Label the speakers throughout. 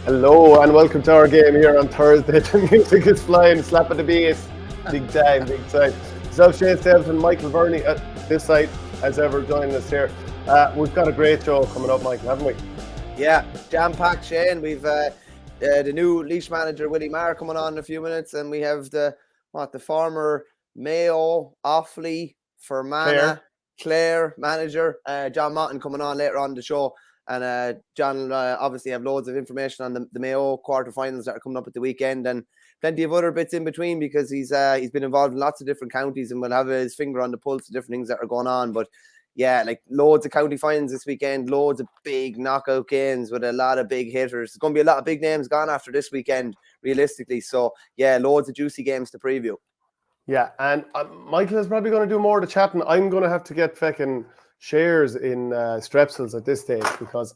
Speaker 1: Hello and welcome to our game here on Thursday. The music is flying, slapping the bass. Big time, big time. Myself, Shane Stapleton and Michael Verney at this side, as ever, joining us here. We've got a great show coming up, Michael, haven't we?
Speaker 2: Yeah, jam-packed, Shane. We've the new Laois manager, Willie Maher, coming on in a few minutes, and we have the former Mayo, Offaly, Fermanagh, Clare manager, John Motton, coming on later on the show. And John will obviously have loads of information on the Mayo quarterfinals that are coming up at the weekend, and plenty of other bits in between, because he's been involved in lots of different counties and will have his finger on the pulse of different things that are going on. But yeah, like loads of county finals this weekend, loads of big knockout games with a lot of big hitters. There's going to be a lot of big names gone after this weekend, realistically. So yeah, loads of juicy games to preview.
Speaker 1: Yeah, and Michael is probably going to do more of the chatting. I'm going to have to get feckin' shares in Strepsils at this stage, because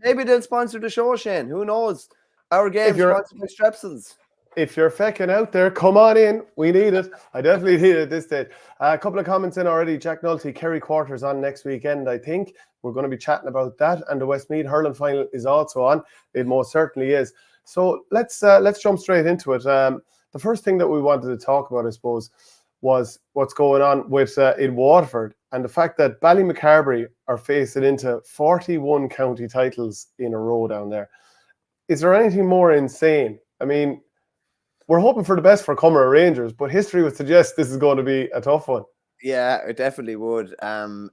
Speaker 2: maybe they'll sponsor the show, Shane. Who knows? Our game sponsored by Strepsils.
Speaker 1: If you're fecking out there, come on in. We need it. I definitely need it at this stage. A couple of comments in already. Jack Nulty, Kerry quarters on next weekend, I think. We're going to be chatting about that. And the Westmeath hurling final is also on. It most certainly is. So let's jump straight into it. The first thing that we wanted to talk about, I suppose, was what's going on with in Waterford, and the fact that Ballymacarbery are facing into 41 county titles in a row down there. Is there anything more insane? I mean, we're hoping for the best for Cumra Rangers, but history would suggest this is going to be a tough one.
Speaker 2: Yeah, it definitely would.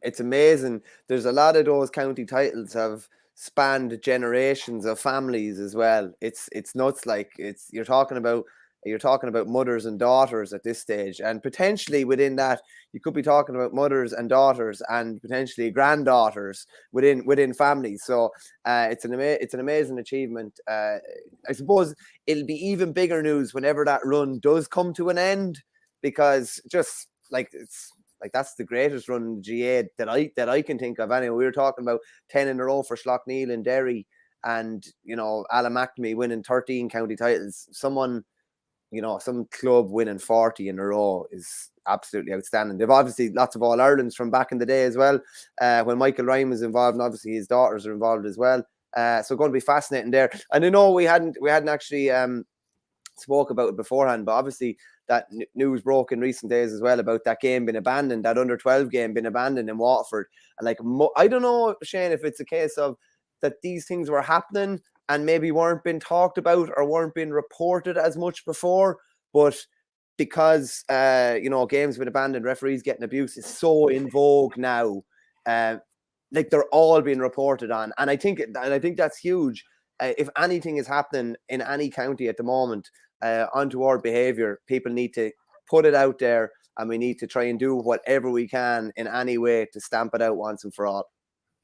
Speaker 2: It's amazing. There's a lot of those county titles have spanned generations of families as well. It's nuts. Like you're talking about mothers and daughters at this stage, and potentially within that you could be talking about mothers and daughters and potentially granddaughters within families. So it's an amazing achievement. I suppose it'll be even bigger news whenever that run does come to an end, because just like that's the greatest run in the GA that I can think of. Anyway, we were talking about 10 in a row for Schlockneil and Derry, and Alan McNamee winning 13 county titles. Some club winning 40 in a row is absolutely outstanding. They've obviously lots of All-Irelands from back in the day as well, when Michael Ryan was involved, and obviously his daughters are involved as well. So going to be fascinating there. And I know we hadn't actually spoke about it beforehand, but obviously that news broke in recent days as well about that game being abandoned, that under-12 game being abandoned in Waterford. And I don't know, Shane, if it's a case of that these things were happening and maybe weren't being talked about or weren't being reported as much before, but because games with abandoned referees getting abuse is so in vogue now, like they're all being reported on, and I think that's huge. If anything is happening in any county at the moment, untoward behaviour, people need to put it out there, and we need to try and do whatever we can in any way to stamp it out once and for all.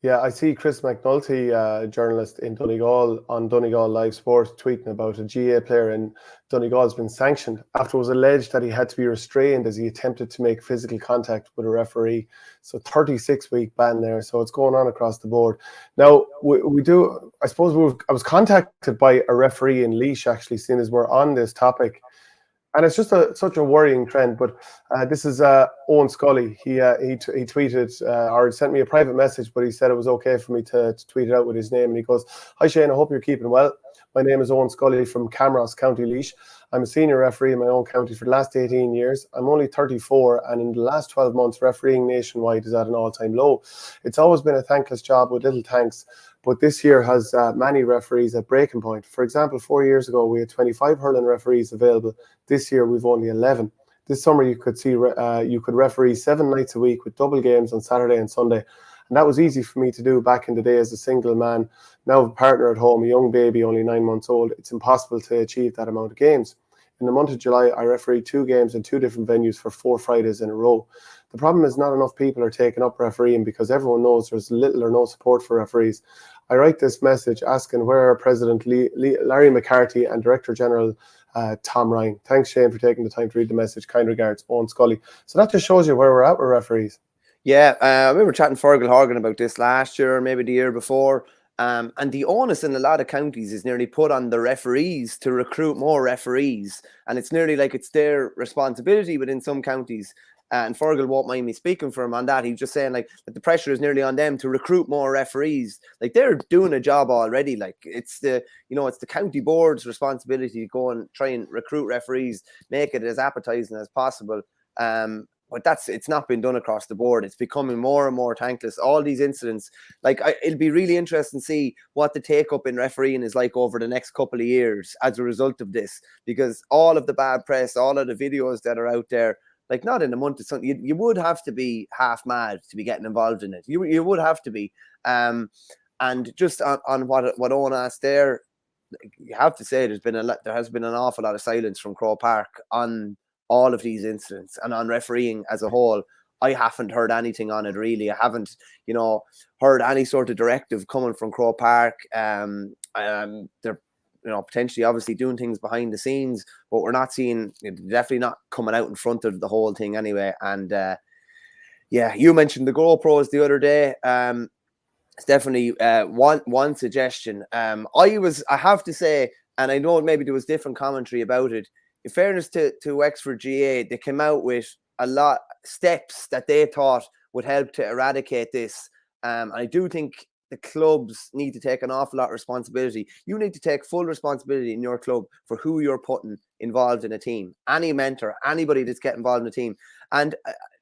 Speaker 1: Yeah, I see Chris McNulty, journalist in Donegal, on Donegal Live Sports, tweeting about a GA player in Donegal has been sanctioned after it was alleged that he had to be restrained as he attempted to make physical contact with a referee. So 36-week ban there. So it's going on across the board. Now, we do, I suppose, I was contacted by a referee in Laois, actually, seeing as we're on this topic. And it's just such a worrying trend. But this is Owen Scully. He tweeted or sent me a private message, but he said it was okay for me to tweet it out with his name. And he goes, "Hi Shane, I hope you're keeping well. My name is Owen Scully from Camross, County Laois. I'm a senior referee in my own county for the last 18 years. I'm only 34, and in the last 12 months, refereeing nationwide is at an all-time low. It's always been a thankless job with little thanks, but this year has many referees at breaking point. For example, 4 years ago, we had 25 hurling referees available. This year, we've only 11. This summer, you could referee 7 nights a week with double games on Saturday and Sunday. And that was easy for me to do back in the day as a single man. Now with a partner at home, a young baby, only 9 months old, it's impossible to achieve that amount of games. In the month of July, I refereed 2 games in 2 different venues for 4 Fridays in a row. The problem is not enough people are taking up refereeing because everyone knows there's little or no support for referees. I write this message asking where are President Larry McCarthy and Director General Tom Ryan. Thanks, Shane, for taking the time to read the message. Kind regards, Owen Scully." So that just shows you where we're at with referees.
Speaker 2: Yeah, I remember chatting to Fergal Horgan about this last year, maybe the year before. And the onus in a lot of counties is nearly put on the referees to recruit more referees. And it's nearly like it's their responsibility within some counties and Fergal won't mind me speaking for him on that. He's just saying like that the pressure is nearly on them to recruit more referees. Like they're doing a job already. Like it's the county board's responsibility to go and try and recruit referees, make it as appetizing as possible. But it's not been done across the board. It's becoming more and more thankless. All these incidents, like it'll be really interesting to see what the take up in refereeing is like over the next couple of years as a result of this, because all of the bad press, all of the videos that are out there, like not in a month or something, you would have to be half mad to be getting involved in it. You would have to be. And just on what Owen asked there, you have to say there has been an awful lot of silence from Croke Park on all of these incidents and on refereeing as a whole. I haven't heard anything on it really. I haven't, heard any sort of directive coming from Croke Park. They're potentially obviously doing things behind the scenes, but we're not seeing, definitely not coming out in front of the whole thing anyway. And you mentioned the GoPros the other day. It's definitely one suggestion. I have to say, and I know maybe there was different commentary about it, in fairness to Wexford GA, they came out with a lot steps that they thought would help to eradicate this. I do think the clubs need to take an awful lot of responsibility. You need to take full responsibility in your club for who you're putting involved in a team. Any mentor, anybody that's getting involved in a team. And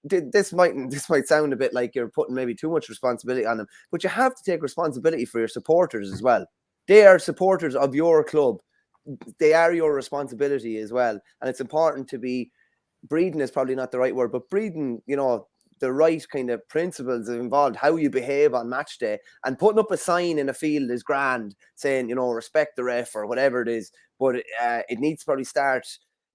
Speaker 2: this might sound a bit like you're putting maybe too much responsibility on them, but you have to take responsibility for your supporters as well. They are supporters of your club. They are your responsibility as well. And it's important to be breeding is probably not the right word, but breeding, the right kind of principles involved, how you behave on match day, and putting up a sign in a field is grand saying, respect the ref or whatever it is. But it needs to probably start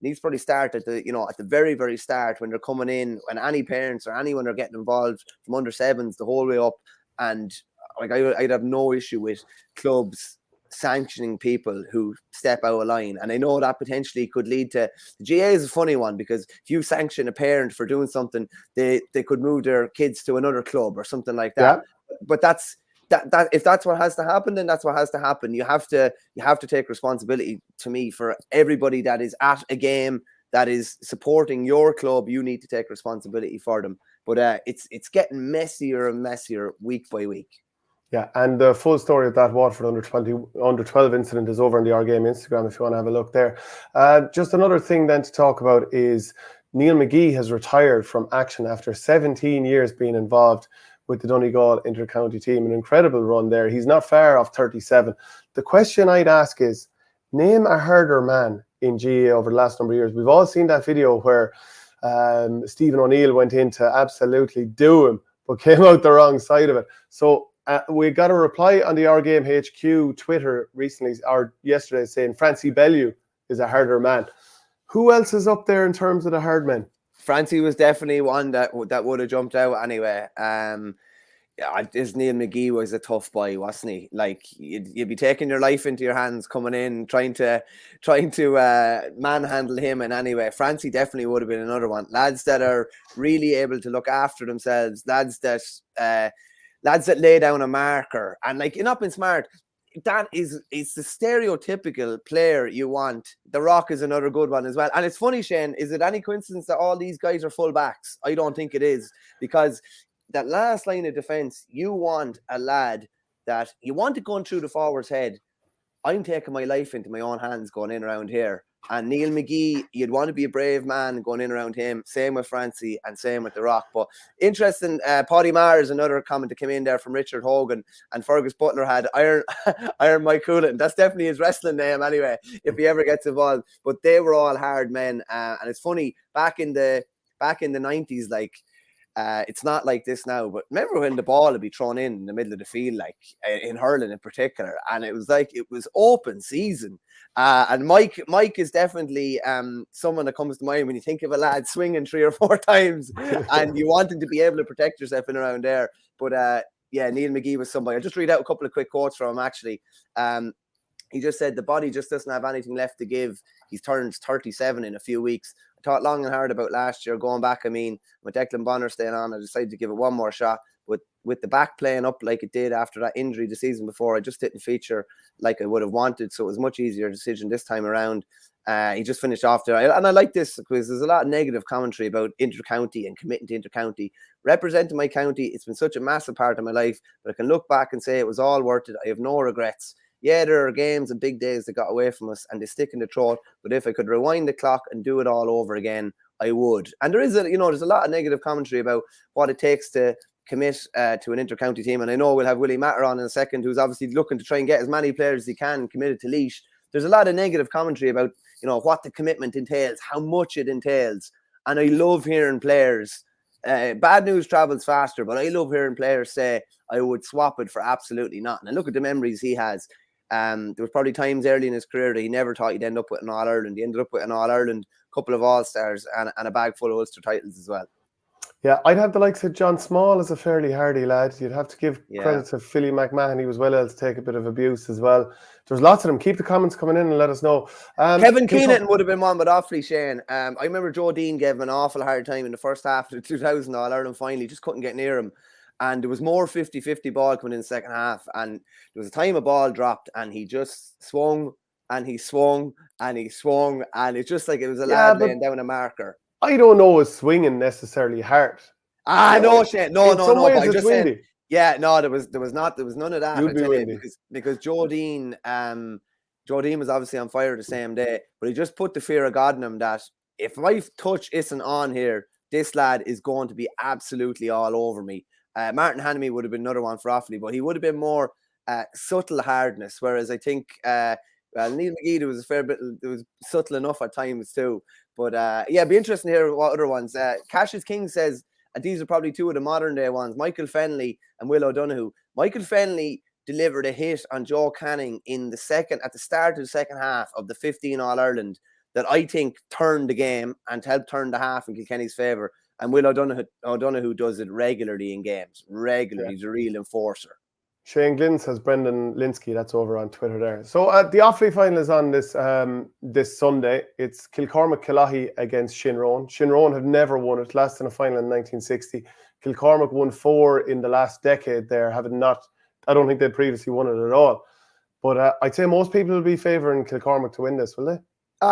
Speaker 2: at the very, very start when they're coming in, when any parents or anyone are getting involved from under sevens the whole way up. And like I'd have no issue with clubs sanctioning people who step out of line. And I know that potentially could lead to, the GA is a funny one, because if you sanction a parent for doing something, they could move their kids to another club or something like that. Yeah. But that's if that's what has to happen, then that's what has to happen. You have to take responsibility, to me, for everybody that is at a game that is supporting your club. You need to take responsibility for them. But it's getting messier and messier week by week.
Speaker 1: Yeah, and the full story of that Waterford under 12 incident is over on the OurGame Instagram if you want to have a look there. Just another thing then to talk about is Neil Mcgee has retired from action after 17 years being involved with the Donegal inter-county team. An incredible run there. He's not far off 37. The question I'd ask is, name a harder man in GA over the last number of years. We've all seen that video where Stephen O'Neill went in to absolutely do him, but came out the wrong side of it. So we got a reply on the OurGame HQ Twitter recently, or yesterday, saying Francie Bellew is a harder man. Who else is up there in terms of the hard men?
Speaker 2: Francie was definitely one that would have jumped out anyway. This Neil Mcgee was a tough boy, wasn't he? Like you'd be taking your life into your hands, coming in, trying to manhandle him in any way. Francie definitely would have been another one. Lads that are really able to look after themselves. Lads that lay down a marker, and like, you're not being smart. It's the stereotypical player you want. The Rock is another good one as well. And it's funny, Shane, is it any coincidence that all these guys are full backs? I don't think it is, because that last line of defense, you want a lad that you want it going through the forward's head. I'm taking my life into my own hands going in around here. And Neil Mcgee, you'd want to be a brave man going in around him. Same with Francie and same with the Rock. But interesting, Paddy Maher is another comment that came in there from Richard Hogan, and Fergus Butler had Iron Mike Coolan. That's definitely his wrestling name anyway, if he ever gets involved. But they were all hard men. And it's funny, back in the 90s, like, it's not like this now, but remember when the ball would be thrown in the middle of the field, like in hurling in particular, and it was like it was open season. And Mike is definitely someone that comes to mind when you think of a lad swinging 3 or 4 times and you want him to be able to protect yourself in around there. But Neil Mcgee was somebody. I'll just read out a couple of quick quotes from him actually. He just said the body just doesn't have anything left to give. He's turned 37 in a few weeks. I thought long and hard about last year, going back. I mean, with Declan Bonner staying on, I decided to give it one more shot. With the back playing up like it did after that injury the season before, I just didn't feature like I would have wanted. So it was a much easier decision this time around. He just finished off there. And I like this because there's a lot of negative commentary about inter-county and committing to inter-county. Representing my county, it's been such a massive part of my life, but I can look back and say it was all worth it. I have no regrets. Yeah, there are games and big days that got away from us and they stick in the throat, but if I could rewind the clock and do it all over again, I would. And there's a lot of negative commentary about what it takes to commit to an inter-county team. And I know we'll have Willie Maher on in a second, who's obviously looking to try and get as many players as he can committed to Laois. There's a lot of negative commentary about, what the commitment entails, how much it entails. And I love hearing players, bad news travels faster, but I love hearing players say, I would swap it for absolutely nothing. And look at the memories he has. There was probably times early in his career that he never thought he'd end up with an All-Ireland. He ended up with an All-Ireland, a couple of All-Stars, and a bag full of Ulster titles as well.
Speaker 1: Yeah, I'd have the likes of John Small as a fairly hardy lad. You'd have to give credit to Philly McMahon. He was well able to take a bit of abuse as well. There's lots of them. Keep the comments coming in and let us know.
Speaker 2: Kevin Keenan would have been one, but awfully Shane. I remember Joe Dean gave him an awful hard time in the first half of the 2000 All-Ireland final. He just couldn't get near him. And there was more 50-50 ball coming in the second half. And there was a time a ball dropped and he just swung and he swung and he swung. And it's just like it was a lad laying down a marker.
Speaker 1: I don't know is swinging necessarily hard.
Speaker 2: No, Shane. No.
Speaker 1: But
Speaker 2: I'm just
Speaker 1: windy.
Speaker 2: saying, there was none of that.
Speaker 1: You'd be windy.
Speaker 2: Because Joe Dean was obviously on fire the same day, but he just put the fear of God in him that if my touch isn't on here, this lad is going to be absolutely all over me. Martin Hanemy would have been another one for Offaly, but he would have been more subtle hardness, whereas I think Neil Mcgee, there was a fair bit, it was subtle enough at times too. But it'd be interesting to hear what other ones. Cassius King says, and these are probably two of the modern day ones, Michael Fennelly and Will O'Donoghue. Michael Fennelly delivered a hit on Joe Canning at the start of the second half of the 15 All-Ireland that I think turned the game and helped turn the half in Kilkenny's favour. And Will O'Donoghue does it regularly in games. Regularly. Yeah. He's a real enforcer.
Speaker 1: Shane Glynn says Brendan Linsky. That's over on Twitter there. So the Offaly final is on this Sunday. It's Kilcormac-Killahey against Shinrone. Shinrone have never won it. Last in a final in 1960. Kilcormac won 4 in the last decade there, having not... I don't think they'd previously won it at all. But I'd say most people will be favouring Kilcormac to win this, will they?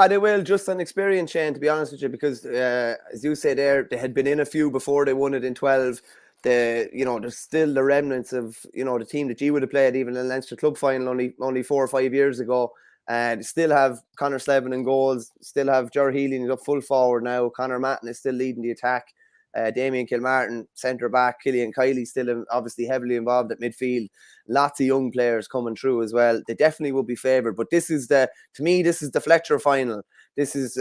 Speaker 2: They will, just on experience, Shane, to be honest with you, because as you say there, they had been in a few before they won it in 12. There's still the remnants of, the team that you would have played even in the Leinster Club final only 4 or 5 years ago. They still have Conor Slevin in goals, still have Ger Healy is up full forward now. Conor Matton is still leading the attack. Damien Kilmartin, centre back. Killian Kiley still obviously heavily involved at midfield. Lots of young players coming through as well. They definitely will be favoured. But this is the Fletcher final. This is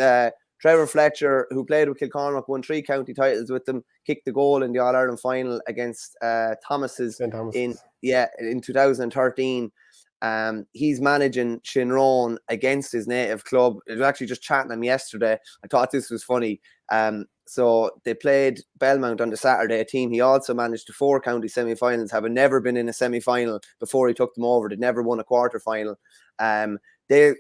Speaker 2: Trevor Fletcher, who played with Kilcormac, won 3 county titles with them, kicked the goal in the All-Ireland final against Thomas's in 2013. He's managing Shinrone against his native club. I was actually just chatting to him yesterday. I thought this was funny. So they played Belmont on the Saturday, a team he also managed to 4 county semi-finals, having never been in a semi-final before he took them over. They'd never won a quarter-final. It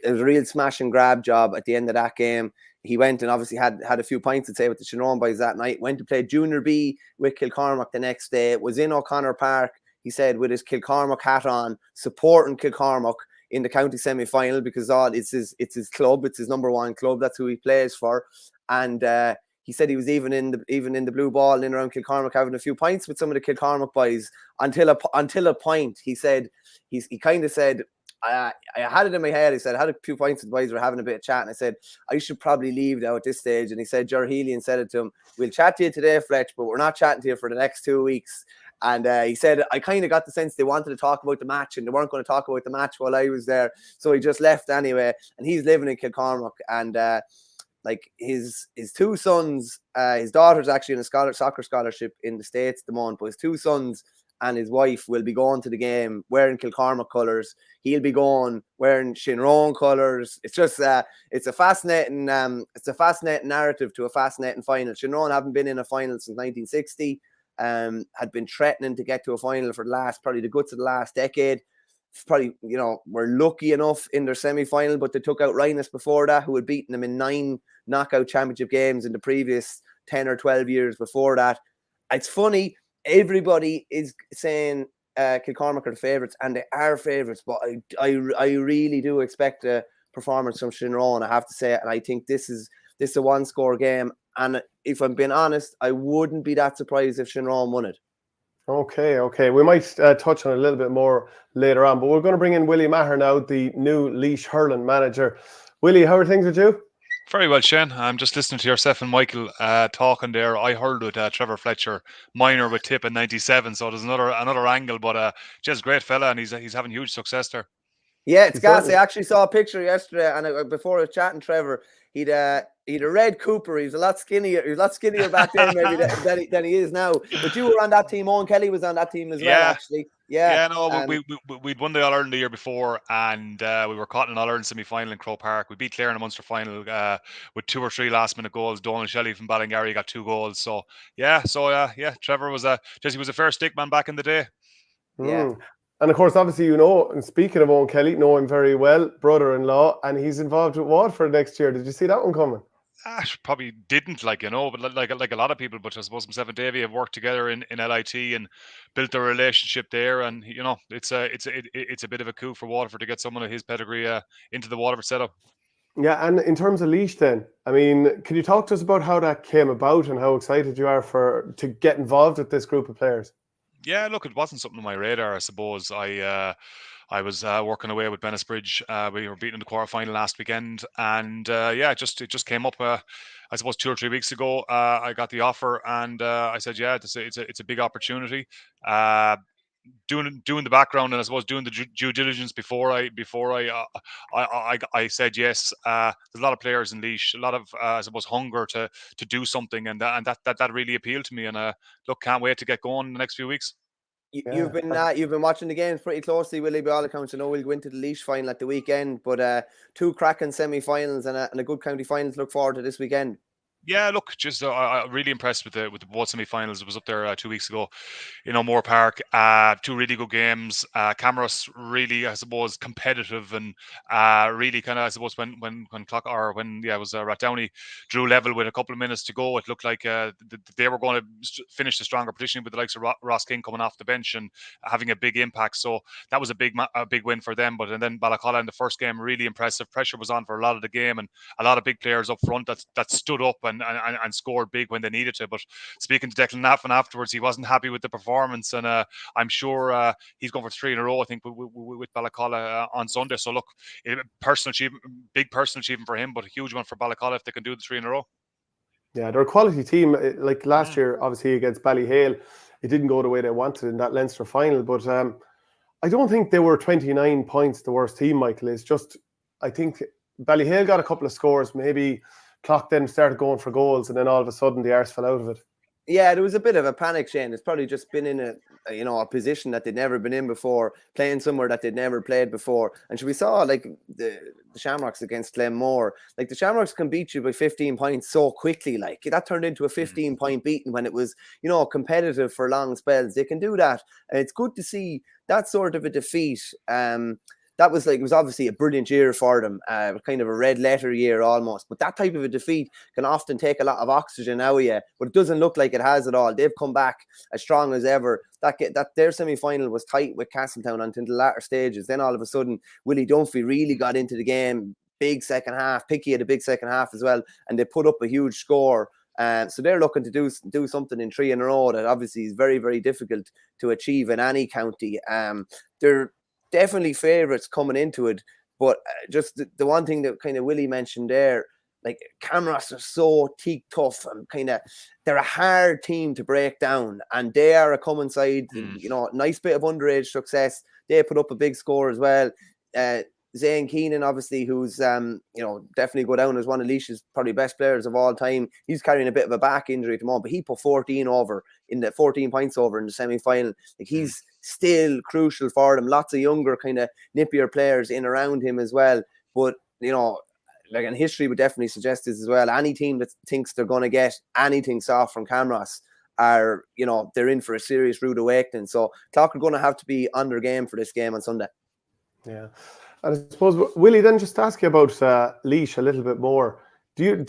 Speaker 2: was a real smash and grab job at the end of that game. He went and obviously had a few pints to say with the Shinrone boys that night, went to play Junior B with Kilcormac the next day. It was in O'Connor Park, he said, with his Kilcormac hat on, supporting Kilcormac in the county semi-final because it's his club, it's his number 1 club, that's who he plays for. And he said he was even in the blue ball in around Kilcormac having a few pints with some of the Kilcormac boys until a point. He said he kind of said, I had it in my head. He said I had a few pints with the boys, were having a bit of chat, and I said I should probably leave now at this stage. And he said Ger Healy said it to him, we'll chat to you today, Fletch, but we're not chatting to you for the next 2 weeks. And he said I kind of got the sense they wanted to talk about the match and they weren't going to talk about the match while I was there, so he just left anyway. And he's living in Kilcormac, and like his 2 sons, his daughter's actually in a soccer scholarship in the States at the moment, but his 2 sons and his wife will be going to the game wearing Kilcormac colours. He'll be going wearing Shinrone colours. It's just it's a fascinating narrative to a fascinating final. Shinrone haven't been in a final since 1960. Had been threatening to get to a final for probably the guts of the last decade. Probably, were lucky enough in their semi-final, but they took out Rhinus before that, who had beaten them in 9 knockout championship games in the previous 10 or 12 years before that. It's funny, everybody is saying Kilcormac are the favourites, and they are favourites, but I really do expect a performance from Shinrone, I have to say. And I think this is a one-score game. And if I'm being honest, I wouldn't be that surprised if Shinrone won it.
Speaker 1: Okay. We might touch on it a little bit more later on, but we're going to bring in Willie Maher now, the new Laois hurling manager. Willie, how are things with you?
Speaker 3: Very well, Shane. I'm just listening to yourself and Michael talking there. I heard with Trevor Fletcher, minor with tip in '97, so there's another angle. But just great fella, and he's having huge success there.
Speaker 2: Yeah, it's gas. I actually saw a picture yesterday, and before I was chatting, Trevor, he'd a red Cooper. He was a lot skinnier. He was a lot skinnier back then, maybe than he is now. But you were on that team. Owen Kelly was on that team as well, actually.
Speaker 3: Yeah, no, we'd won the All Ireland the year before, and we were caught in an All Ireland semi-final in Croke Park. We beat Clare in a Munster final with 2 or 3 last-minute goals. Donald Shelley from Ballingarry got 2 goals. So Trevor was he was a fair stick man back in the day.
Speaker 2: Yeah.
Speaker 1: And of course, obviously, and speaking of Owen Kelly, know him very well, brother-in-law, and he's involved with Waterford next year. Did you see that one coming?
Speaker 3: Probably didn't, but like a lot of people. But I suppose myself and Davey have worked together in LIT and built a relationship there, and it's a bit of a coup for Waterford to get someone of his pedigree into the Waterford setup.
Speaker 1: Yeah, and in terms of Laois then, I mean, can you talk to us about how that came about and how excited you are to get involved with this group of players?
Speaker 3: Yeah, look, it wasn't something on my radar, I suppose. I was working away with Bennettsbridge. We were beaten in the quarterfinal last weekend, and it just came up. I suppose 2 or 3 weeks ago, I got the offer, and I said, yeah, it's a big opportunity. Doing the background, and I suppose doing the due diligence before I said yes. There's a lot of players in Laois, a lot of I suppose hunger to do something, and that really appealed to me. And look, can't wait to get going in the next few weeks.
Speaker 2: You've been watching the games pretty closely, Willie, by all accounts. I know we'll go into the Laois final at the weekend, but 2 cracking semi-finals and a good county final to look forward to this weekend.
Speaker 3: Yeah, look, just I'm really impressed with the both semi-finals. I was up there 2 weeks ago, Moore Park. 2 really good games. Camross really, I suppose, competitive and really kind of, I suppose, when it was Rathdowney drew level with a couple of minutes to go, it looked like they were going to finish the stronger position with the likes of Ross King coming off the bench and having a big impact. So that was a big win for them. And then Balacolla in the first game, really impressive. Pressure was on for a lot of the game, and a lot of big players up front that stood up and scored big when they needed to. But speaking to Declan Naffin afterwards, he wasn't happy with the performance, and I'm sure he's going for 3 in a row, I think, with Balacolla on Sunday. So look, big personal achievement for him, but a huge one for Balacolla if they can do the 3 in a row.
Speaker 1: Yeah, they're a quality team. Like last year, obviously against Ballyhale, it didn't go the way they wanted in that Leinster final, but I don't think they were 29 points the worst team, Michael. It's just, I think Ballyhale got a couple of scores, maybe Clock then started going for goals, and then all of a sudden the arse fell out of it.
Speaker 2: Yeah, there was a bit of a panic, Shane. It's probably just been in a position that they'd never been in before, playing somewhere that they'd never played before. And so we saw like the Shamrocks against Glenmore. Like the Shamrocks can beat you by 15 points so quickly. Like that turned into a 15-point beating when it was, competitive for long spells. They can do that. And it's good to see that sort of a defeat. That was it was obviously a brilliant year for them, kind of a red letter year almost. But that type of a defeat can often take a lot of oxygen out of you, but it doesn't look like it has at all. They've come back as strong as ever. That their semi-final was tight with Castletown until the latter stages. Then all of a sudden, Willie Dunphy really got into the game. Big second half, Picky had a big second half as well, and they put up a huge score. So they're looking to do something in 3 in a row that obviously is very, very difficult to achieve in any county. They're definitely favourites coming into it, but just the one thing that kind of Willie mentioned there, like Camross are so teak tough and kind of they're a hard team to break down, and they are a common side. Nice bit of underage success. They put up a big score as well. Zane Keenan, obviously, who's definitely go down as one of Laois's probably best players of all time. He's carrying a bit of a back injury at the moment, but he put 14 points over in the semi-final. Like he's still crucial for them. Lots of younger, kind of nippier players in around him as well. But and history would definitely suggest this as well. Any team that thinks they're going to get anything soft from Camross are, they're in for a serious rude awakening. So Clock are going to have to be on their game for this game on Sunday.
Speaker 1: Yeah. And I suppose, Willie, then just ask you about Laois a little bit more. Do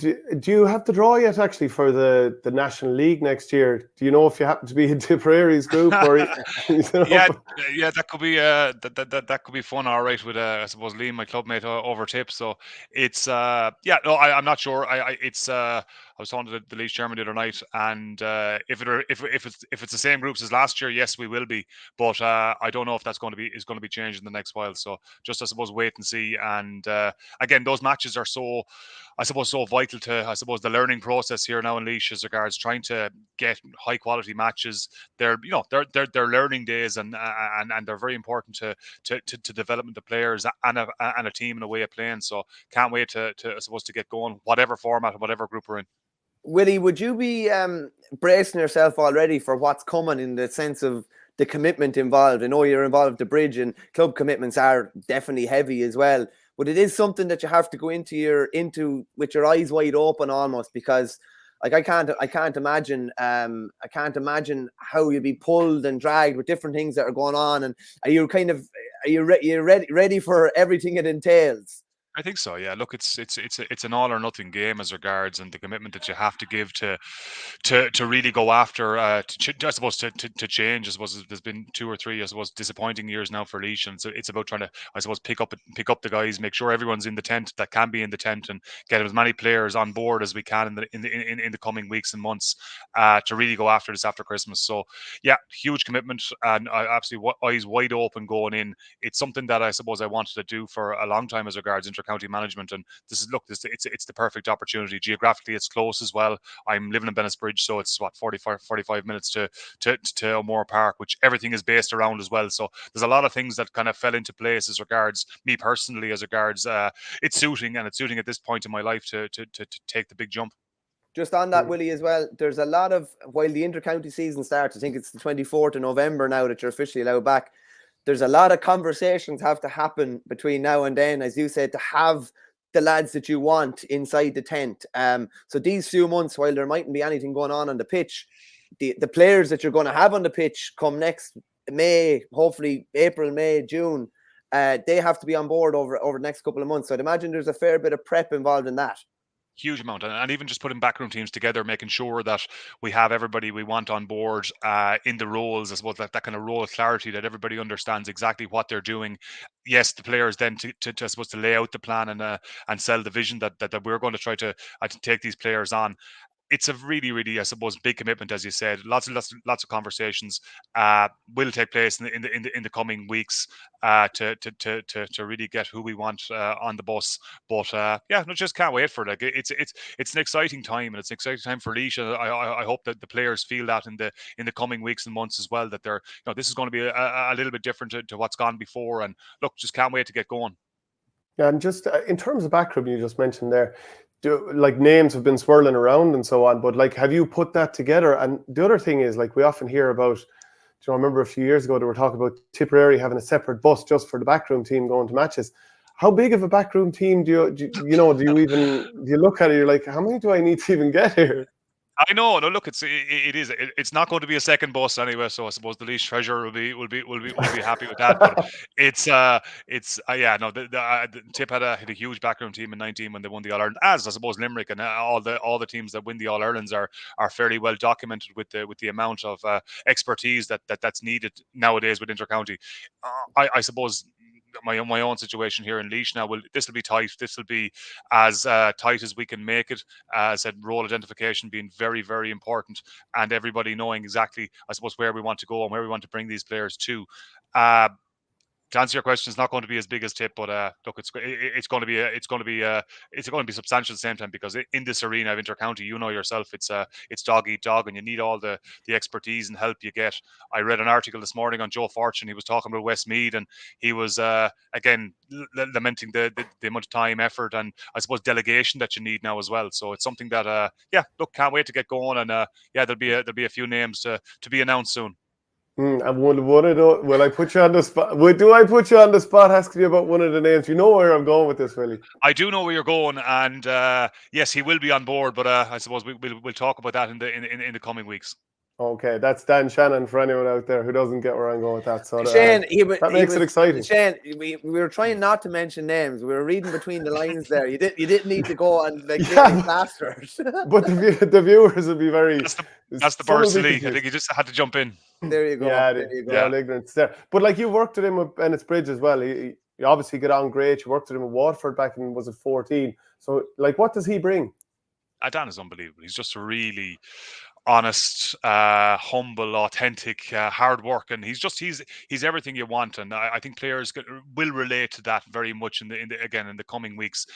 Speaker 1: you have the draw yet actually for the National League next year? Do you know if you happen to be in Tipperary's group or
Speaker 3: Yeah, that could be that could be fun. All right, with I suppose Liam, my clubmate, over tip. So it's yeah, no, I'm not sure. It's I was talking to the Leeds chairman the other night, and if it's the same groups as last year, yes, we will be. But I don't know if that's going to be changed in the next while. So just I suppose wait and see. And again, those matches are so, I suppose, so vital to, I suppose, the learning process here now in Laois as regards trying to get high quality matches. They're they're learning days, and they're very important to development of players and a team and a way of playing. So can't wait to I suppose to get going, whatever format, whatever group we're in.
Speaker 2: Willie, would you be bracing yourself already for what's coming in the sense of the commitment involved? I know you're involved with the bridge, and club commitments are definitely heavy as well. But it is something that you have to go into with your eyes wide open almost, because like I can't imagine how you'd be pulled and dragged with different things that are going on. And are you ready for everything it entails?
Speaker 3: I think so. Yeah. Look, it's an all or nothing game as regards, and the commitment that you have to give to really go after I suppose to change. I suppose there's been 2 or 3 I suppose disappointing years now for Laois, and so it's about trying to, I suppose, pick up the guys, make sure everyone's in the tent that can be in the tent, and get as many players on board as we can in the coming weeks and months to really go after this after Christmas. So yeah, huge commitment, and I absolutely eyes wide open going in. It's something that I suppose I wanted to do for a long time as regards inter-county management, and it's the perfect opportunity. Geographically, it's close as well. I'm living in Bennettsbridge, so it's what 45 minutes to O'Moore Park, which everything is based around as well. So there's a lot of things that kind of fell into place as regards me personally, as regards it's suiting at this point in my life to take the big jump.
Speaker 2: Just on that, Willie, as well, there's a lot of, while the inter-county season starts, I think it's the 24th of November now that you're officially allowed back, there's a lot of conversations have to happen between now and then, as you said, to have the lads that you want inside the tent. So these few months, while there mightn't be anything going on the pitch, the players that you're going to have on the pitch come next May, hopefully April, May, June, they have to be on board over the next couple of months. So I'd imagine there's a fair bit of prep involved in that.
Speaker 3: Huge amount, and even just putting backroom teams together, making sure that we have everybody we want on board in the roles, as well, that kind of role clarity, that everybody understands exactly what they're doing. Yes, the players then to supposed to lay out the plan and sell the vision that we're going to try to take these players on. It's a really, really, I suppose, big commitment, as you said. Lots of conversations will take place in the coming weeks to really get who we want on the bus. But yeah, no, just can't wait for it. Like it's an exciting time, and it's an exciting time for Laois. I hope that the players feel that in the coming weeks and months as well, that they're, this is going to be a little bit different to what's gone before. And look, just can't wait to get going.
Speaker 1: Yeah, and just in terms of backroom, you just mentioned there, like names have been swirling around and so on, but like, have you put that together? And the other thing is, like, we often hear about, I remember a few years ago they were talking about Tipperary having a separate bus just for the backroom team going to matches. How big of a backroom team do you look at it? You're like, how many do I need to even get here?
Speaker 3: I know. No, look, it's not going to be a second bus anyway. So I suppose the Laois treasurer will be happy with that. But yeah, no. The Tip had a huge backroom team in 19 when they won the All Ireland. As I suppose Limerick and all the teams that win the All Irelands are fairly well documented with the amount of expertise that's needed nowadays with intercounty. I suppose my own situation here in Laois now, this will be tight. This will be as tight as we can make it. As I said, role identification being very, very important, and everybody knowing exactly, I suppose, where we want to go and where we want to bring these players to. To answer your question, it's not going to be as big as Tip, but look, it's going to be substantial at the same time, because in this arena of intercounty, you know yourself, it's dog eat dog, and you need all the expertise and help you get. I read an article this morning on Joe Fortune. He was talking about Westmeath, and he was again lamenting the amount of time, effort, and I suppose delegation that you need now as well. So it's something that yeah, look, can't wait to get going, and yeah, there'll be a few names to be announced soon.
Speaker 1: And will I put you on the spot? Do I put you on the spot asking you about one of the names? You know where I'm going with this, Willie.
Speaker 3: I do know where you're going, and yes, he will be on board. But I suppose we'll talk about that in the coming weeks.
Speaker 1: Okay, that's Dan Shannon for anyone out there who doesn't get where I'm going with that. So
Speaker 2: Shane,
Speaker 1: that makes it exciting.
Speaker 2: Shane, we were trying not to mention names. We were reading between the lines there. You didn't need to go and literally plaster it.
Speaker 1: But the viewers would be very.
Speaker 3: That's the Bursley League. I think you just had to jump in.
Speaker 2: There you go.
Speaker 1: Yeah,
Speaker 2: there you go.
Speaker 1: the old ignorance there. But like you worked with him with Bennettsbridge as well. You obviously get on great. You worked with him with Waterford back in, was it 14? So like, what does he bring?
Speaker 3: Dan is unbelievable. He's just really honest, humble, authentic, hard work, and he's everything you want. And I think players will relate to that very much in the coming weeks.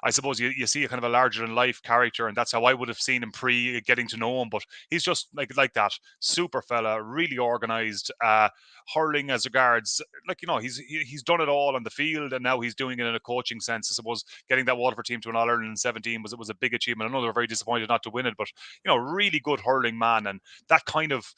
Speaker 3: I suppose you see a kind of a larger than life character, and that's how I would have seen him pre getting to know him. But he's just like that super fella, really organized. Hurling as regards, he's done it all on the field, and now he's doing it in a coaching sense. I suppose getting that Waterford team to an All Ireland in 17 was a big achievement. I know they were very disappointed not to win it, but really good hurling man, and that kind of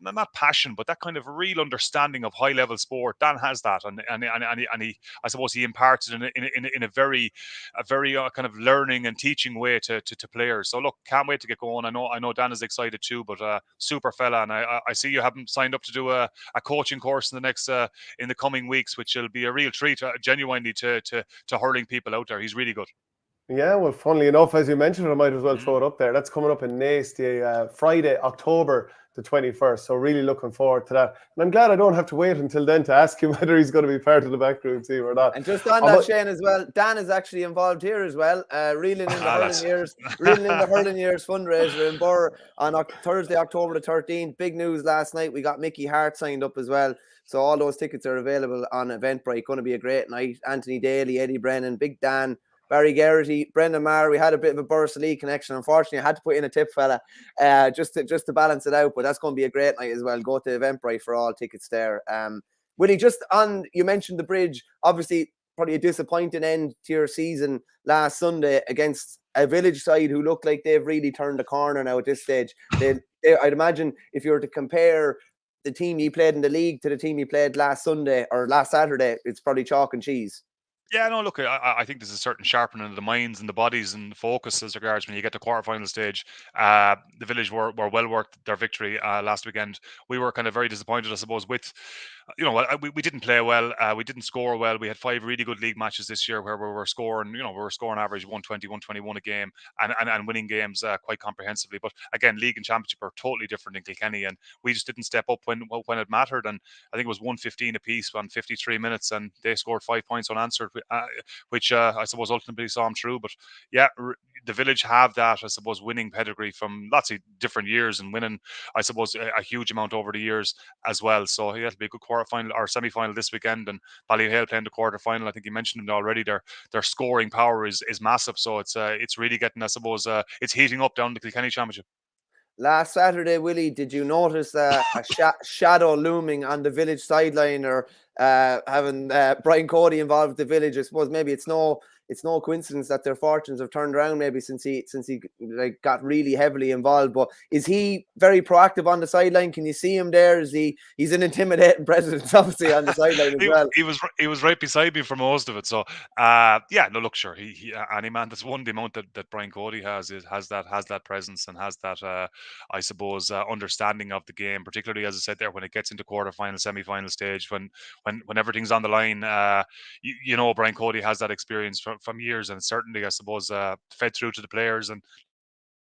Speaker 3: not passion, but that kind of real understanding of high level sport. Dan has that, and he I suppose he imparts it in a very kind of learning and teaching way to players. So look, can't wait to get going. I know Dan is excited too, but super fella, and I see you haven't signed up to do a coaching course in the next in the coming weeks, which will be a real treat, genuinely to hurling people out there. He's really good.
Speaker 1: Yeah, well, funnily enough, as you mentioned, I might as well throw it up there. That's coming up in Naas, Friday, October the 21st. So really looking forward to that. And I'm glad I don't have to wait until then to ask him whether he's going to be part of the backroom team or not.
Speaker 2: And just on that, Shane, as well, Dan is actually involved here as well, reeling in the Hurling Years fundraiser in Burr on Thursday, October the 13th. Big news last night. We got Mickey Hart signed up as well. So all those tickets are available on Eventbrite. Going to be a great night. Anthony Daly, Eddie Brennan, Big Dan, Barry Geraghty, Brendan Maher. We had a bit of a Bursley connection. Unfortunately, I had to put in a tip fella just to balance it out. But that's going to be a great night as well. Go to Eventbrite for all tickets there. Willie, just on, you mentioned the Bridge. Obviously, probably a disappointing end to your season last Sunday against a Village side who look like they've really turned the corner now at this stage. I'd imagine if you were to compare the team you played in the league to the team you played last Sunday or last Saturday, it's probably chalk and cheese.
Speaker 3: Yeah, no, look, I think there's a certain sharpening of the minds and the bodies and the focus as regards when you get to quarterfinal stage. The Village were well worth their victory last weekend. We were kind of very disappointed, I suppose, with, we didn't play well. We didn't score well. We had 5 really good league matches this year where we were scoring, average 120, 121 a game and winning games quite comprehensively. But again, league and championship are totally different in Kilkenny, and we just didn't step up when it mattered. And I think it was 115 apiece on 53 minutes, and they scored 5 points unanswered, which I suppose ultimately saw them through. But yeah, the Village have that, I suppose, winning pedigree from lots of different years and winning, I suppose, a huge amount over the years as well. So yeah, it'll be a good quarterfinal or semi-final this weekend, and Ballyhale playing the quarterfinal. I think you mentioned it already. Their scoring power is massive. So it's really getting, I suppose, it's heating up down the Kilkenny Championship.
Speaker 2: Last Saturday, Willie, did you notice a shadow looming on the Village sideline, or having Brian Cody involved with the Village? I suppose maybe it's no coincidence that their fortunes have turned around maybe since he got really heavily involved. But is he very proactive on the sideline? Can you see him there? He's an intimidating presence, obviously, on the sideline as well.
Speaker 3: He was right beside me for most of it. So yeah, no, look, sure, he any man that's won the amount that Brian Cody has that presence and has that I suppose understanding of the game, particularly as I said there, when it gets into quarterfinal, semi-final stage, when everything's on the line. Brian Cody has that experience from years, and certainly, I suppose, fed through to the players. And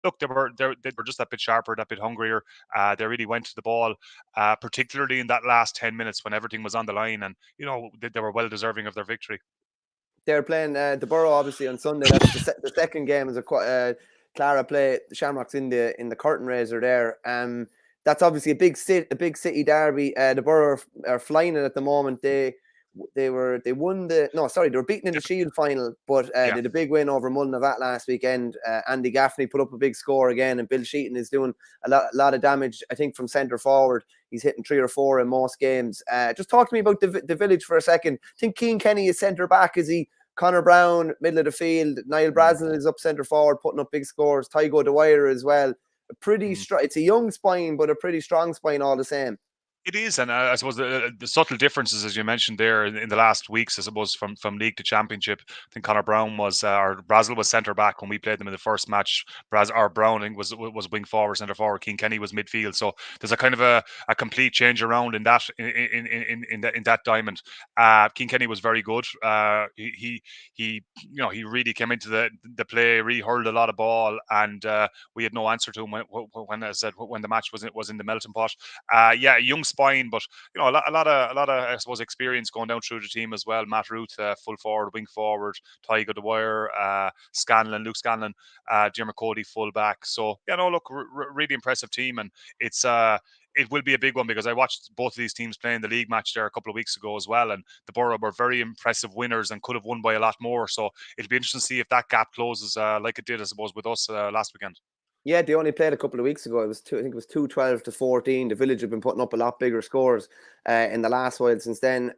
Speaker 3: look, they were just that bit sharper, that bit hungrier. They really went to the ball, particularly in that last 10 minutes when everything was on the line, and they were well deserving of their victory.
Speaker 2: They're playing the Borough obviously on Sunday. That's the second game is a Clara play the Shamrocks in the curtain raiser there. That's obviously a big city derby. The Borough are flying it at the moment. They were beaten in the Shield final, but they had a big win over Mullinavatt last weekend. Andy Gaffney put up a big score again, and Bill Sheehan is doing a lot of damage, I think, from centre forward. He's hitting 3 or 4 in most games. Just talk to me about the Village for a second. I think Cian Kenny is centre back. Is he? Connor Brown, middle of the field. Niall Brazel is up centre forward, putting up big scores. Tygo Dwyer as well. It's a young spine, but a pretty strong spine all the same.
Speaker 3: It is, and I suppose the subtle differences, as you mentioned there, in the last weeks, I suppose from league to championship. I think Conor Brown was, or Brazil was centre back when we played them in the first match. Or Browning was wing forward, centre forward. King Kenny was midfield. So there's a kind of a complete change around in that diamond. King Kenny was very good. He really came into the play, really hurled a lot of ball, and we had no answer to him when I said when the match was in the melting pot. Yeah, young spine, but a lot of I suppose experience going down through the team as well. Matt Ruth, full forward, wing forward, Tyga Dwyer, Luke Scanlon, Jim Cody, full back. So yeah, no, look, really impressive team, and it's it will be a big one because I watched both of these teams playing the league match there a couple of weeks ago as well, and the Borough were very impressive winners and could have won by a lot more. So it'll be interesting to see if that gap closes like it did, I suppose, with us last weekend.
Speaker 2: Yeah, they only played a couple of weeks ago. I think it was 2-12 to 14. The Village have been putting up a lot bigger scores in the last while since then.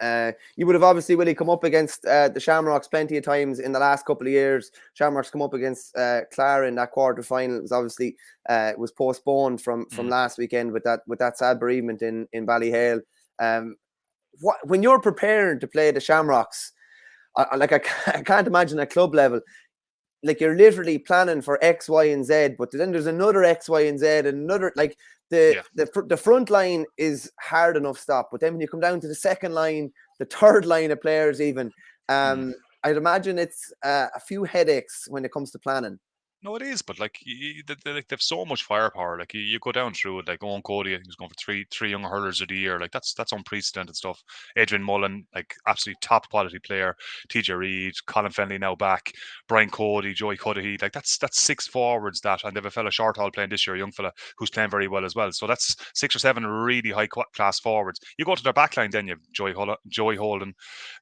Speaker 2: You would have obviously, Willie, come up against the Shamrocks plenty of times in the last couple of years. Shamrocks come up against Clara in that quarter final. It was obviously was postponed from last weekend with that sad bereavement in Ballyhale. When you're preparing to play the Shamrocks, I can't imagine at club level. Like, you're literally planning for X, Y, and Z, but then there's another X, Y, and Z, and another, like, the front line is hard enough stop, but then when you come down to the second line, the third line of players even, I'd imagine it's a few headaches when it comes to planning.
Speaker 3: No, it is, but like they've so much firepower. Like you go down through it, like Owen Cody, I think he's going for three young hurlers of the year. Like that's unprecedented stuff. Adrian Mullen, like absolutely top quality player. TJ Reid, Colin Fennelly now back. Brian Cody, Joey Cudahy. Like that's six forwards that, and they have a fella short haul playing this year, a young fella who's playing very well as well. So that's 6 or 7 really high class forwards. You go to their backline, then you have Joey Holden,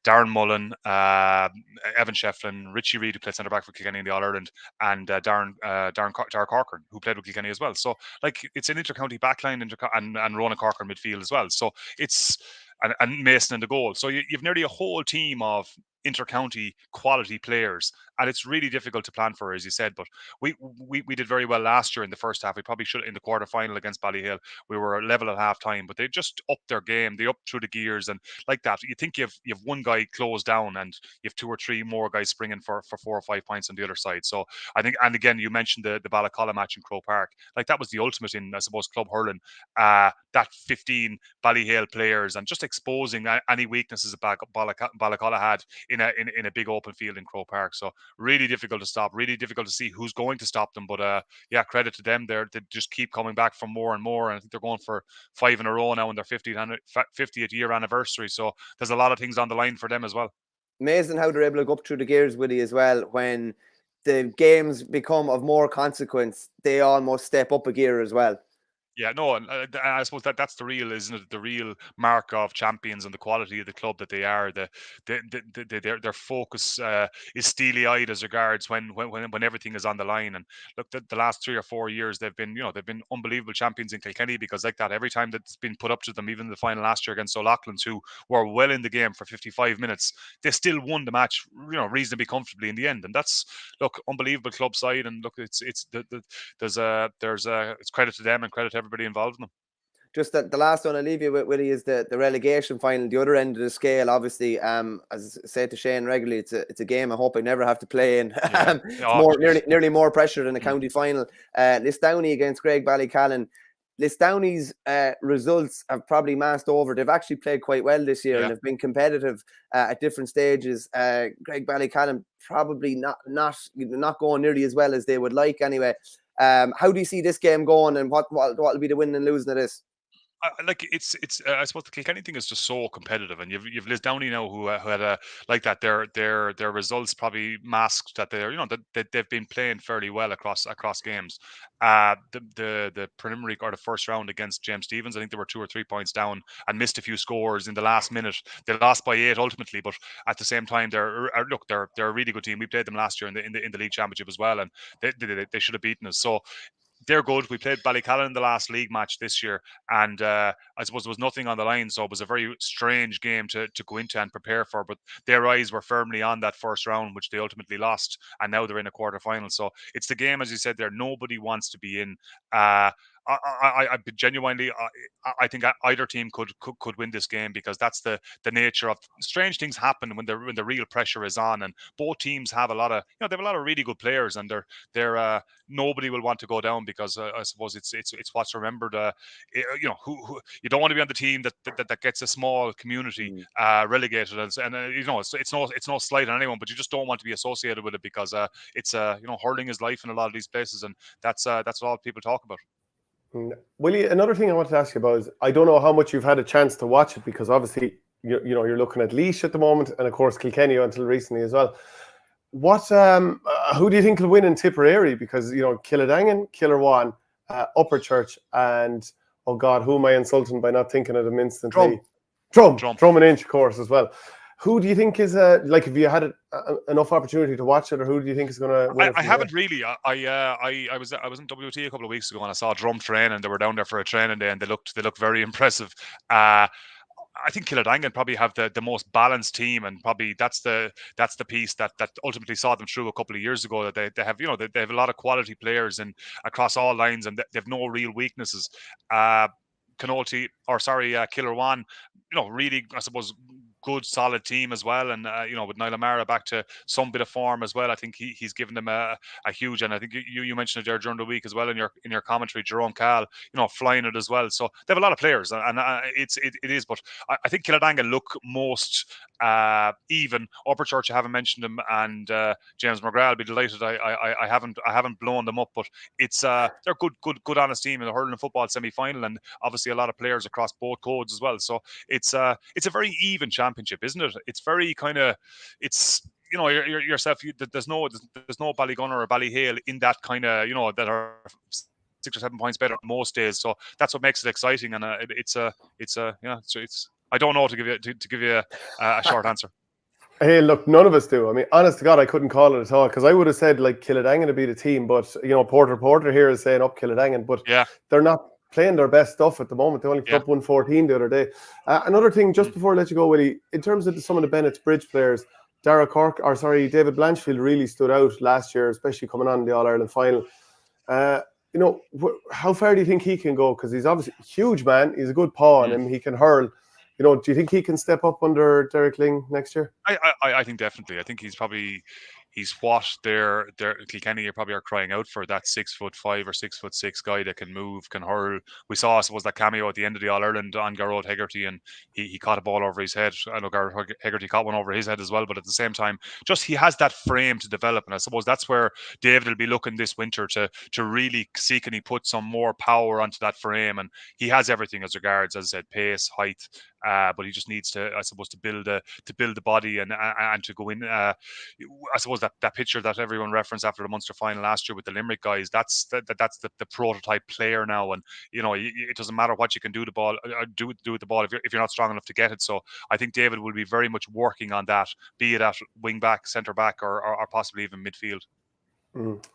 Speaker 3: Darren Mullen, Evan Shefflin, Richie Reid, who played centre back for Kilkenny in the All Ireland, and Darren Corcoran, who played with Kilkenny as well. So like it's an intercounty backline and Ronan Corcoran midfield as well. So it's and Mason in the goal. So you've nearly a whole team of intercounty quality players, and it's really difficult to plan for, as you said. But we did very well last year in the first half. We probably should in the quarter final against Ballyhale. We were level at half time, but they just upped their game. They upped through the gears, and like that, you think you've one guy closed down, and you have 2 or 3 more guys springing for 4 or 5 points on the other side. So I think, and again, you mentioned the Balacolla match in Croke Park. Like that was the ultimate in, I suppose, club hurling. That 15 Ballyhale players and just exposing any weaknesses that Balacolla had in a big open field in Croke Park. So really difficult to stop. Really difficult to see who's going to stop them. But yeah, credit to them. They just keep coming back for more and more. And I think they're going for 5 in a row now in their 50th year anniversary. So there's a lot of things on the line for them as well.
Speaker 2: Amazing how they're able to go up through the gears, Willie, as well. When the games become of more consequence, they almost step up a gear as well.
Speaker 3: Yeah, no, and I suppose that's the real, isn't it? The real mark of champions and the quality of the club that they are. Their focus is steely-eyed as regards when everything is on the line. And look, the last 3 or 4 years they've been unbelievable champions in Kilkenny, because like that, every time that's been put up to them, even the final last year against O'Loughlin's, who were well in the game for 55 minutes, they still won the match, reasonably comfortably in the end. And that's, look, unbelievable club side. And look, it's credit to them and credit to everybody involved in them.
Speaker 2: Just the last one I leave you with, Willie, is the relegation final, the other end of the scale. Obviously, as I say to Shane regularly, it's a game I hope I never have to play in.
Speaker 3: Yeah.
Speaker 2: It's nearly more pressure than a county final. Lisdowney against Craigballycallan. Lisdowney's results have probably masked over. They've actually played quite well this year and have been competitive at different stages. Craigballycallan probably not going nearly as well as they would like anyway. How do you see this game going, and what will be the winning and losing of this?
Speaker 3: It's I suppose the Kilkenny thing is just so competitive, and you've Liz Downey now who had a like that their results probably masked that that they've been playing fairly well across games. The preliminary or the first round against James Stephens, I think they were 2 or 3 points down and missed a few scores in the last minute. They lost by 8 ultimately, but at the same time they're a really good team. We played them last year in the league championship as well, and they should have beaten us. So they're good. We played Ballycallan in the last league match this year, and I suppose there was nothing on the line, so it was a very strange game to go into and prepare for. But their eyes were firmly on that first round, which they ultimately lost, and now they're in a quarter final. So it's the game, as you said there, nobody wants to be in. I genuinely, I think either team could win this game, because that's the nature of strange things happen when the real pressure is on, and both teams have a lot of, they have a lot of really good players, and they're nobody will want to go down, because I suppose it's what's remembered. Who you don't want to be on the team that gets a small community relegated, and it's no slight on anyone, but you just don't want to be associated with it, because it's hurling is life in a lot of these places, and that's all people talk about.
Speaker 1: Willie, another thing I wanted to ask you about is, I don't know how much you've had a chance to watch it, because obviously you're looking at Laois at the moment, and of course Kilkenny until recently as well. What who do you think will win in Tipperary? Because Killadangan, Killarwan, Upperchurch, and oh God, who am I insulting by not thinking of them instantly? Drum and Inch, of course, as well. Who do you think is have you had enough opportunity to watch it, or who do you think is going to win?
Speaker 3: I haven't really. I was in WT a couple of weeks ago, and I saw Drum train, and they were down there for a training day, and they looked very impressive. I think Killadangan probably have the most balanced team, and probably that's the piece that ultimately saw them through a couple of years ago. That they have they have a lot of quality players and across all lines, and they have no real weaknesses. Killarwan, really, I suppose, good solid team as well, and with Niall O'Mara back to some bit of form as well, I think he's given them a huge, and I think you mentioned it there during the week as well in your commentary, Jerome Cahill, flying it as well. So they have a lot of players, and it is, but I think Killadangan look most even. Upperchurch, I haven't mentioned them, and James McGrath, I'll be delighted I haven't blown them up, but it's they're good honest team in the hurling and football semi-final, and obviously a lot of players across both codes as well. So it's a very even championship, isn't it? It's very kind of, it's yourself. There's no Ballygunner or Ballyhale in that kind of that are 6 or 7 points better most days. So that's what makes it exciting, and it's I don't know to give you a short answer.
Speaker 1: Hey, look, none of us do. I mean, honest to God, I couldn't call it at all, because I would have said like Killadangan to be the team, but Porter here is saying up Killadangan, but they're not playing their best stuff at the moment. They only put up 114 the other day. Another thing, just before I let you go, Willie, in terms of some of the Bennett's Bridge players, David Blanchfield really stood out last year, especially coming on in the All-Ireland final. How far do you think he can go? Because he's obviously a huge man. He's a good paw on him. He can hurl. Do you think he can step up under Derek Ling next year?
Speaker 3: I think definitely. I think he's what their Kilkenny probably are crying out for, that 6'5" or 6'6" guy that can move, can hurl. We saw, I suppose, that cameo at the end of the All Ireland on Garrod Hegarty, and he caught a ball over his head. I know Garrod Hegarty caught one over his head as well, but at the same time, just he has that frame to develop, and I suppose that's where David will be looking this winter to really see, can he put some more power onto that frame, and he has everything as regards, as I said, pace, height. But he just needs to, I suppose, to build the body and to go in. I suppose that picture that everyone referenced after the Munster final last year with the Limerick guys, that's the prototype player now. And it doesn't matter what you can do the ball, do with the ball if you're not strong enough to get it. So I think David will be very much working on that, be it at wing back, centre back, or possibly even midfield.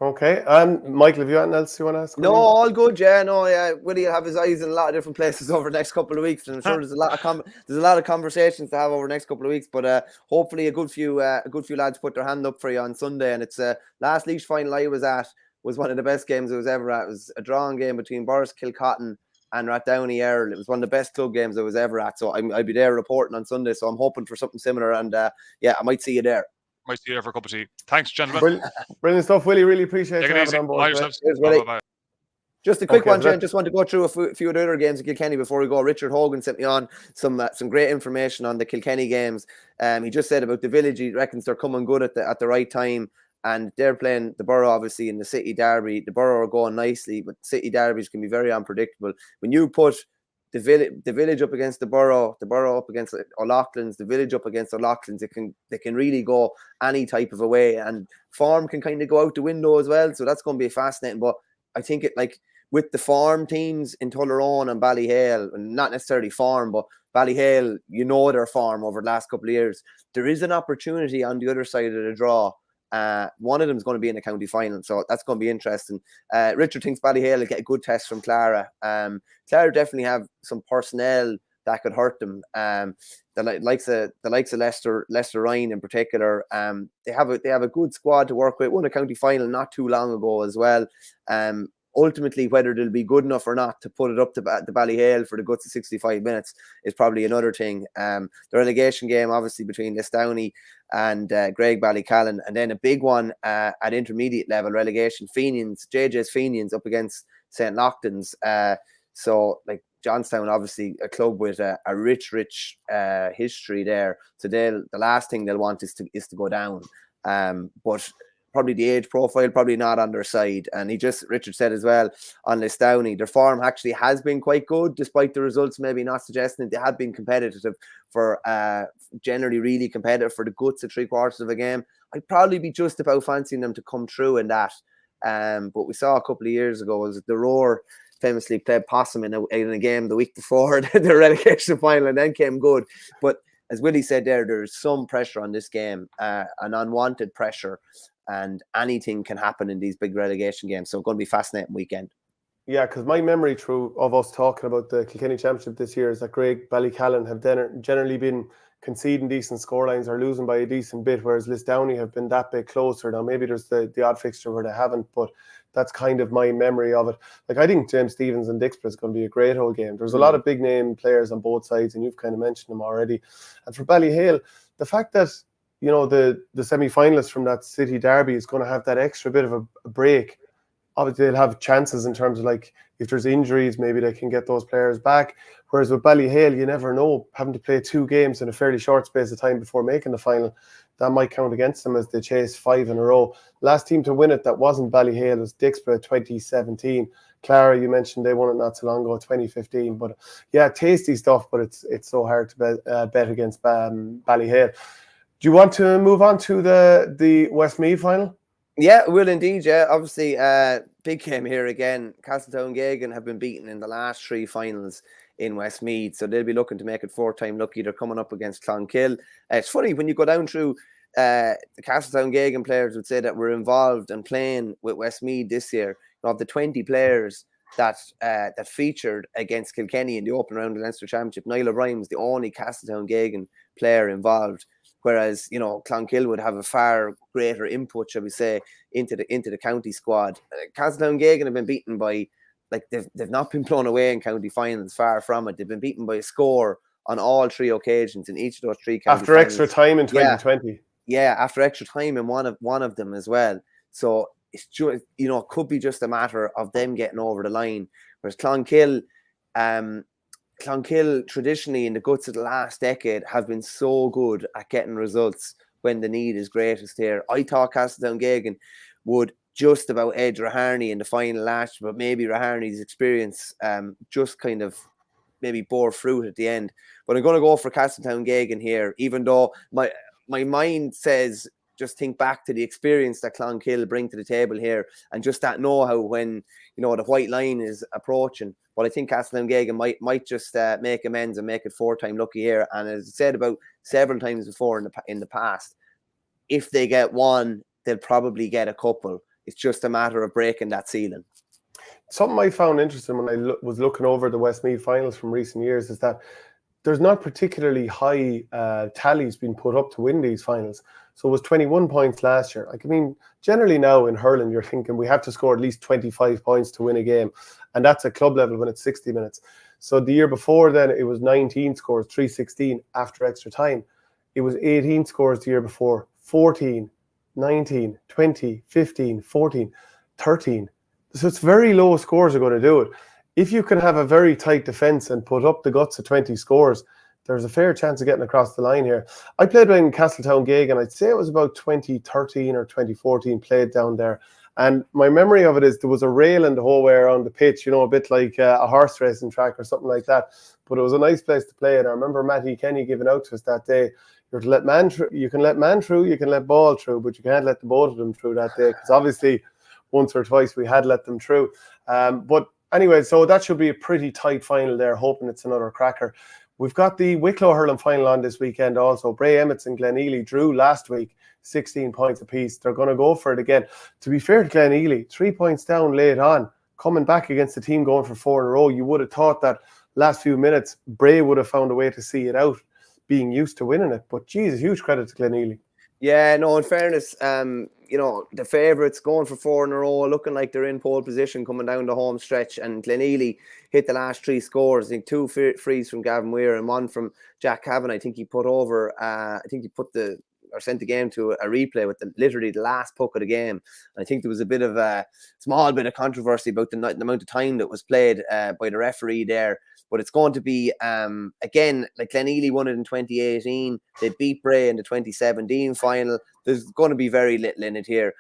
Speaker 1: Okay. Michael, have you anything else you want to ask?
Speaker 2: No, all good. Yeah, no, yeah. Willie will have his eyes in a lot of different places over the next couple of weeks, and I'm sure there's a lot of conversations to have over the next couple of weeks. But hopefully, a good few lads put their hand up for you on Sunday. And it's last Laois final I was at was one of the best games I was ever at. It was a drawing game between Boris Kilcotton and Rathdowney Earl. It was one of the best club games I was ever at. So I'll be there reporting on Sunday. So I'm hoping for something similar, and I might see you there.
Speaker 3: Might see you there for a cup of tea. Thanks, gentlemen.
Speaker 1: Brilliant stuff, Willie. Really appreciate you having on board.
Speaker 3: Bye.
Speaker 2: Just a quick one, Jen. Just want to go through a few of the other games of Kilkenny before we go. Richard Hogan sent me on some great information on the Kilkenny games. He just said about the Village. He reckons they're coming good at the right time, and they're playing the Borough obviously in the City Derby. The Borough are going nicely, but City Derbies can be very unpredictable. When you put the village up against the Borough up against O'Loughlin's, the Village up against O'Loughlin's, they can really go any type of a way, and form can kind of go out the window as well. So that's going to be fascinating. But I think with the farm teams in Tullaroan and Ballyhale, and not necessarily farm, but Ballyhale, their farm over the last couple of years, there is an opportunity on the other side of the draw. One of them is going to be in the county final, so that's going to be interesting. Richard thinks Ballyhale will get a good test from Clara. Clara definitely have some personnel that could hurt them. The likes of Leicester Ryan in particular. They have a good squad to work with. Won a county final not too long ago as well. ultimately, whether they'll be good enough or not to put it up to the Ballyhale for the guts of 65 minutes is probably another thing. The relegation game, obviously, between Lisdowney and Greg Ballycallan, and then a big one at intermediate level relegation, Fenians, JJ's Fenians up against St. Lochtons. So, like, Johnstown, obviously a club with a rich history there. So the last thing they'll want is to go down. But probably the age profile, probably not on their side. And Richard said as well on Lisdowney, their form actually has been quite good, despite the results maybe not suggesting it. They have been competitive for generally really competitive for the guts of 3/4 of a game. I'd probably be just about fancying them to come through in that. But we saw a couple of years ago was the Roar famously played possum in a game the week before the relegation final, and then came good. But as Willie said there's some pressure on this game, an unwanted pressure, and anything can happen in these big relegation games. So it's going to be a fascinating weekend.
Speaker 1: Yeah, because my memory of us talking about the Kilkenny Championship this year is that Greg Ballycallan have generally been conceding decent scorelines or losing by a decent bit, whereas Lisdowney have been that bit closer. Now, maybe there's the odd fixture where they haven't, but that's kind of my memory of it. Like, I think James Stephens and Dixborough is going to be a great whole game. There's a lot of big name players on both sides, and you've kind of mentioned them already. And for Ballyhale, the fact that, you know, the semi-finalists from that city derby is going to have that extra bit of a break. Obviously, they'll have chances in terms of, like, if there's injuries, maybe they can get those players back. Whereas with Ballyhale, you never know, having to play 2 games in a fairly short space of time before making the final, that might count against them as they chase 5 in a row. Last team to win it that wasn't Ballyhale was Dixborough 2017. Clara, you mentioned they won it not so long ago, 2015. But yeah, tasty stuff, but it's so hard to bet against Ballyhale. Do you want to move on to the Westmeath final?
Speaker 2: Yeah, will indeed. Yeah, obviously, big game here again. Castletown Gagan have been beaten in the last 3 finals in Westmeath, so they'll be looking to make it 4-time lucky. They're coming up against Clonkill. It's funny when you go down through the Castletown Gagan players would say that were involved and playing with Westmeath this year. Of the 20 players that featured against Kilkenny in the open round of the Leinster Championship, Niall O'Brien's the only Castletown Gagan player involved. Whereas, you know, Clonkill would have a far greater input, shall we say, into the county squad. Castletown Gagan have been beaten by, like, they've not been blown away in county finals, far from it. They've been beaten by a score on all 3 occasions in each of those 3 county
Speaker 1: after
Speaker 2: finals.
Speaker 1: Extra time in 2020.
Speaker 2: Yeah, after extra time in one of them as well. So it's just, you know, it could be just a matter of them getting over the line. Whereas Clonkill traditionally in the guts of the last decade have been so good at getting results when the need is greatest here. I thought Castletown Gagan would just about edge Raharney in the final last year, but maybe Raharney's experience just kind of maybe bore fruit at the end. But I'm going to go for Castletown Gagan here, even though my mind says just think back to the experience that Clonkill bring to the table here, and just that know-how when, you know, the white line is approaching. But I think Castletown Gagan might just make amends and make it 4-time lucky here. And as I said about several times before in the past, if they get one, they'll probably get a couple. It's just a matter of breaking that ceiling.
Speaker 1: Something I found interesting when I was looking over the Westmeath finals from recent years is that there's not particularly high tallies being put up to win these finals. So it was 21 points last year. Like, I mean, generally now in hurling, you're thinking we have to score at least 25 points to win a game. And that's at club level when it's 60 minutes. So the year before then, it was 19 scores, 316 after extra time. It was 18 scores the year before, 14, 19, 20, 15, 14, 13. So it's very low scores are going to do it. If you can have a very tight defence and put up the guts of 20 scores, there's a fair chance of getting across the line here. I played in Castletown Gagan, I'd say it was about 2013 or 2014, played down there. And my memory of it is there was a railing the whole way around the pitch, you know, a bit like a horse racing track or something like that. But it was a nice place to play. And I remember Matty Kenny giving out to us that day, you can let man through, you can let ball through, but you can't let the both of them through that day. Because obviously once or twice we had let them through. But anyway, so that should be a pretty tight final there, hoping it's another cracker. We've got the Wicklow hurling final on this weekend also. Bray Emmets and Glenealy drew last week, 16 points apiece. They're going to go for it again. To be fair to Glenealy, 3 points down late on, coming back against the team going for 4 in a row, you would have thought that last few minutes, Bray would have found a way to see it out, being used to winning it. But geez, huge credit to Glenealy.
Speaker 2: Yeah, no, in fairness, the favourites going for 4 in a row, looking like they're in pole position coming down the home stretch. And Glenealy hit the last 3 scores. I think 2 frees from Gavin Weir and 1 from Jack Cavan. I think he put over, sent the game to a replay with literally the last puck of the game. And I think there was a bit of a small bit of controversy about the amount of time that was played by the referee there. But it's going to be, again, like Glenealy won it in 2018. They beat Bray in the 2017 final. There's going to be very little in it here.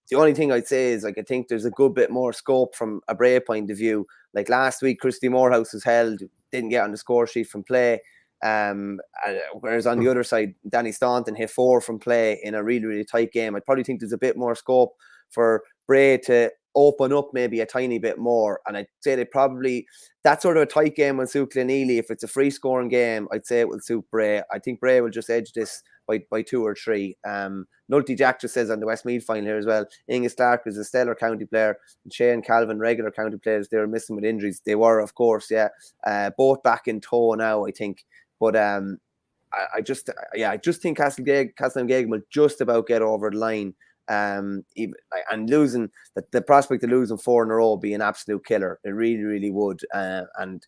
Speaker 2: The only thing I'd say is, like, I think there's a good bit more scope from a Bray point of view. Like last week, Christy Morehouse was held, didn't get on the score sheet from play. Whereas on the other side, Danny Staunton hit 4 from play in a really, really tight game. I probably think there's a bit more scope for Bray to open up maybe a tiny bit more. And I'd say that sort of a tight game will suit Glenealy. If it's a free scoring game, I'd say it will suit Bray. I think Bray will just edge this by 2 or 3. Nulty Jack just says on the Westmeath final here as well, Ingus Clark is a stellar county player, and Shane Calvin, regular county players. They were missing with injuries. They were, of course, yeah. Both back in tow now, I think. But I just think Castleingeoghegan will just about get over the line. And losing the prospect of losing 4 in a row would be an absolute killer. It really, really would. And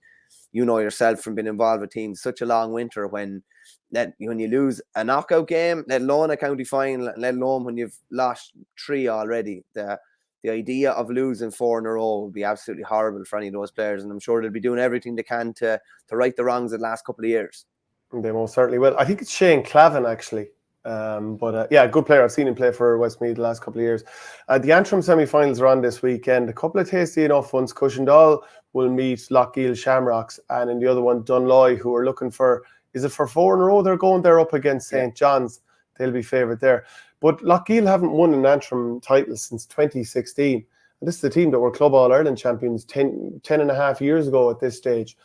Speaker 2: you know yourself from being involved with teams, such a long winter when you lose a knockout game, let alone a county final, let alone when you've lost 3 already. The idea of losing 4 in a row would be absolutely horrible for any of those players, and I'm sure they'll be doing everything they can to right the wrongs of the last couple of years.
Speaker 1: They most certainly will. I think it's Shane Clavin, actually. Yeah, good player. I've seen him play for Westmeath the last couple of years. The Antrim semi-finals are on this weekend. A couple of tasty enough ones. Cushendall will meet Lochgiel Shamrocks, and in the other one, Dunloy, who are looking for, is it for 4 in a row? They're going there up against St. John's. They'll be favoured there. But Lochgiel haven't won an Antrim title since 2016. And this is the team that were Club All-Ireland champions 10 and a half years ago at this stage.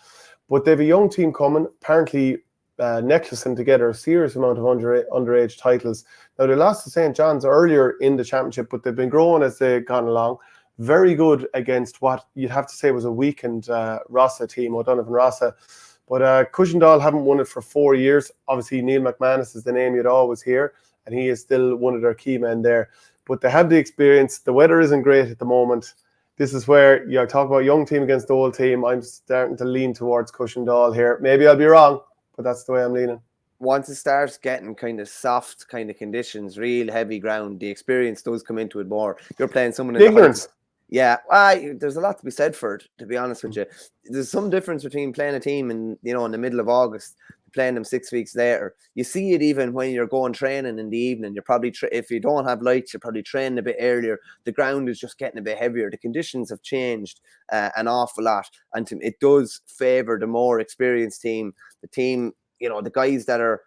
Speaker 1: But they have a young team coming, apparently necklacing together a serious amount of underage titles. Now, they lost to St. John's earlier in the championship, but they've been growing as they've gone along. Very good against what you'd have to say was a weakened Rossa team, O'Donovan Rossa. But Cushendall haven't won it for 4 years. Obviously, Neil McManus is the name you'd always hear, and he is still one of their key men there. But they have the experience. The weather isn't great at the moment. This is where you talk about young team against the old team. I'm starting to lean towards Cushendall here. Maybe I'll be wrong, but that's the way I'm leaning.
Speaker 2: Once it starts getting kind of soft kind of conditions, real heavy ground, the experience does come into it more. You're playing someone in
Speaker 1: ignorance.
Speaker 2: Yeah, there's a lot to be said for it, to be honest with you. There's some difference between playing a team in the middle of August, playing them 6 weeks later. You see it even when you're going training in the evening. You're probably, if you don't have lights, you're probably training a bit earlier. The ground is just getting a bit heavier. The conditions have changed an awful lot. And it does favour the more experienced team. The team, the guys that are,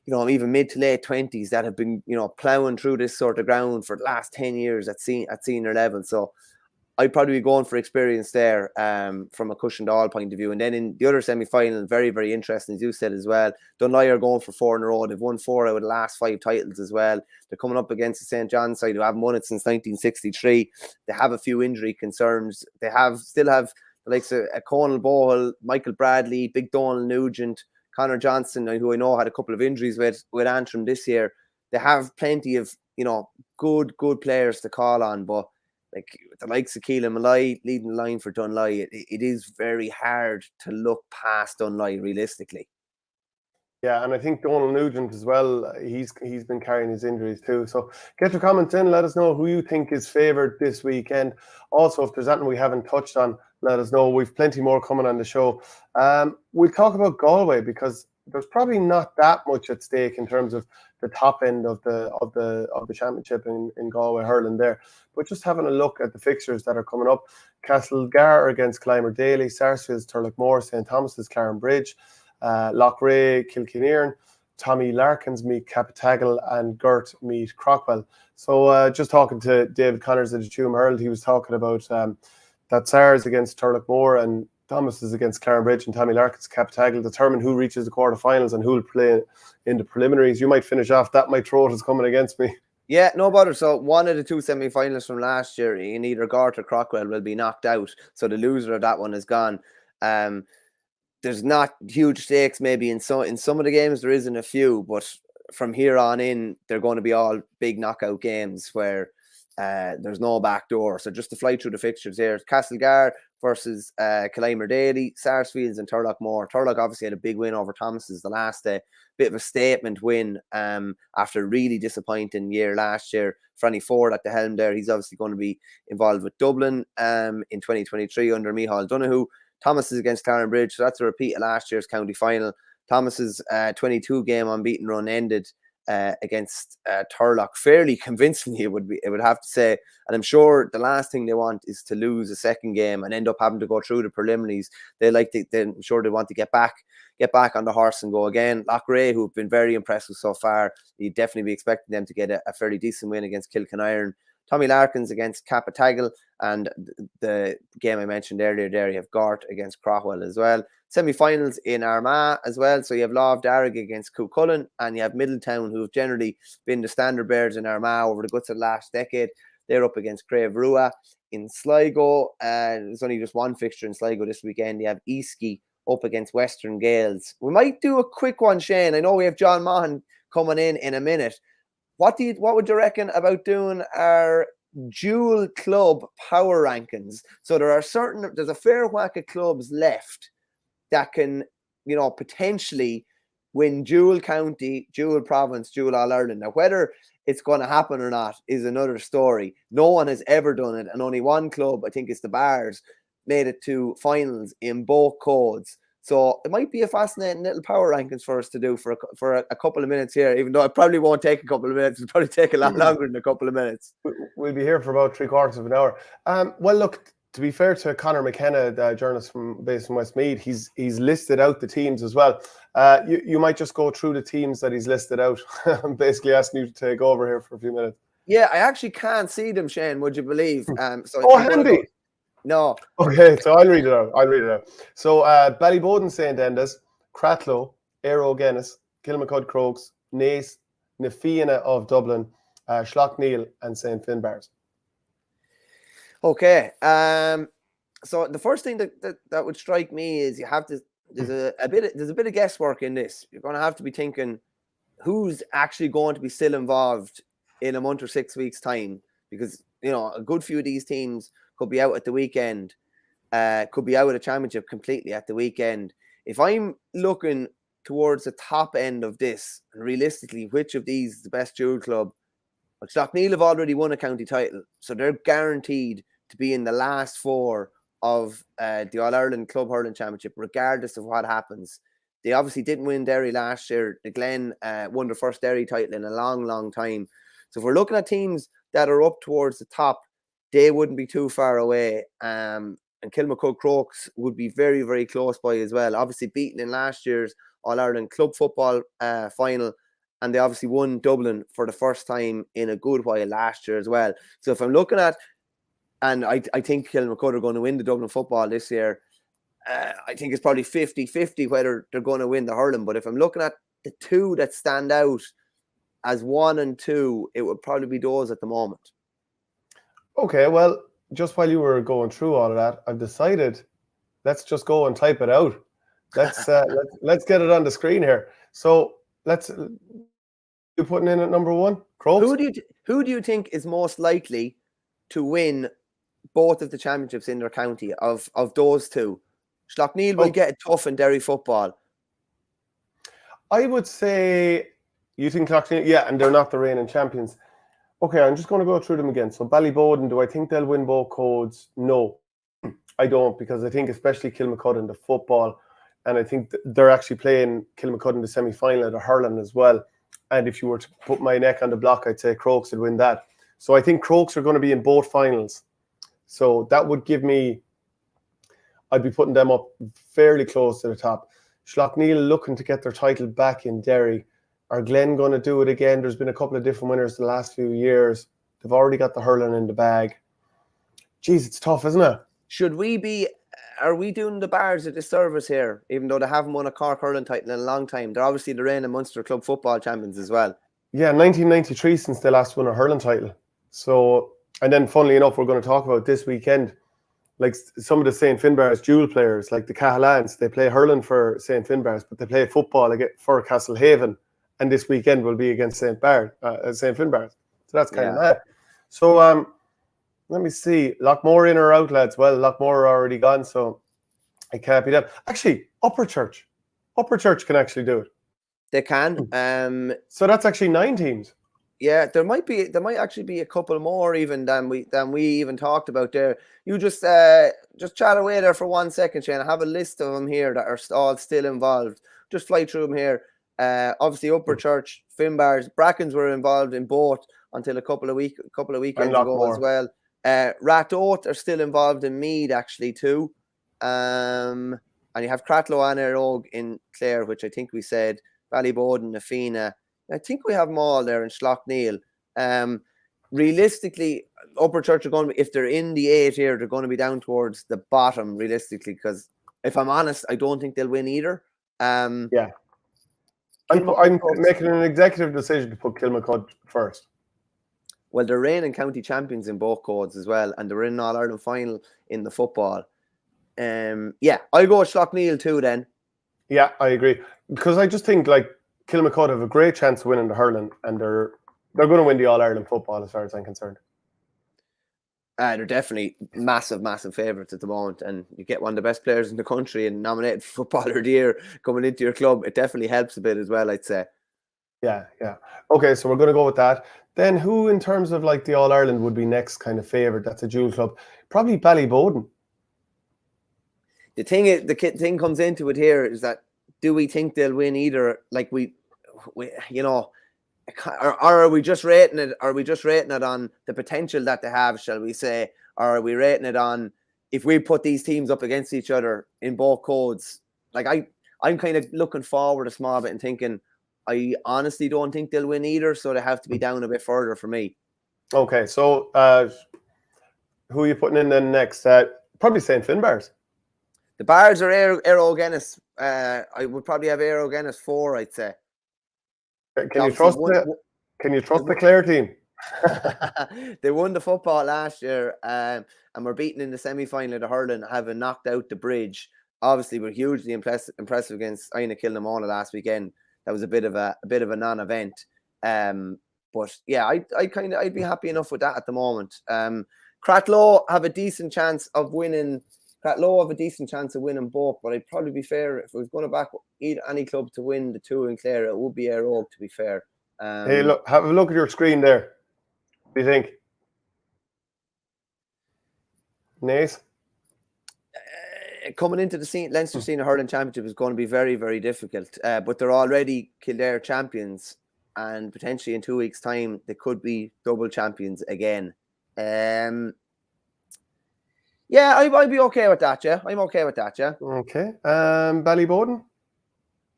Speaker 2: even mid to late 20s that have been, ploughing through this sort of ground for the last 10 years at senior level. So I'd probably be going for experience there from a Cushendall point of view. And then in the other semi-final, very, very interesting, as you said as well, Dunloy are going for 4 in a row. They've won 4 out of the last 5 titles as well. They're coming up against the St. John's side who haven't won it since 1963. They have a few injury concerns. They still have the likes of Conal Bohill, Michael Bradley, Big Donald Nugent, Connor Johnson, who I know had a couple of injuries with Antrim this year. They have plenty of, good players to call on, but like the likes of Keelan Malloy leading the line for Dunloy, it is very hard to look past Dunloy realistically.
Speaker 1: Yeah, and I think Donald Nugent as well, he's been carrying his injuries too. So get your comments in, let us know who you think is favoured this weekend. Also, if there's anything we haven't touched on, let us know. We've plenty more coming on the show. We'll talk about Galway because there's probably not that much at stake in terms of the top end of the championship in Galway hurling there. But just having a look at the fixtures that are coming up: Castlegar against Clymer Daly, Sarsfield's Turlockmore, St. Thomas's Clarenbridge, Loughrea Kilkenearn, Tommy Larkins meet Capitagal, and Gert meet Crockwell. So just talking to David Connors of the Tuam Herald, he was talking about that SARS against Turlockmore and Thomas is against Clarenbridge, and Tommy Larkins Capitagal determine who reaches the quarterfinals and who will play in the preliminaries. You might finish off that. My throat is coming against me.
Speaker 2: Yeah, no bother. So one of the 2 semi-finalists from last year in either Gort or Crockwell will be knocked out. So the loser of that one is gone. There's not huge stakes maybe in some of the games. There isn't a few, but from here on in, they're going to be all big knockout games where there's no back door. So just to fly through the fixtures here, Castlegar versus Kilimer Daly, Sarsfields and Turlough. Turlough obviously had a big win over Thomas's the last day. Bit of a statement win after a really disappointing year last year. Franny Ford at the helm there. He's obviously going to be involved with Dublin in 2023 under Micheál Donoghue. Thomas's against Clarenbridge. So that's a repeat of last year's county final. Thomas's 22-game unbeaten run ended against Turlough fairly convincingly, it would have to say. And I'm sure the last thing they want is to lose a second game and end up having to go through the preliminaries. I'm sure they want to get back on the horse and go again. Loughrea, who've been very impressive so far, you'd definitely be expecting them to get a fairly decent win against Kilkenny. Tommy Larkins against Capatagal, and the game I mentioned earlier there, you have Gort against Craughwell as well. Semi-finals in Armagh as well. So you have Law of Darragh against Cuchulainn, and you have Middletown, who have generally been the standard bearers in Armagh over the guts of the last decade. They're up against Crave Rua in Sligo. There's only just one fixture in Sligo this weekend. You have Easky up against Western Gales. We might do a quick one, Shane. I know we have John Maughan coming in a minute. What would you reckon about doing our dual club power rankings? So there's a fair whack of clubs left that can, potentially win dual county, dual province, dual All-Ireland. Now, whether it's going to happen or not is another story. No one has ever done it, and only one club, I think it's the Bars, made it to finals in both codes. So it might be a fascinating little power rankings for us to do for a couple of minutes here, even though it probably won't take a couple of minutes. It'll probably take a lot longer than a couple of minutes.
Speaker 1: We'll be here for about 3/4 of an hour. Well, look, to be fair to Conor McKenna, the journalist based in Westmeath, he's listed out the teams as well. You might just go through the teams that he's listed out. I'm basically asking you to take over here for a few minutes.
Speaker 2: Yeah, I actually can't see them, Shane, would you believe?
Speaker 1: Handy.
Speaker 2: No.
Speaker 1: Okay, so I'll read it out. So Ballyboden St. Enda's, Cratloe, Aero Guinness, Kilmacud Crokes, Naas, na Fianna of Dublin, Schlockneil and St. Finbarrs.
Speaker 2: Okay. So the first thing that would strike me is you have to there's a bit of guesswork in this. You're going to have to be thinking who's actually going to be still involved in a month or 6 weeks' time, because a good few of these teams could be out at the weekend, could be out of the championship completely at the weekend. If I'm looking towards the top end of this, and realistically, which of these is the best dual club? Well, Schlockneil have already won a county title, so they're guaranteed to be in the last four of the All-Ireland Club Hurling Championship, regardless of what happens. They obviously didn't win Derry last year. The Glen won their first Derry title in a long, long time. So if we're looking at teams that are up towards the top, they wouldn't be too far away. And Kilmacud Crokes would be very, very close by as well. Obviously beaten in last year's All-Ireland Club Football final. And they obviously won Dublin for the first time in a good while last year as well. So if I'm looking at, and I think Kilmacud are going to win the Dublin football this year, I think it's probably 50-50 whether they're going to win the hurling. But if I'm looking at the two that stand out as 1 and 2, it would probably be those at the moment.
Speaker 1: Okay, well, just while you were going through all of that, I've decided let's just go and type it out. Let's get it on the screen here. So you putting in at number 1, Crokes?
Speaker 2: Who do you think is most likely to win both of the championships in their county of those two? Schlockneil will get it tough in Derry football.
Speaker 1: I would say you think Schlockneil, yeah, and they're not the reigning champions. Okay, I'm just going to go through them again. So Ballyboden, do I think they'll win both codes? No, I don't, because I think especially Kilmacud in the football, and I think they're actually playing Kilmacud in the semi-final of the hurling as well. And if you were to put my neck on the block, I'd say Crokes would win that. So I think Crokes are going to be in both finals. So that would give me, I'd be putting them up fairly close to the top. Schlockneil looking to get their title back in Derry. Are Glen going to do it again? There's been a couple of different winners the last few years. They've already got the hurling in the bag. Jeez, it's tough, isn't it?
Speaker 2: Are we doing the Bars a disservice here, even though they haven't won a Cork hurling title in a long time? They're obviously the reigning Munster Club football champions as well.
Speaker 1: Yeah, 1993 since they last won a hurling title. So, and then funnily enough, we're going to talk about this weekend, like some of the St. Finbarrs dual players, like the Cahalans, they play hurling for St. Finbarrs, but they play football for Castlehaven and this weekend will be against St. Finbarrs. So that's kind of
Speaker 2: Yeah.
Speaker 1: mad. So let me see. Lockmore in or out, lads? Well, Lockmore are already gone, so it can't be them. Actually, Upper Church can actually do it.
Speaker 2: They can.
Speaker 1: So that's actually 9 teams.
Speaker 2: Yeah, there might actually be a couple more even than we even talked about there. You just chat away there for 1 second, Shane. I have a list of them here that are all still involved. Just fly through them here. Obviously, Upper Church, Finbarrs, Brackens were involved in both until a couple of weekends ago as well. Ratoath are still involved in Meath actually too. And you have Cratloe and Erogue in Clare, which I think we said. Ballyboden, Nafina. I think we have them all there in Schlockneil. Realistically, Upper Church are going to be, if they're in the 8 here, they're going to be down towards the bottom, realistically, because if I'm honest, I don't think they'll win either.
Speaker 1: Yeah. I'm making an executive decision to put Kilmacud first.
Speaker 2: Well, they're reigning county champions in both codes as well, and they're in an All-Ireland final in the football. Yeah, I'll go with Schlockneil too then.
Speaker 1: Yeah, I agree. Because I just think like Kilmacud have a great chance of winning the hurling, and they're going to win the All-Ireland football as far as I'm concerned.
Speaker 2: They're definitely massive favourites at the moment, and you get one of the best players in the country and nominated for Footballer of the Year coming into your club. It definitely helps a bit as well, I'd say. Yeah.
Speaker 1: Okay, so we're going to go with that. Then who, in terms of like the All-Ireland, would be next kind of favourite? That's a dual club. Probably Ballyboden.
Speaker 2: The thing comes into it here is that, do we think they'll win either? Like we you know, or are we just rating it? Are we just rating it on the potential that they have, shall we say? Or are we rating it on if we put these teams up against each other in both codes? Like I'm kind of looking forward a small bit and thinking, I honestly don't think they'll win either, so they have to be down a bit further for me.
Speaker 1: Okay, so who are you putting in then next? Probably St. Finbarrs.
Speaker 2: The Bars are Aero Guinness. I would probably have Aero Guinness 4, I'd say.
Speaker 1: Can you trust the Clare team?
Speaker 2: They won the football last year and were beaten in the semi-final of the hurling, having knocked out the Bridge. Obviously, we're hugely impressive against Aina Kilnamona last weekend. That was a bit of a non-event. But yeah, I'd be happy enough with that at the moment. Cratloe have a decent chance of winning. Cratloe have a decent chance of winning both, but I'd probably be fair if I was going to back any club to win the 2 in Clare, it would be Erogue, to be fair.
Speaker 1: Hey, look, have a look at your screen there. What do you think? Nace?
Speaker 2: Coming into the Leinster Senior Hurling Championship is going to be very, very difficult. But they're already Kildare champions, and potentially in 2 weeks' time they could be double champions again. Yeah, I'd be okay with that. Yeah, I'm okay with that. Yeah.
Speaker 1: Okay. Ballyboden.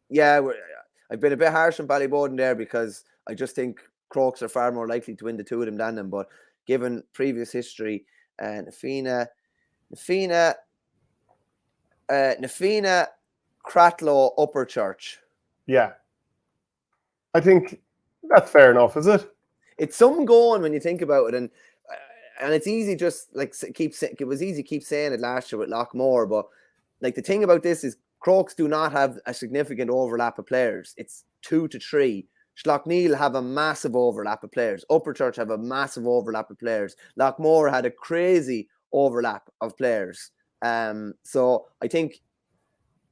Speaker 2: Yeah, I've been a bit harsh on Ballyboden there because I just think Crokes are far more likely to win the 2 of them than them. But given previous history, Nafina, Cratloe, Upper Church.
Speaker 1: Yeah, I think that's fair enough, is it?
Speaker 2: It's something going when you think about it, and it's easy just like it was easy keep saying it last year with Lockmore, but like the thing about this is Crokes do not have a significant overlap of players. It's 2 to 3. Schlockneil have a massive overlap of players. Upper Church have a massive overlap of players. Lockmore had a crazy overlap of players. So I think,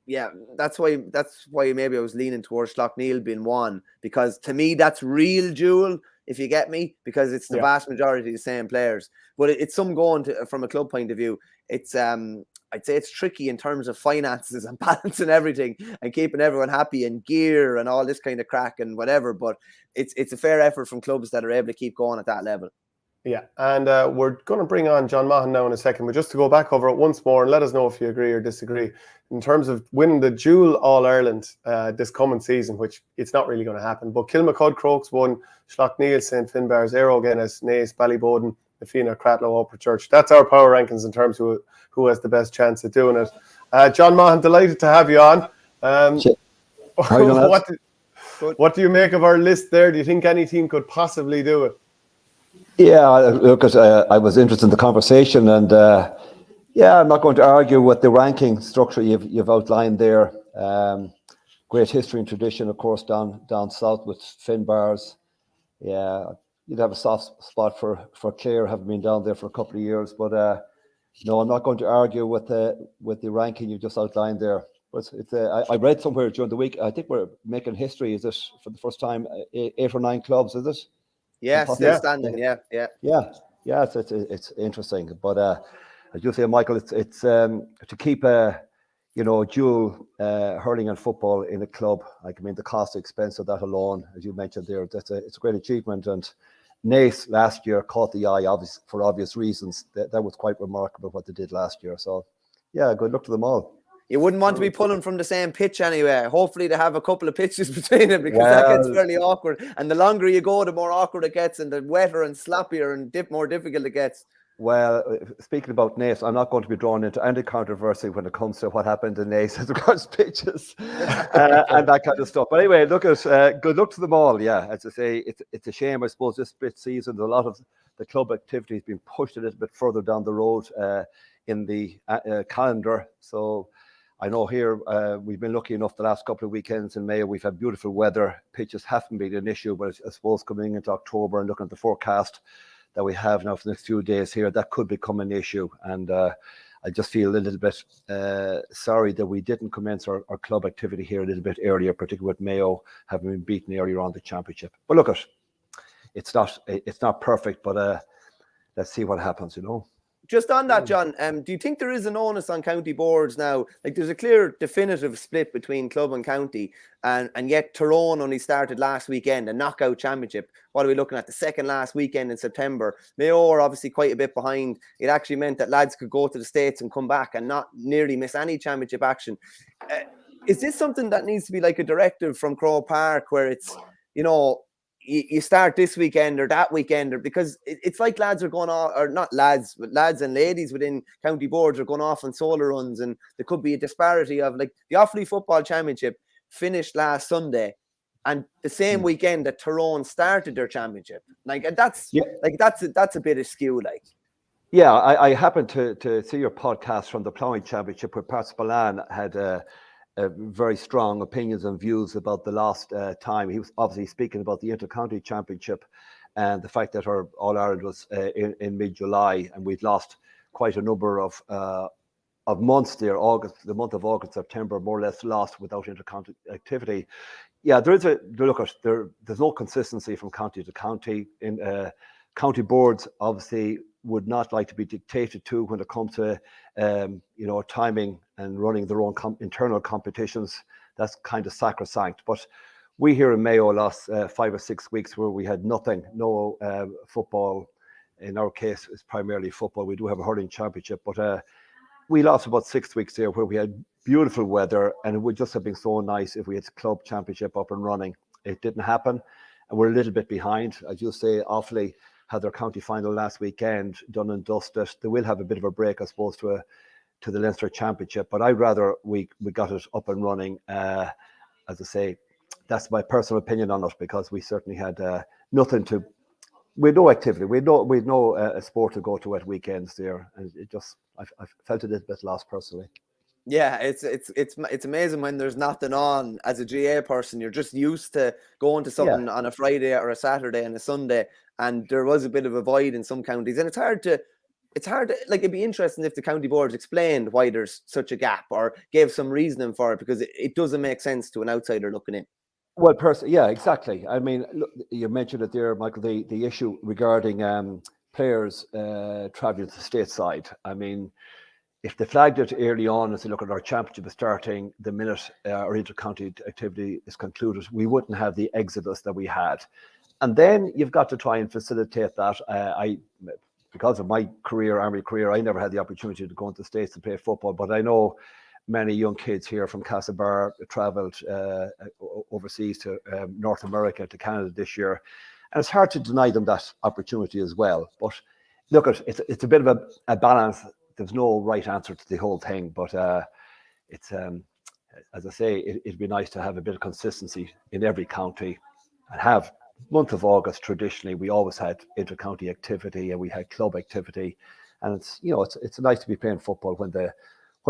Speaker 2: yeah, that's why maybe I was leaning towards Schlockneil being one, because to me that's real dual, if you get me, because it's the vast majority of the same players. But it's some going from a club point of view. It's I'd say it's tricky in terms of finances and balancing everything and keeping everyone happy and gear and all this kind of crack and whatever. But it's a fair effort from clubs that are able to keep going at that level.
Speaker 1: Yeah, and we're going to bring on John Maughan now in a second, but just to go back over it once more and let us know if you agree or disagree in terms of winning the dual All-Ireland this coming season, which it's not really going to happen. But Kilmacud, Crokes won, Schlockneil, St. Finbarrs, Aero Guinness, Naas, Ballyboden, Nafina, Cratloe, Upper Church. That's our power rankings in terms of who has the best chance of doing it. John Maughan, delighted to have you on. What do you make of our list there? Do you think any team could possibly do it?
Speaker 4: Yeah, look, I was interested in the conversation, and I'm not going to argue with the ranking structure you've outlined there. great history and tradition, of course, down south with Finn Bars. Yeah, you'd have a soft spot for Clare, having been down there for a couple of years. But no, I'm not going to argue with the ranking you just outlined there. But I read somewhere during the week, I think we're making history. Is it for the first time 8 or 9 clubs? Is it?
Speaker 2: Yeah, still standing. Yeah.
Speaker 4: It's interesting. But as you say, Michael, it's to keep dual hurling and football in a club. Like, I mean, the cost expense of that alone, as you mentioned there, it's a great achievement. And Naas last year caught the eye, obviously, for obvious reasons. That was quite remarkable what they did last year. So, yeah, good luck to them all.
Speaker 2: You wouldn't want to be pulling from the same pitch anyway. Hopefully they have a couple of pitches between them, because that gets fairly awkward. And the longer you go, the more awkward it gets, and the wetter and sloppier and more difficult it gets.
Speaker 4: Well, speaking about Naas, I'm not going to be drawn into any controversy when it comes to what happened in Naas as regards pitches and that kind of stuff. But anyway, good luck to them all. Yeah, as I say, it's a shame, I suppose, this split season. A lot of the club activity has been pushed a little bit further down the road in the calendar. So I know here we've been lucky enough the last couple of weekends in May. We've had beautiful weather. Pitches haven't been an issue, but I suppose coming into October and looking at the forecast that we have now for the next few days here, that could become an issue. And I just feel a little bit sorry that we didn't commence our club activity here a little bit earlier, particularly with Mayo having been beaten earlier on the championship. But look, it's not perfect, but let's see what happens,
Speaker 2: Just on that, John, do you think there is an onus on county boards now? Like, there's a clear definitive split between club and county, and yet Tyrone only started last weekend, a knockout championship. What are we looking at? The second last weekend in September. Mayo are obviously quite a bit behind. It actually meant that lads could go to the States and come back and not nearly miss any championship action. Is this something that needs to be like a directive from Croke Park, where it's, you start this weekend or that weekend, or because it's like lads are going off, or not lads, but lads and ladies within county boards are going off on solo runs, and there could be a disparity of, like, the Offaly Football Championship finished last Sunday, and the same weekend that Tyrone started their championship. Like, and that's a bit askew, like.
Speaker 4: Yeah, I happened to see your podcast from the Ploughing Championship, where Pat Spillane had very strong opinions and views about the last time. He was obviously speaking about the Inter-County Championship and the fact that our All-Ireland was in mid-July, and we'd lost quite a number of months there. The month of August, September, more or less lost without inter-county activity. Yeah, there's no consistency from county to county. In county boards, obviously, would not like to be dictated to when it comes to timing and running their own internal competitions. That's kind of sacrosanct. But we here in Mayo lost 5 or 6 weeks where we had nothing, no football. In our case, it's primarily football. We do have a hurling championship, but we lost about 6 weeks there where we had beautiful weather, and it would just have been so nice if we had club championship up and running. It didn't happen, and we're a little bit behind. As you say, Offaly had their county final last weekend, done and dusted. They will have a bit of a break, I suppose, to the Leinster Championship, but I'd rather we got it up and running. As I say, that's my personal opinion on it, because we certainly had nothing to. We had no activity. We had no sport to go to at weekends there, and I felt a little bit lost personally.
Speaker 2: Yeah, it's amazing when there's nothing on. As a GA person, you're just used to going to something on a Friday or a Saturday and a Sunday, and there was a bit of a void in some counties, and it's hard to like, it'd be interesting if the county boards explained why there's such a gap or gave some reasoning for it, because it doesn't make sense to an outsider looking in.
Speaker 4: Well, yeah, exactly. I mean, look, you mentioned it there, Michael, the issue regarding players traveling to the stateside. I mean, if they flagged it early on and said, look, at our championship is starting the minute our inter-county activity is concluded, we wouldn't have the exodus that we had. And then you've got to try and facilitate that. Because of my army career, I never had the opportunity to go into the States and play football, but I know many young kids here from Castlebar travelled overseas to North America, to Canada this year. And it's hard to deny them that opportunity as well. But look, it's a bit of a balance. There's no right answer to the whole thing, but it's as I say, it'd be nice to have a bit of consistency in every county, and have month of August. Traditionally, we always had inter-county activity and we had club activity, and it's nice to be playing football when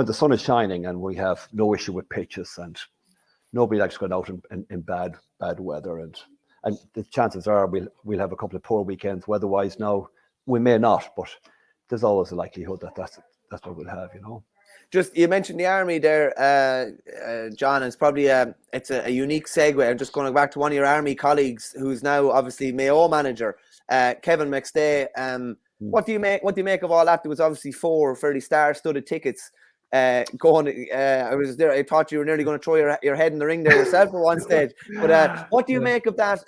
Speaker 4: the sun is shining and we have no issue with pitches and nobody likes going out in bad weather, and the chances are we'll have a couple of poor weekends weather-wise. Now we may not, but there's always a likelihood that that's what we'll have, you know.
Speaker 2: Just, you mentioned the Army there, John. It's probably it's a unique segue. I'm just going back to one of your Army colleagues, who's now obviously Mayo manager, Kevin Mcstay. What do you make of all that? There was obviously 4 fairly star-studded tickets going. I was there. I thought you were nearly going to throw your head in the ring there yourself at one stage. But what do you make of that?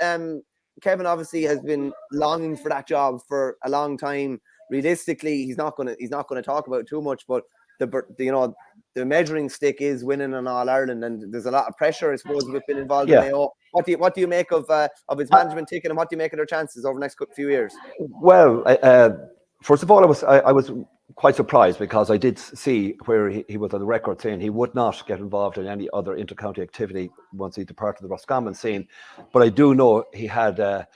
Speaker 2: Kevin obviously has been longing for that job for a long time. Realistically, he's not going to talk about it too much, but the measuring stick is winning an All-Ireland, and there's a lot of pressure, I suppose, with being involved in Mayo. What do you make of his management ticket, and what do you make of their chances over the next few years?
Speaker 4: Well, first of all, I was quite surprised, because I did see where he was on the record saying he would not get involved in any other inter-county activity once he departed the Roscommon scene. But I do know he had a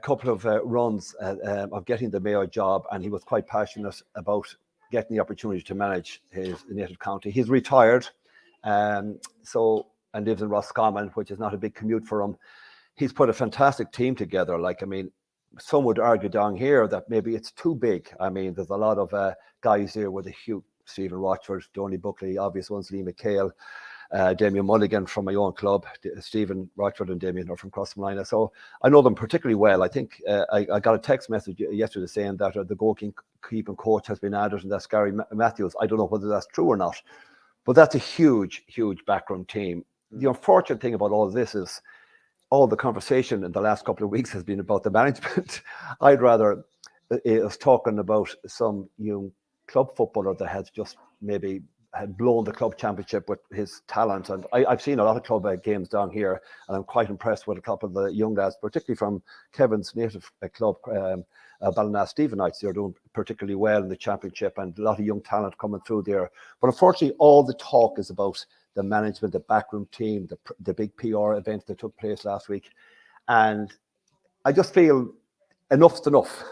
Speaker 4: couple of runs of getting the Mayo job, and he was quite passionate about getting the opportunity to manage his native county. He's retired, and lives in Roscommon, which is not a big commute for him. He's put a fantastic team together. Like, I mean, some would argue down here that maybe it's too big. I mean, there's a lot of guys here with a huge Stephen Rochford, Donny Buckley, obvious ones, Lee McHale, Damien Mulligan from my own club. Stephen Rochford and Damien are from Crossmolina. So I know them particularly well. I think I got a text message yesterday saying that the goalkeeping coach has been added, and that's Gary Matthews. I don't know whether that's true or not, but that's a huge, huge backroom team. The unfortunate thing about all of this is all the conversation in the last couple of weeks has been about the management. I'd rather us talking about some young club footballer that has just maybe had blown the club championship with his talent. And I've seen a lot of club games down here, and I'm quite impressed with a couple of the young lads, particularly from Kevin's native club, Ballina Stephenites. They're doing particularly well in the championship, and a lot of young talent coming through there. But unfortunately, all the talk is about the management, the backroom team, the big PR event that took place last week. And I just feel enough's enough.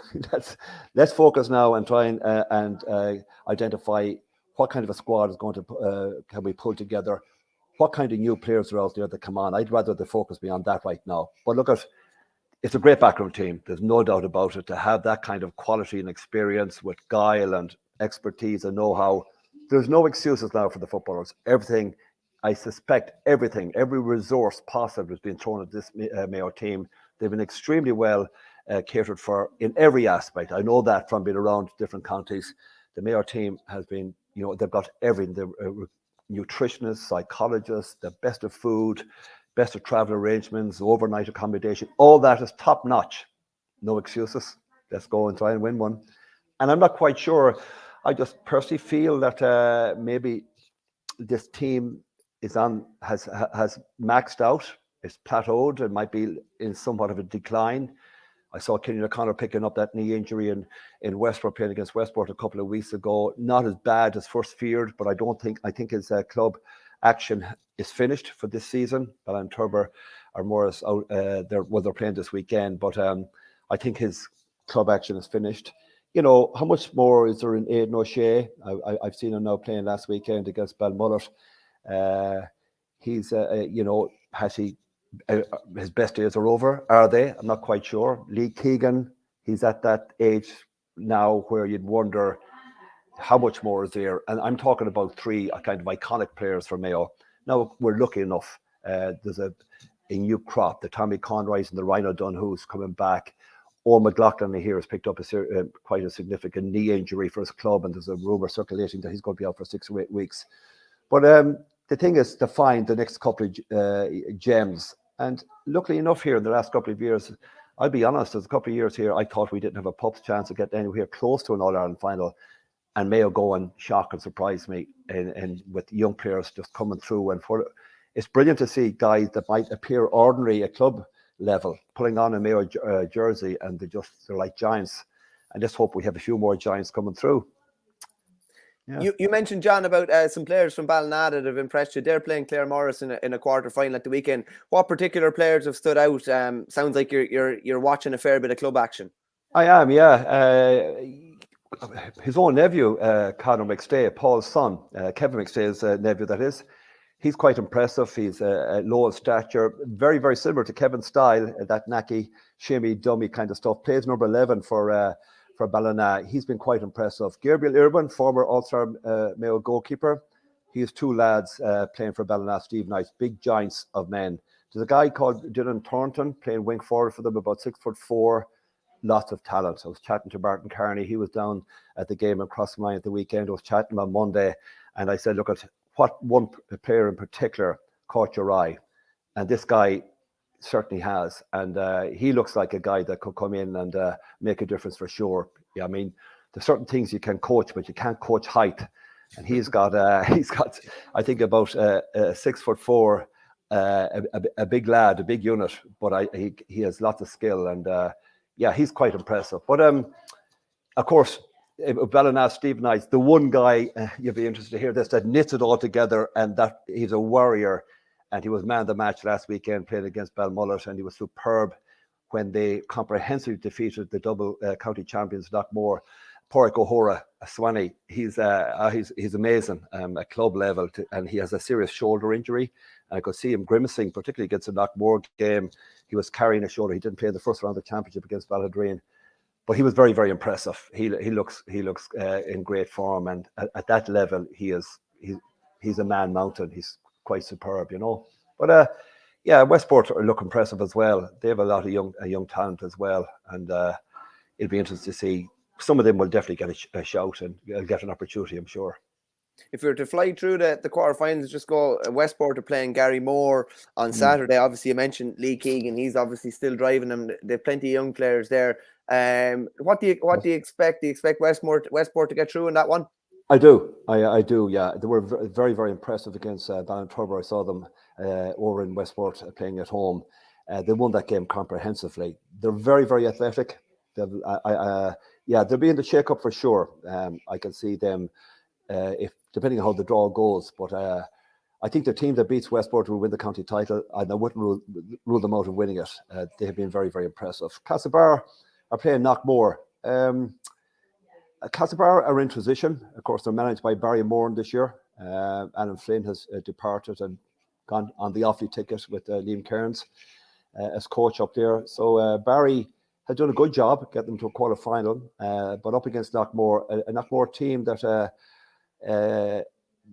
Speaker 4: Let's focus now and try and identify what kind of a squad is going to can we pull together, what kind of new players are out there that come on. I'd rather the focus be on that right now. But look, it's a great backroom team. There's no doubt about it. To have that kind of quality and experience with guile and expertise and know-how, there's no excuses now for the footballers. Everything, I suspect every resource possible has been thrown at this Mayo team. They've been extremely well catered for in every aspect. I know that from being around different counties. The Mayo team has been, they've got everything. The nutritionists, psychologists, the best of food, best of travel arrangements, overnight accommodation. All that is top notch. No excuses. Let's go and try and win one. And I'm not quite sure. I just personally feel that maybe this team has maxed out. It's plateaued. It might be in somewhat of a decline. I saw Kenny O'Connor picking up that knee injury in Westport, playing against Westport a couple of weeks ago. Not as bad as first feared, but I think his club action is finished for this season. Ballan Turber are Morris out. They're playing this weekend, but I think his club action is finished. How much more is there in Aidan O'Shea? I've seen him now playing last weekend against Balmullet. He's has he? His best days are over, are they? I'm not quite sure. Lee Keegan, he's at that age now where you'd wonder how much more is there. And I'm talking about 3 kind of iconic players for Mayo. Now, we're lucky enough. There's a new crop, the Tommy Conroys and the Rhino Dunn, who's coming back. Owen McLaughlin here has picked up quite a significant knee injury for his club, and there's a rumour circulating that he's going to be out for 6 or 8 weeks. But the thing is to find the next couple of gems. And luckily enough here in the last couple of years, I'll be honest, there's a couple of years here, I thought we didn't have a pup's chance of getting anywhere close to an All-Ireland final. And Mayo go and shock and surprise me, and with young players just coming through. And it's brilliant to see guys that might appear ordinary at club level pulling on a Mayo jersey, and they're like giants. I just hope we have a few more giants coming through. Yeah.
Speaker 2: You mentioned, John, about some players from Ballina that have impressed you. They're playing Clare Morris in a quarter final at the weekend. What particular players have stood out? Sounds like you're watching a fair bit of club action.
Speaker 4: I am, yeah. His own nephew, Conor Mcstay, Paul's son, Kevin Mcstay's nephew, that is. he's quite impressive. He's low in stature, very, very similar to Kevin's style, that knacky, shimmy, dummy kind of stuff. Plays number 11 for Ballina. He's been quite impressive. Gabriel Irwin, former All-Star Mayo goalkeeper. He has two lads playing for Ballina, Steve Knights, big giants of men. There's a guy called Dylan Thornton playing wing forward for them, about 6'4", lots of talent. I was chatting to Martin Carney. He was down at the game across the line at the weekend. I was chatting on Monday, and I said, look at what one player in particular caught your eye. And this guy certainly has. And he looks like a guy that could come in and make a difference for sure. Yeah, I mean, there's certain things you can coach, but you can't coach height. And he's got, I think, about 6'4", a big lad, a big unit, but he has lots of skill, and yeah, he's quite impressive. But of course, Ballina, Steve Knights, the one guy you'll be interested to hear this, that knits it all together, and that he's a warrior, and he was man of the match last weekend, playing against Balmullet, and he was superb when they comprehensively defeated the double county champions Knockmore. Porrick O'Hora, Swanee, he's amazing at club level, and he has a serious shoulder injury. And I could see him grimacing, particularly against the Knockmore game. He was carrying a shoulder. He didn't play in the first round of the championship against Balladreen, but he was very, very impressive. He looks in great form, and at that level, he's a man mountain. He's quite superb, you know. But yeah, Westport look impressive as well. They have a lot of young talent as well, and it'll be interesting to see. Some of them will definitely get a shout and get an opportunity, I'm sure.
Speaker 2: If we were to fly through the quarterfinals, just go Westport are playing Gary Moore on Saturday. Obviously, you mentioned Lee Keegan. He's obviously still driving them. They have plenty of young players there. What do you expect? Do you expect Westport to get through in that one?
Speaker 4: I do. I do, yeah. They were very, very impressive against Ballinturbo. I saw them over in Westport playing at home. They won that game comprehensively. They're very, very athletic. Yeah, they'll be in the shake-up for sure. I can see them, if depending on how the draw goes. But I think the team that beats Westport will win the county title, and I wouldn't rule them out of winning it. They have been very, very impressive. Castlebar are playing Knockmore. Castlebar are in transition. Of course, they're managed by Barry Moran this year. Alan Flynn has departed and gone on the Offaly ticket with Liam Cairns as coach up there. So Barry had done a good job getting them to a quarter-final, but up against Knockmore, a Knockmore team that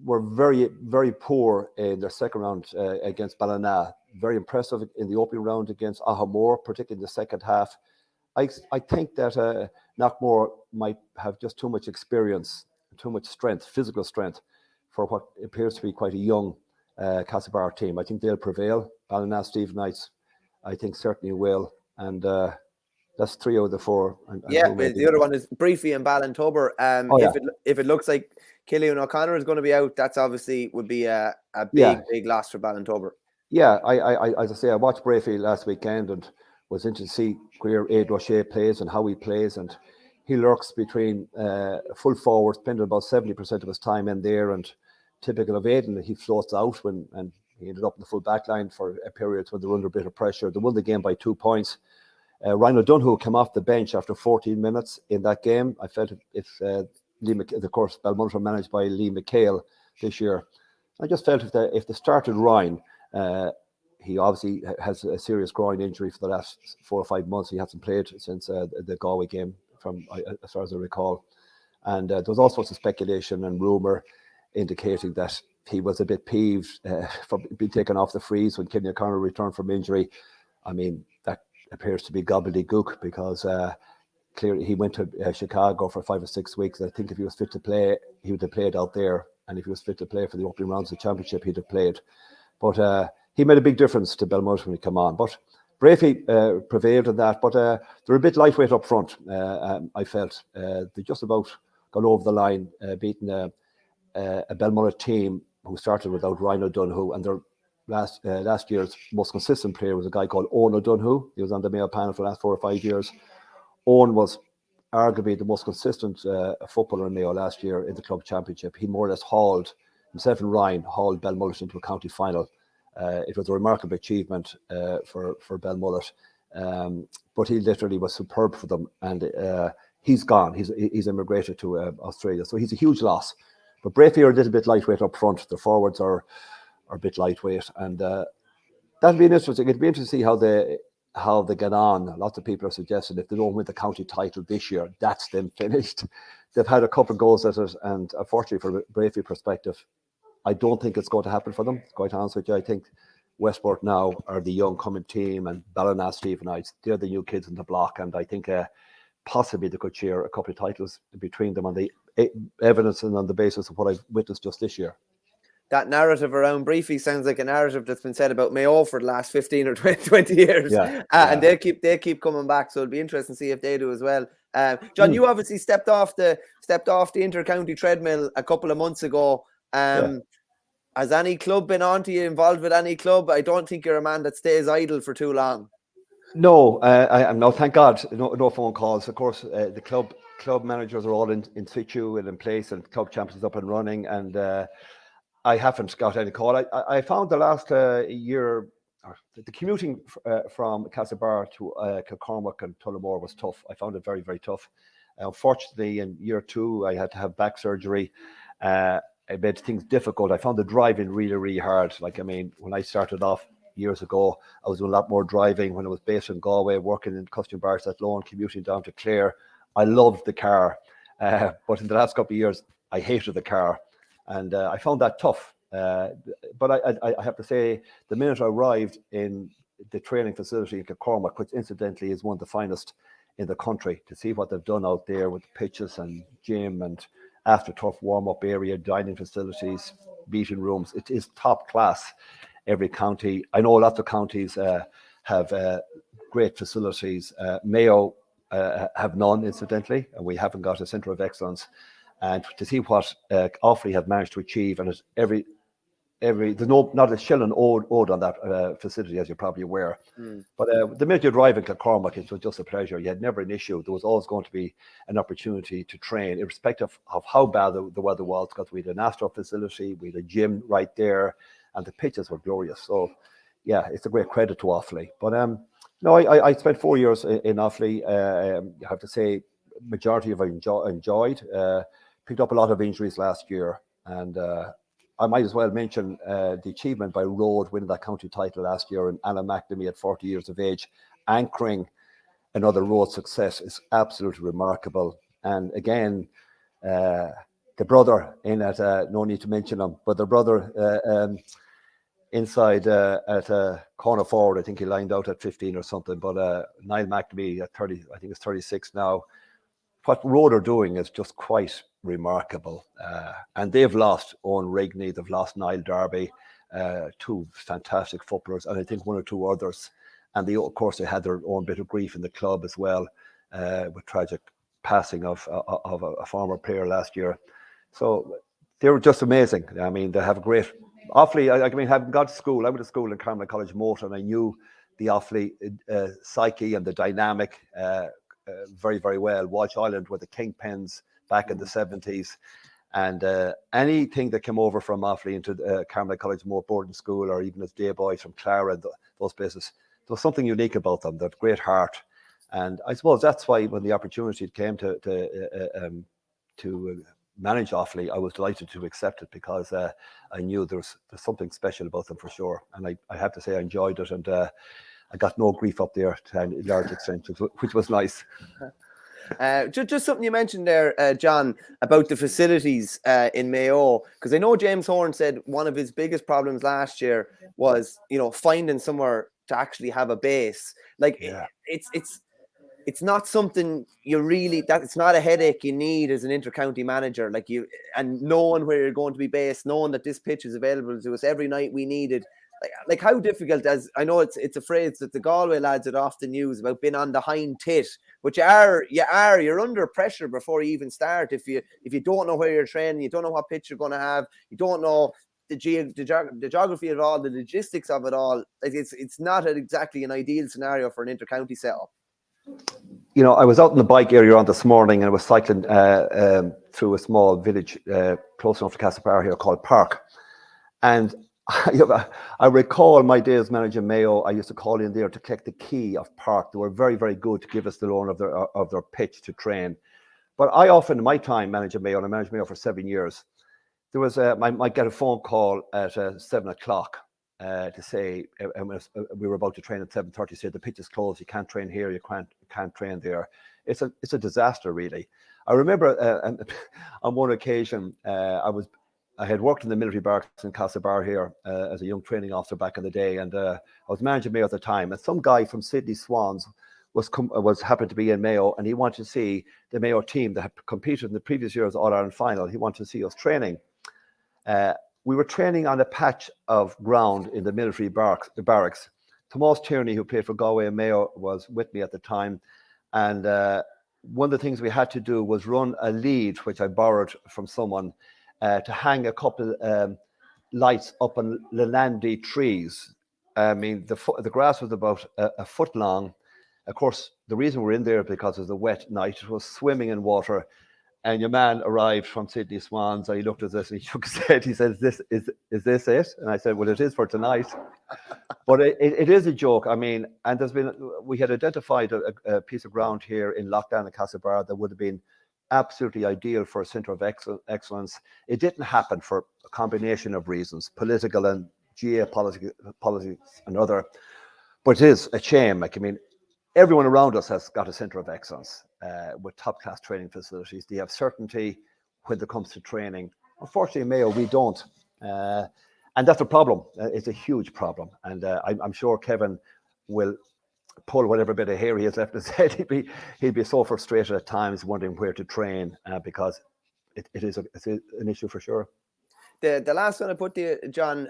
Speaker 4: were very, very poor in their second round against Ballina. Very impressive in the opening round against Ahamore, particularly in the second half. I think that Knockmore might have just too much experience, too much strength, physical strength, for what appears to be quite a young Castlebar team. I think they'll prevail. Ballina, Steve Knights, I think certainly will. And that's 3 out of the 4.
Speaker 2: Yeah, but the other one is Briefy and Ballintober. If it looks like Killian O'Connor is going to be out, that's obviously would be a big loss for Ballintober.
Speaker 4: Yeah, I as I say, I watched Briefy last weekend and was interested to see where Aid Roche plays and how he plays, and he lurks between full forward, spending about 70% of his time in there, and typical of Aidan, he floats out and he ended up in the full back line for a period when they were under a bit of pressure. They won the game by 2 points. Ryan O'Donoghue came off the bench after 14 minutes in that game. I felt if of course, Belmont are managed by Lee McHale this year. I just felt if they started Ryan, he obviously has a serious groin injury for the last 4 or 5 months. He hasn't played since the Galway game, as far as I recall. And there was all sorts of speculation and rumour indicating that he was a bit peeved for being taken off the freeze when Killian O'Connor returned from injury. I mean, that appears to be gobbledygook, because clearly he went to Chicago for 5 or 6 weeks. I think if he was fit to play, he would have played out there. And if he was fit to play for the opening rounds of the championship, he'd have played. But he made a big difference to Belmont when he came on. But Briefy prevailed in that. But they're a bit lightweight up front, I felt. They just about got over the line, beating a Belmont team who started without Ryan O'Donoghue, and their last year's most consistent player was a guy called Owen O'Donoghue. He was on the Mayo panel for the last 4 or 5 years. Owen was arguably the most consistent footballer in Mayo last year in the club championship. He more or less hauled himself and Ryan hauled Belmullet into a county final. It was a remarkable achievement for Belmullet, but he literally was superb for them, and he's gone. He's immigrated to Australia, so he's a huge loss. But Briefy are a little bit lightweight up front. The forwards are a bit lightweight, and that'll be interesting. It'll be interesting to see how they get on. Lots of people are suggesting if they don't win the county title this year, that's them finished. They've had a couple of goals at it, and unfortunately, from a Bravery perspective, I don't think it's going to happen for them. Quite honest with you, I think Westport now are the young coming team, and Ballina, Stephenites, they're the new kids in the block, and I think possibly they could share a couple of titles between them on the evidence and on the basis of what I've witnessed just this year.
Speaker 2: That narrative around Briefy sounds like a narrative that's been said about Mayo for the last 15 or 20 years. And they keep coming back. So it'll be interesting to see if they do as well. John, you obviously stepped off the inter-county treadmill a couple of months ago. Has any club been on to you, involved with any club? I don't think you're a man that stays idle for too long.
Speaker 4: No, I am. No, thank God. No phone calls. Of course, the club managers are all in situ and in place, and club champions up and running. And I haven't got any call. I found the last year, the commuting from Castlebar to Kilcormac and Tullamore was tough. I found it very, very tough. Unfortunately, in year 2, I had to have back surgery. It made things difficult. I found the driving really, really hard. Like, I mean, when I started off years ago, I was doing a lot more driving when I was based in Galway, working in Custom Bars at Lone, commuting down to Clare. I loved the car. But in the last couple of years, I hated the car. And I found that tough. But I have to say, the minute I arrived in the training facility in Kilcormac, which incidentally is one of the finest in the country, to see what they've done out there with pitches and gym and after turf warm-up area, dining facilities, meeting rooms. It is top class. Every county, I know lots of counties have great facilities. Mayo have none, incidentally, and we haven't got a centre of excellence. And to see what Offaly have managed to achieve, and it's there's not a shilling owed on that facility, as you're probably aware. But the minute you drive in Kilcormac, it was just a pleasure. You had never an issue. There was always going to be an opportunity to train, irrespective of how bad the weather was, because we had an Astro facility, we had a gym right there, and the pitches were glorious. So, yeah, it's a great credit to Offaly. But no, I spent 4 years in Offaly. I have to say, majority of it enjoyed. Picked up a lot of injuries last year, and I might as well mention the achievement by Road winning that county title last year, and Alan McNamee at 40 years of age, anchoring another Road success is absolutely remarkable. And again, the brother in at, no need to mention him, but the brother inside at corner forward, I think he lined out at 15 or something, but Niall McNamee at 30, I think it's 36 now. What Road are doing is just quite remarkable. And they've lost Owen Rigney, they've lost Niall Darby, 2 fantastic footballers, and I think 1 or 2 others. And of course, they had their own bit of grief in the club as well, with tragic passing of a former player last year. So they were just amazing. I mean, they have a great... Offaly, I mean, having gone to school, I went to school in Carmel College Motor, and I knew the Offaly psyche and the dynamic very, very well. Walsh Island were the kingpins back in the 70s, and anything that came over from Offaly into Carmel College Moore boarding school, or even as day boys from Clara and those places, there was something unique about them. They had great heart, and I suppose that's why when the opportunity came to manage Offaly, I was delighted to accept it, because I knew there's something special about them for sure, and I have to say I enjoyed it, and I got no grief up there to a large extent, which was nice.
Speaker 2: Just something you mentioned there, John, about the facilities in Mayo, because I know James Horn said one of his biggest problems last year was, finding somewhere to actually have a base. Like, it's not something you really, it's not a headache you need as an inter-county manager. Like, and knowing where you're going to be based, knowing that this pitch is available to us every night we needed. Like how difficult, as I know it's a phrase that the Galway lads would often use about being on the hind tit, but you're under pressure before you even start. If you don't know where you're training, you don't know what pitch you're going to have, you don't know the geography of it all, the logistics of it all. It's not exactly an ideal scenario for an inter-county setup.
Speaker 4: I was out in the bike area on this morning, and I was cycling through a small village close enough to Castlebar here called Park, and I recall my days managing Mayo. I used to call in there to collect the key of Park. They were very, very good to give us the loan of their pitch to train. But I often, in my time managing Mayo, and I managed Mayo for 7 years, there was I might get a phone call at 7 o'clock to say we were about to train at 7:30. Say the pitch is closed. You can't train here. You can't train there. It's a disaster, really. I remember on one occasion I had worked in the military barracks in Castlebar here as a young training officer back in the day, and I was managing Mayo at the time. And some guy from Sydney Swans was happened to be in Mayo, and he wanted to see the Mayo team that had competed in the previous year's All-Ireland final. He wanted to see us training. We were training on a patch of ground in the military barracks. Tomas Tierney, who played for Galway and Mayo, was with me at the time. And one of the things we had to do was run a lead, which I borrowed from someone, to hang a couple lights up on Lelandy trees. I mean, the grass was about a foot long. Of course, the reason we're in there is because it was a wet night. It was swimming in water. And your man arrived from Sydney Swans, and he looked at this and he shook his head. He said, is this it? And I said, well, it is for tonight. But it is a joke. I mean, and we had identified a piece of ground here in Lockdown and Castlebar that would have been absolutely ideal for a centre of excellence. It didn't happen for a combination of reasons, political and GA politics and other. But it is a shame. Like, I mean, everyone around us has got a centre of excellence with top-class training facilities. They have certainty when it comes to training. Unfortunately, in Mayo, we don't. And that's a problem. It's a huge problem. And I'm sure Kevin will pull whatever bit of hair he has left in his head. He'd be so frustrated at times, wondering where to train because it's an issue for sure.
Speaker 2: The last one I put to you, John,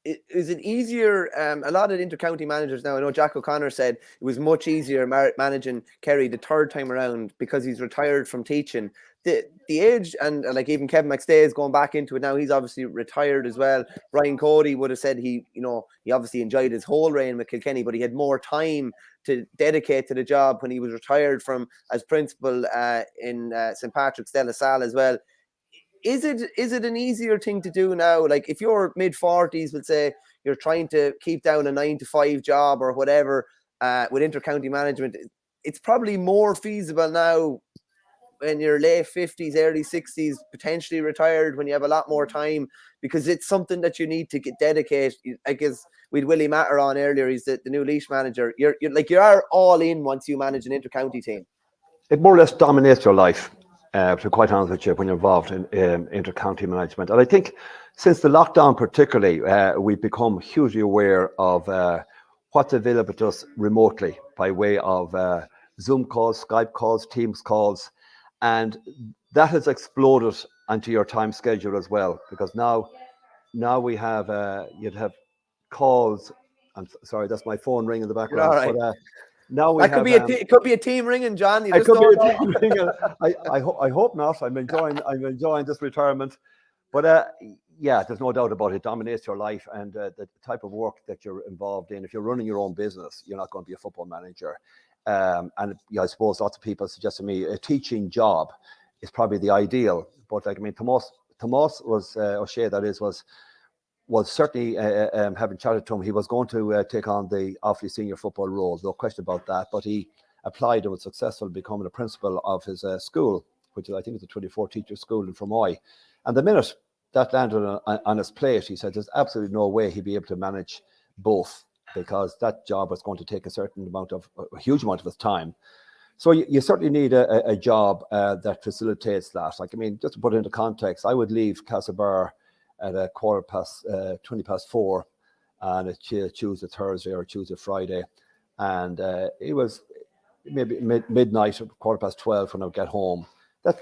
Speaker 2: is it easier? A lot of inter-county managers now, I know Jack O'Connor said it was much easier managing Kerry the third time around because he's retired from teaching. The age, and like even Kevin Mcstay is going back into it now. He's obviously retired as well. Brian Cody would have said he obviously enjoyed his whole reign with Kilkenny, but he had more time to dedicate to the job when he was retired from as principal in St. Patrick's de la Salle as well. Is it an easier thing to do now? Like if you're mid-40s, we'll say you're trying to keep down a 9-to-5 job or whatever with inter-county management, it's probably more feasible now when you're late 50s, early 60s, potentially retired, when you have a lot more time, because it's something that you need to dedicate. I guess we had Willie Maher on earlier. He's the new Laois manager. You are all in once you manage an inter-county team.
Speaker 4: It more or less dominates your life. To be quite honest with you, when you're involved in inter-county management. And I think since the lockdown particularly, we've become hugely aware of what's available to us remotely by way of Zoom calls, Skype calls, Teams calls. And that has exploded onto your time schedule as well, because now we have, you'd have calls. I'm sorry, that's my phone ringing in the background.
Speaker 2: All right.
Speaker 4: But, now we
Speaker 2: that
Speaker 4: have,
Speaker 2: it could be a team ringing, John. You
Speaker 4: it
Speaker 2: just
Speaker 4: could
Speaker 2: don't
Speaker 4: be a
Speaker 2: know.
Speaker 4: team ringing. I hope not. I'm enjoying this retirement. But yeah, there's no doubt about it. It dominates your life and the type of work that you're involved in. If you're running your own business, you're not going to be a football manager. And I suppose lots of people suggest to me a teaching job is probably the ideal. But like, I mean, Tomas was O'Shea, that is, was certainly, having chatted to him, he was going to take on the Offaly senior football role, no question about that. But he applied and was successful in becoming a principal of his school, which I think is a 24-teacher school in Fermoy. And the minute that landed on his plate, he said there's absolutely no way he'd be able to manage both, because that job was going to take a huge amount of his time. So you certainly need a job that facilitates that. Like, I mean, just to put it into context, I would leave Castlebar at 20 past 4 on a Tuesday, Thursday, or Tuesday, Friday. And it was maybe midnight, 12:15 when I would get home. That's,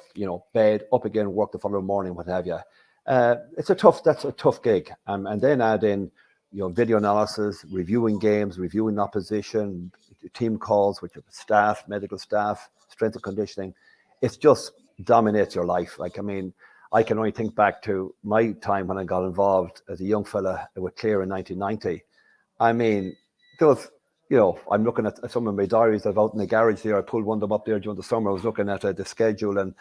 Speaker 4: bed, up again, work the following morning, what have you. That's a tough gig. And then add in, video analysis, reviewing games, reviewing opposition, team calls with your staff, medical staff, strength and conditioning. It just dominates your life. Like, I mean, I can only think back to my time when I got involved as a young fella with Clare in 1990. I mean, there was, I'm looking at some of my diaries that are out in the garage there. I pulled one of them up there during the summer. I was looking at the schedule, and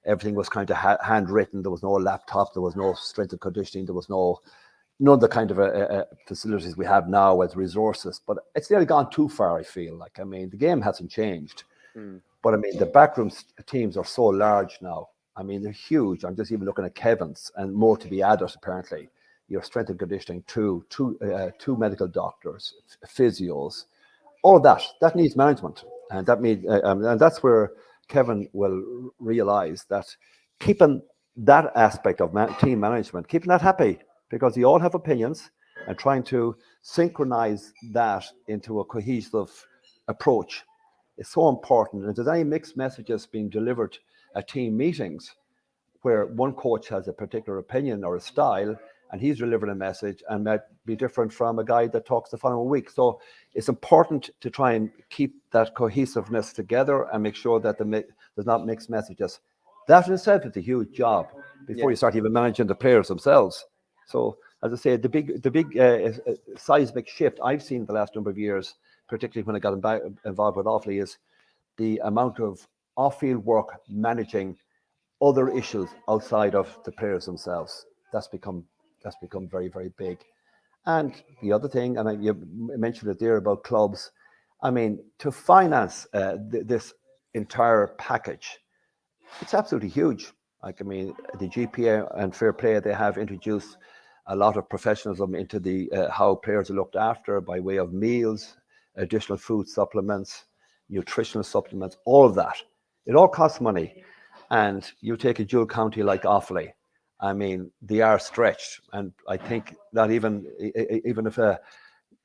Speaker 4: everything was kind of handwritten. There was no laptop. There was no strength and conditioning. There was none of the kind of facilities we have now as resources. But it's nearly gone too far, I feel like. I mean, the game hasn't changed. But I mean, the backroom teams are so large now. I mean, they're huge. I'm just even looking at Kevin's, and more to be added, apparently. Your strength and conditioning, two medical doctors, physios, all that needs management. And that means, and that's where Kevin will realize that keeping that aspect of team management, keeping that happy, because you all have opinions, and trying to synchronize that into a cohesive approach is so important. And if there's any mixed messages being delivered at team meetings where one coach has a particular opinion or a style, and he's delivering a message and might be different from a guy that talks the following week. So it's important to try and keep that cohesiveness together and make sure that there's not mixed messages. That in itself is a huge job before you start even managing the players themselves. So as I say, the big seismic shift I've seen the last number of years, particularly when I got involved with Offaly, is the amount of off-field work managing other issues outside of the players themselves. That's become very, very big. And the other thing, and you mentioned it there about clubs, I mean, to finance this entire package, it's absolutely huge. Like, I mean, the GPA and Fair Play, they have introduced a lot of professionalism into the how players are looked after by way of meals, additional food supplements, nutritional supplements, all of that. It all costs money. And you take a dual county like Offaly, I mean, they are stretched. And I think that even if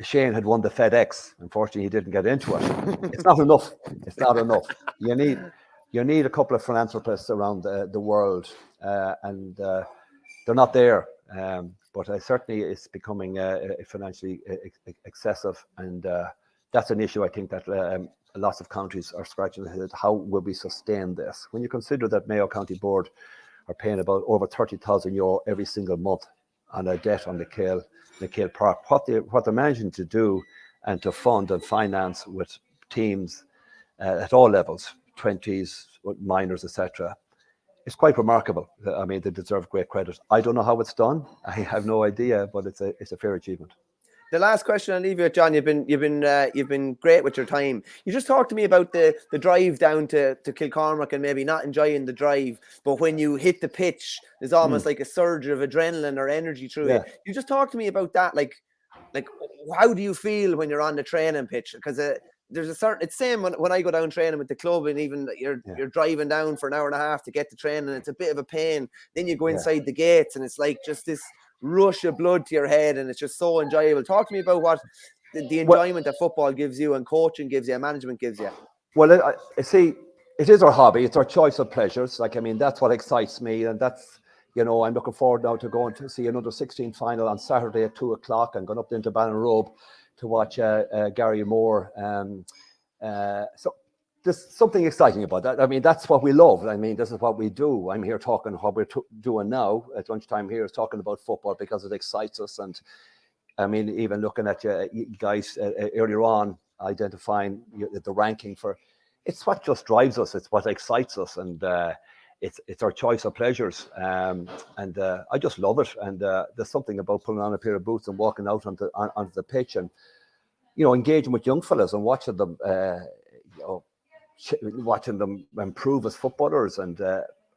Speaker 4: Shane had won the FedEx, unfortunately he didn't get into it. It's not enough. It's not enough. You need a couple of philanthropists around the world, and they're not there. But certainly it's becoming financially excessive, and that's an issue I think that lots of counties are scratching their head. How will we sustain this? When you consider that Mayo County Board are paying about over €30,000 every single month on a debt on the Cale Park, what they're managing to do and to fund and finance with teams at all levels, 20s, minors, etc., it's quite remarkable. I mean, they deserve great credit. I don't know how it's done. I have no idea, but it's a fair achievement.
Speaker 2: The last question I'll leave you with, John. You've been great with your time. You just talked to me about the drive down to Kilcormac and maybe not enjoying the drive, but when you hit the pitch, there's almost like a surge of adrenaline or energy through it. You just talked to me about that. Like how do you feel when you're on the training pitch? Because there's a certain, it's same when I go down training with the club, and even you're driving down for an hour and a half to get to training. It's a bit of a pain. Then you go inside the gates, and it's like just this rush of blood to your head, and it's just so enjoyable. Talk to me about what the enjoyment that football gives you, and coaching gives you, and management gives you.
Speaker 4: Well, I see, it is our hobby. It's our choice of pleasures. Like, I mean, that's what excites me, and that's, you know, I'm looking forward now to going to see another 16 final on Saturday at 2:00. I'm going up into Ballinrobe to watch Gary Moore. So there's something exciting about that. I mean, that's what we love. I mean, this is what we do. I'm here talking what we're doing now at lunchtime here is talking about football because it excites us. And I mean, even looking at you guys earlier on, identifying the ranking for, it's what just drives us. It's what excites us. And it's our choice of pleasures. And I just love it. And there's something about putting on a pair of boots and walking out onto the pitch and, you know, engaging with young fellas and watching them, watching them improve as footballers and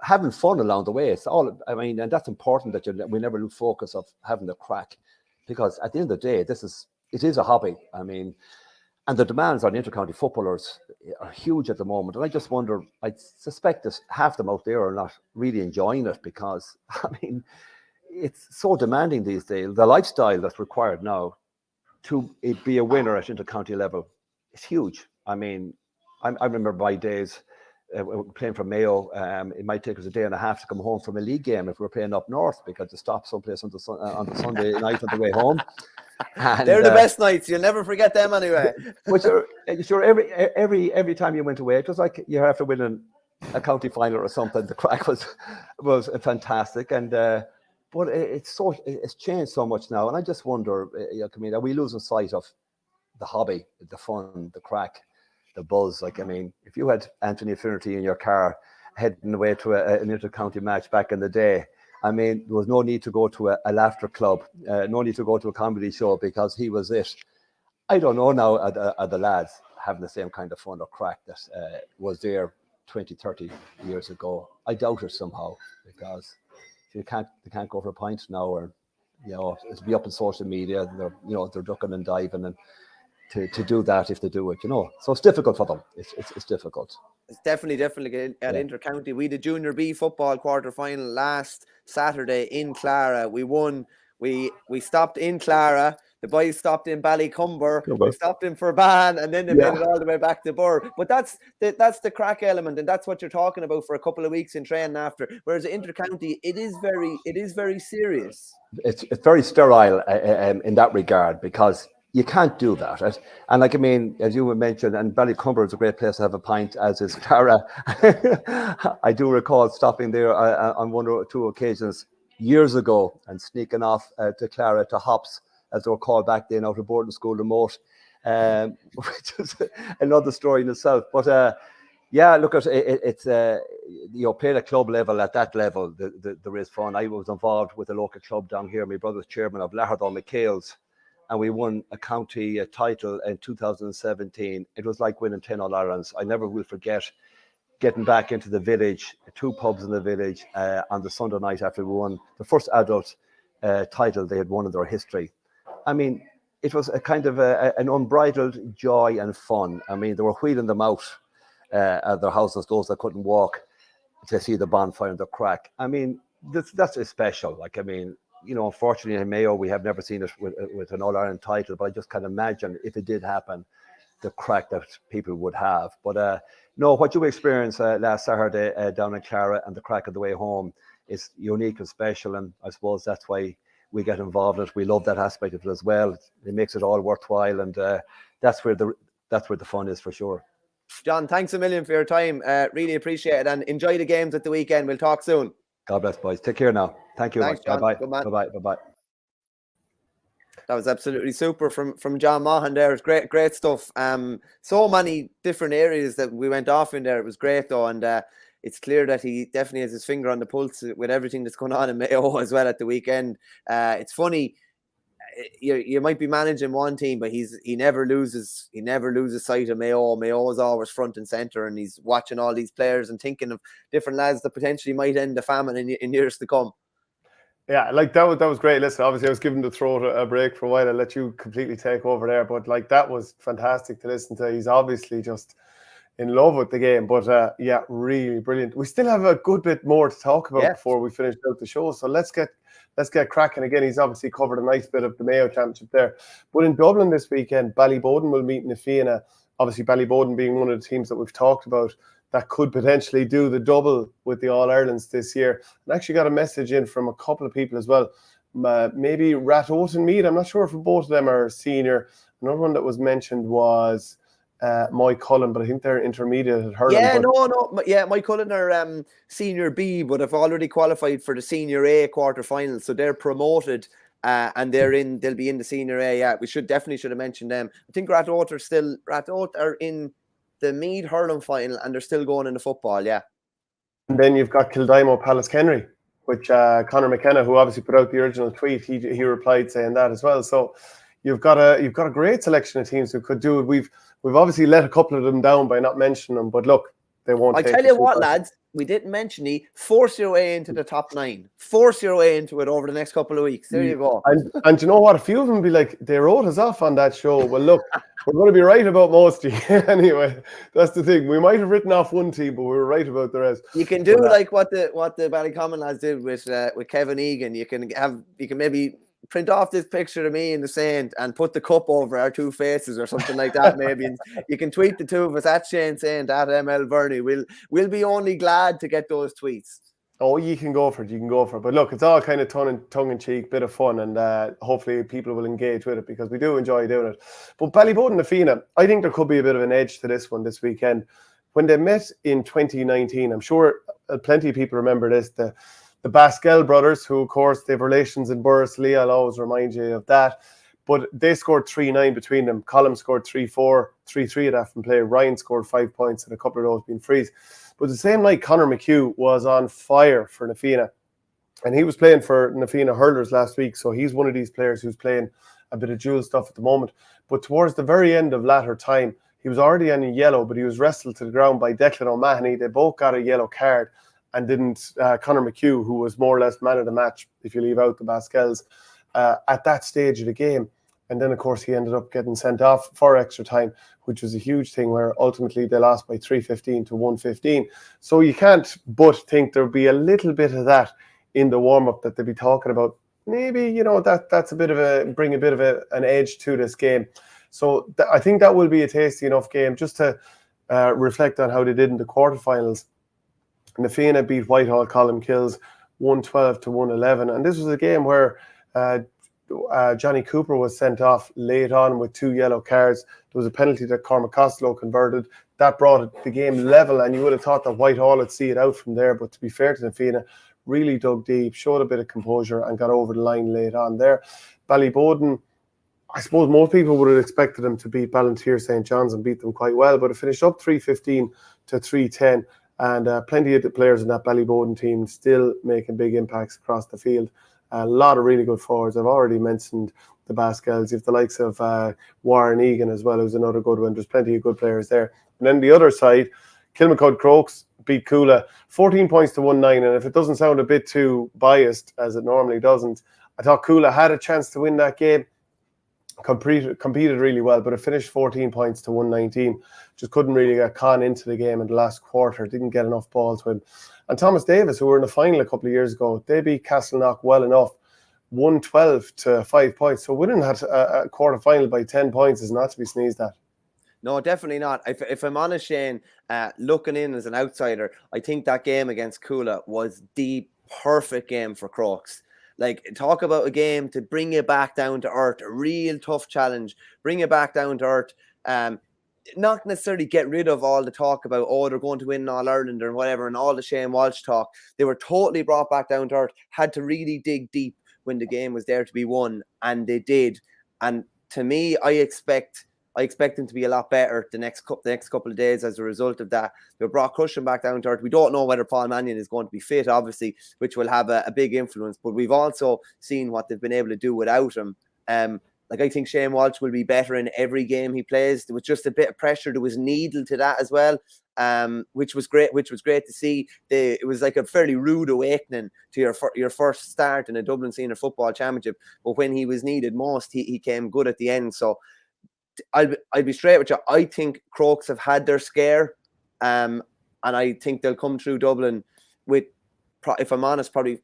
Speaker 4: having fun along the way. It's all, I mean, and that's important that we never lose focus of having the crack, because at the end of the day, it is a hobby. I mean, and the demands on intercounty footballers are huge at the moment. And I just wonder, I suspect that half them out there are not really enjoying it, because, I mean, it's so demanding these days. The lifestyle that's required now to be a winner at intercounty level is huge. I mean, I remember my days playing for Mayo. It might take us a day and a half to come home from a league game if we're playing up north, because to stop someplace on the Sunday night on the way home. And,
Speaker 2: they're the best nights. You'll never forget them anyway.
Speaker 4: But sure, every time you went away, it was like you have to win a county final or something. The crack was fantastic, and but it's changed so much now. And I just wonder, I mean, are we losing sight of the hobby, the fun, the crack, the buzz? Like, I mean, if you had Anthony Finnerty in your car heading away to an inter-county match back in the day, I mean, there was no need to go to a laughter club, no need to go to a comedy show, because he was it. I don't know now, are the lads having the same kind of fun or crack that was there 20, 30 years ago? I doubt it somehow, because they can't go for a pint now, or it'll be up in social media. They're ducking and diving, and to do that, if they do it, so it's difficult for them. It's difficult.
Speaker 2: It's definitely at Intercounty. We did Junior B football quarter final last Saturday in Clara. We won. We stopped in Clara. The boys stopped in Ballycumber. They stopped in Ferban, and then they made it all the way back to Burr. But that's the crack element, and that's what you're talking about for a couple of weeks in training after. Whereas at Intercounty, it is very serious.
Speaker 4: It's very sterile in that regard, because you can't do that. And as you mentioned, and Ballycumber is a great place to have a pint, as is Clara. I do recall stopping there on one or two occasions years ago and sneaking off to Clara to Hops, as they were called back then, out of boarding school remote, which is another story in itself. But look, it's playing at club level, at that level, there is fun. I was involved with a local club down here. My brother's chairman of Lahardall McHale's, and we won a county title in 2017. It was like winning 10 All-Irelands. I never will forget getting back into the village, 2 pubs in the village, on the Sunday night after we won the first adult title they had won in their history. It was a kind of an unbridled joy and fun. They were wheeling them out at their houses, those that couldn't walk, to see the bonfire and the crack. That's special. Unfortunately in Mayo, we have never seen it with an All-Ireland title, but I just can't imagine if it did happen, the crack that people would have. But no, what you experienced last Saturday down in Clara, and the crack on the way home, is unique and special, and I suppose that's why we get involved in it. We love that aspect of it as well. It makes it all worthwhile, and that's where the fun is, for sure.
Speaker 2: John, thanks a million for your time. Really appreciate it, and enjoy the games at the weekend. We'll talk soon.
Speaker 4: God bless, boys. Take care now. Thank you.
Speaker 2: Thanks, John.
Speaker 4: Bye-bye.
Speaker 2: Good man.
Speaker 4: Bye-bye.
Speaker 2: That was absolutely super from John Maughan there. It's great stuff. So many different areas that we went off in there. It was great though, and it's clear that he definitely has his finger on the pulse with everything that's going on in Mayo as well at the weekend. It's funny, you might be managing one team, but he never loses sight of Mayo. Mayo is always front and center, and he's watching all these players and thinking of different lads that potentially might end the famine in years to come.
Speaker 1: Yeah, that was great. Listen, obviously I was given the throat a break for a while. I'll let you completely take over there, but that was fantastic to listen to. He's obviously just in love with the game, but really brilliant. We still have a good bit more to talk about before we finish out the show, so let's get cracking again. He's obviously covered a nice bit of the Mayo Championship there, but in Dublin this weekend, Ballyboden will meet Nafina. Obviously Ballyboden being one of the teams that we've talked about that could potentially do the double with the All-Irelands this year. And actually got a message in from a couple of people as well. Maybe Ratoath Mead, I'm not sure if both of them are senior. Another one that was mentioned was Mike Cullen, but I think they're intermediate at hurling.
Speaker 2: Mike Cullen are senior B, but have already qualified for the senior A quarterfinals, so they're promoted. And they'll be in the senior A. Yeah, we should have mentioned them. I think Ratoath are in the Mead hurling final, and they're still going in the football. Yeah.
Speaker 1: And then you've got Kildimo Palace Kenry, which Conor McKenna, who obviously put out the original tweet, he replied saying that as well. So you've got a great selection of teams who could do it. We've obviously let a couple of them down by not mentioning them, but look, they won't.
Speaker 2: I tell you what, lads, we didn't mention force your way into the top 9. Force your way into it over the next couple of weeks. There you go.
Speaker 1: And you know what? A few of them be like, they wrote us off on that show. Well, look, we're going to be right about most of you. Anyway, that's the thing. We might have written off one team, but we were right about the rest.
Speaker 2: You can do like what the Ballycommon lads did with Kevin Egan. You can maybe print off this picture of me in the Saint and put the cup over our two faces or something like that, maybe. And you can tweet the two of us at Shane Saint, at ML Verney. We'll be only glad to get those tweets.
Speaker 1: Oh, you can go for it. But look, it's all kind of tongue-in-cheek, bit of fun, and hopefully people will engage with it because we do enjoy doing it. But Ballyboden Nafina, I think there could be a bit of an edge to this one this weekend. When they met in 2019, I'm sure plenty of people remember this, the Baskel brothers, who, of course, they have relations in Borris-Lee. I'll always remind you of that. But they scored 3-9 between them. Colm scored 3-4, 3-3 at that from play. Ryan scored 5 points, and a couple of those being frees. But the same night, Conor McHugh was on fire for Nafina. And he was playing for Nafina Hurlers last week. So he's one of these players who's playing a bit of dual stuff at the moment. But towards the very end of latter time, he was already on a yellow, but he was wrestled to the ground by Declan O'Mahony. They both got a yellow card. and didn't Conor McHugh, who was more or less man of the match, if you leave out the Basquels, at that stage of the game. And then, of course, he ended up getting sent off for extra time, which was a huge thing, where ultimately they lost by 3-15 to 1-15. So you can't but think there'll be a little bit of that in the warm-up that they'll be talking about. Maybe, you know, that's bring a bit of an edge to this game. So I think that will be a tasty enough game just to reflect on how they did in the quarterfinals. Na Fianna beat Whitehall Columkills 112 to 111. And this was a game where Johnny Cooper was sent off late on with 2 yellow cards. There was a penalty that Cormac Costello converted. That brought the game level, and you would have thought that Whitehall would see it out from there. But to be fair to Na Fianna, really dug deep, showed a bit of composure, and got over the line late on there. Ballyboden, I suppose most people would have expected them to beat Ballantyre St. John's and beat them quite well, but it finished up 3-15 to 3-10. And plenty of the players in that Ballyboden team still making big impacts across the field. A lot of really good forwards. I've already mentioned the Basquels. You've the likes of Warren Egan as well, who's another good one. There's plenty of good players there. And then the other side, Kilmacud Crokes beat Coola 14 points to 1-9. And if it doesn't sound a bit too biased, as it normally doesn't, I thought Coola had a chance to win that game. Competed really well, but it finished 14 points to 119. Just couldn't really get Con into the game in the last quarter. Didn't get enough ball to him. And Thomas Davis, who were in the final a couple of years ago, they beat Castleknock well enough, 112 to 5 points. So winning that a quarter final by 10 points is not to be sneezed at.
Speaker 2: No, definitely not. If I'm honest, Shane, looking in as an outsider, I think that game against Coola was the perfect game for Crokes. Like, talk about a game to bring you back down to earth, a real tough challenge, bring you back down to earth. Not necessarily get rid of all the talk about, oh, they're going to win All-Ireland or whatever, and all the Shane Walsh talk. They were totally brought back down to earth, had to really dig deep when the game was there to be won, and they did. And to me, I expect them to be a lot better the next couple of days as a result of that. They brought Cushion back down to earth. We don't know whether Paul Mannion is going to be fit, obviously, which will have a big influence. But we've also seen what they've been able to do without him. Like, I think Shane Walsh will be better in every game he plays. There was just a bit of pressure. There was needle to that as well, which was great. Which was great to see. It was like a fairly rude awakening to your first start in a Dublin Senior Football Championship. But when he was needed most, he came good at the end. So I'll be straight with you. I think Crokes have had their scare, and I think they'll come through Dublin with, if I'm honest, probably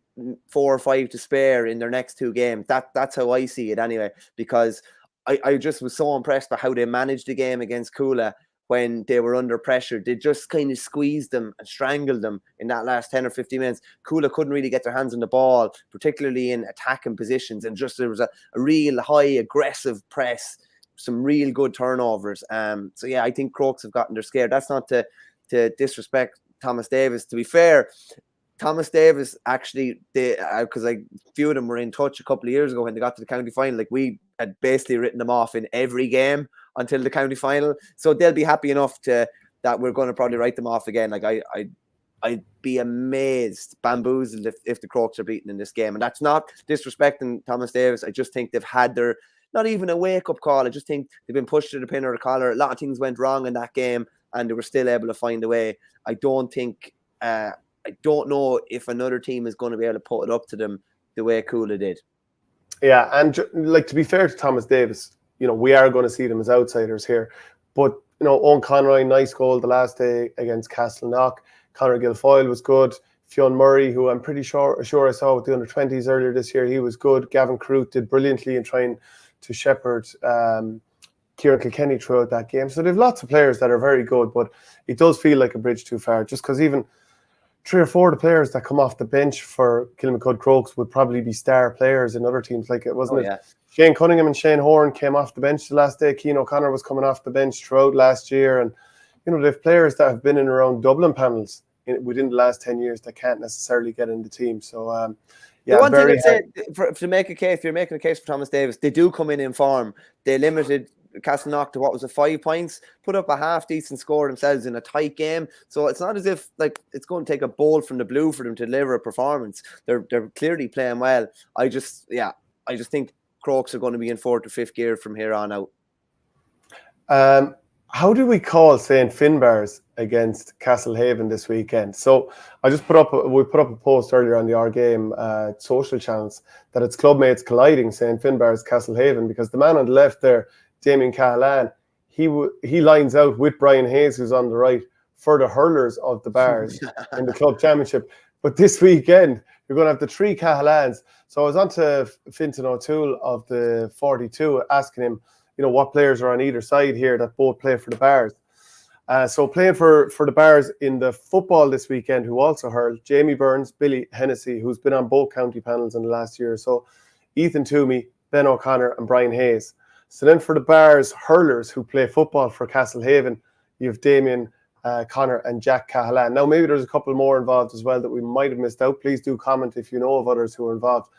Speaker 2: 4 or 5 to spare in their next 2 games. That's how I see it anyway, because I just was so impressed by how they managed the game against Coola when they were under pressure. They just kind of squeezed them and strangled them in that last 10 or 15 minutes. Coola couldn't really get their hands on the ball, particularly in attacking positions, and just there was a real high aggressive press, some real good turnovers. So yeah, I think Crokes have gotten their scare. That's not to disrespect Thomas Davis. To be fair, Thomas Davis actually, because a few of them were in touch a couple of years ago when they got to the county final. Like, we had basically written them off in every game until the county final. So they'll be happy enough that we're going to probably write them off again. Like, I'd be amazed, bamboozled if the Crokes are beaten in this game. And that's not disrespecting Thomas Davis. I just think they've had their, not even a wake-up call. I just think they've been pushed to the pin or the collar. A lot of things went wrong in that game, and they were still able to find a way. I don't know if another team is going to be able to put it up to them the way Coola did.
Speaker 1: Yeah, and like, to be fair to Thomas Davis, you know, we are going to see them as outsiders here. But, you know, Owen Conroy, nice goal the last day against Castleknock. Conor Guilfoyle was good. Fionn Murray, who I'm pretty sure I saw with the under-20s earlier this year, he was good. Gavin Carruth did brilliantly in trying to shepherd Kieran Kilkenny throughout that game. So they've lots of players that are very good, but it does feel like a bridge too far, just because even 3 or 4 of the players that come off the bench for Kilmacud Crokes would probably be star players in other teams. Like, it wasn't Shane Cunningham and Shane Horan came off the bench the last day. Cian O'Connor was coming off the bench throughout last year. And, you know, they've players that have been in around Dublin panels within the last 10 years that can't necessarily get in the team. So, yeah,
Speaker 2: the one thing I'd say, to make a case, if you're making a case for Thomas Davis, they do come in form. They limited Castleknock to, what was it, 5 points, put up a half decent score themselves in a tight game. So it's not as if like it's going to take a bolt from the blue for them to deliver a performance. They're clearly playing well. I just think Crokes are going to be in 4th to 5th gear from here on out.
Speaker 1: How do we call St. Finbarr's against Castlehaven this weekend. So I just we put up a post earlier on the OurGame social channels that it's clubmates colliding, saying Finbar's Castlehaven, because the man on the left there, Damien Cahalane, he lines out with Brian Hayes, who's on the right, for the hurlers of the Bars in the club championship. But this weekend, you're going to have the 3 Cahalanes. So I was on to Fintan O'Toole of the 42, asking him, what players are on either side here that both play for the Bars. So playing for the Bars in the football this weekend, who also hurled, Jamie Burns, Billy Hennessy, who's been on both county panels in the last year or so, Ethan Toomey, Ben O'Connor and Brian Hayes. So then for the Bars hurlers who play football for Castlehaven, you have Damien Connor and Jack Cahalane. Now, maybe there's a couple more involved as well that we might have missed out. Please do comment if you know of others who are involved.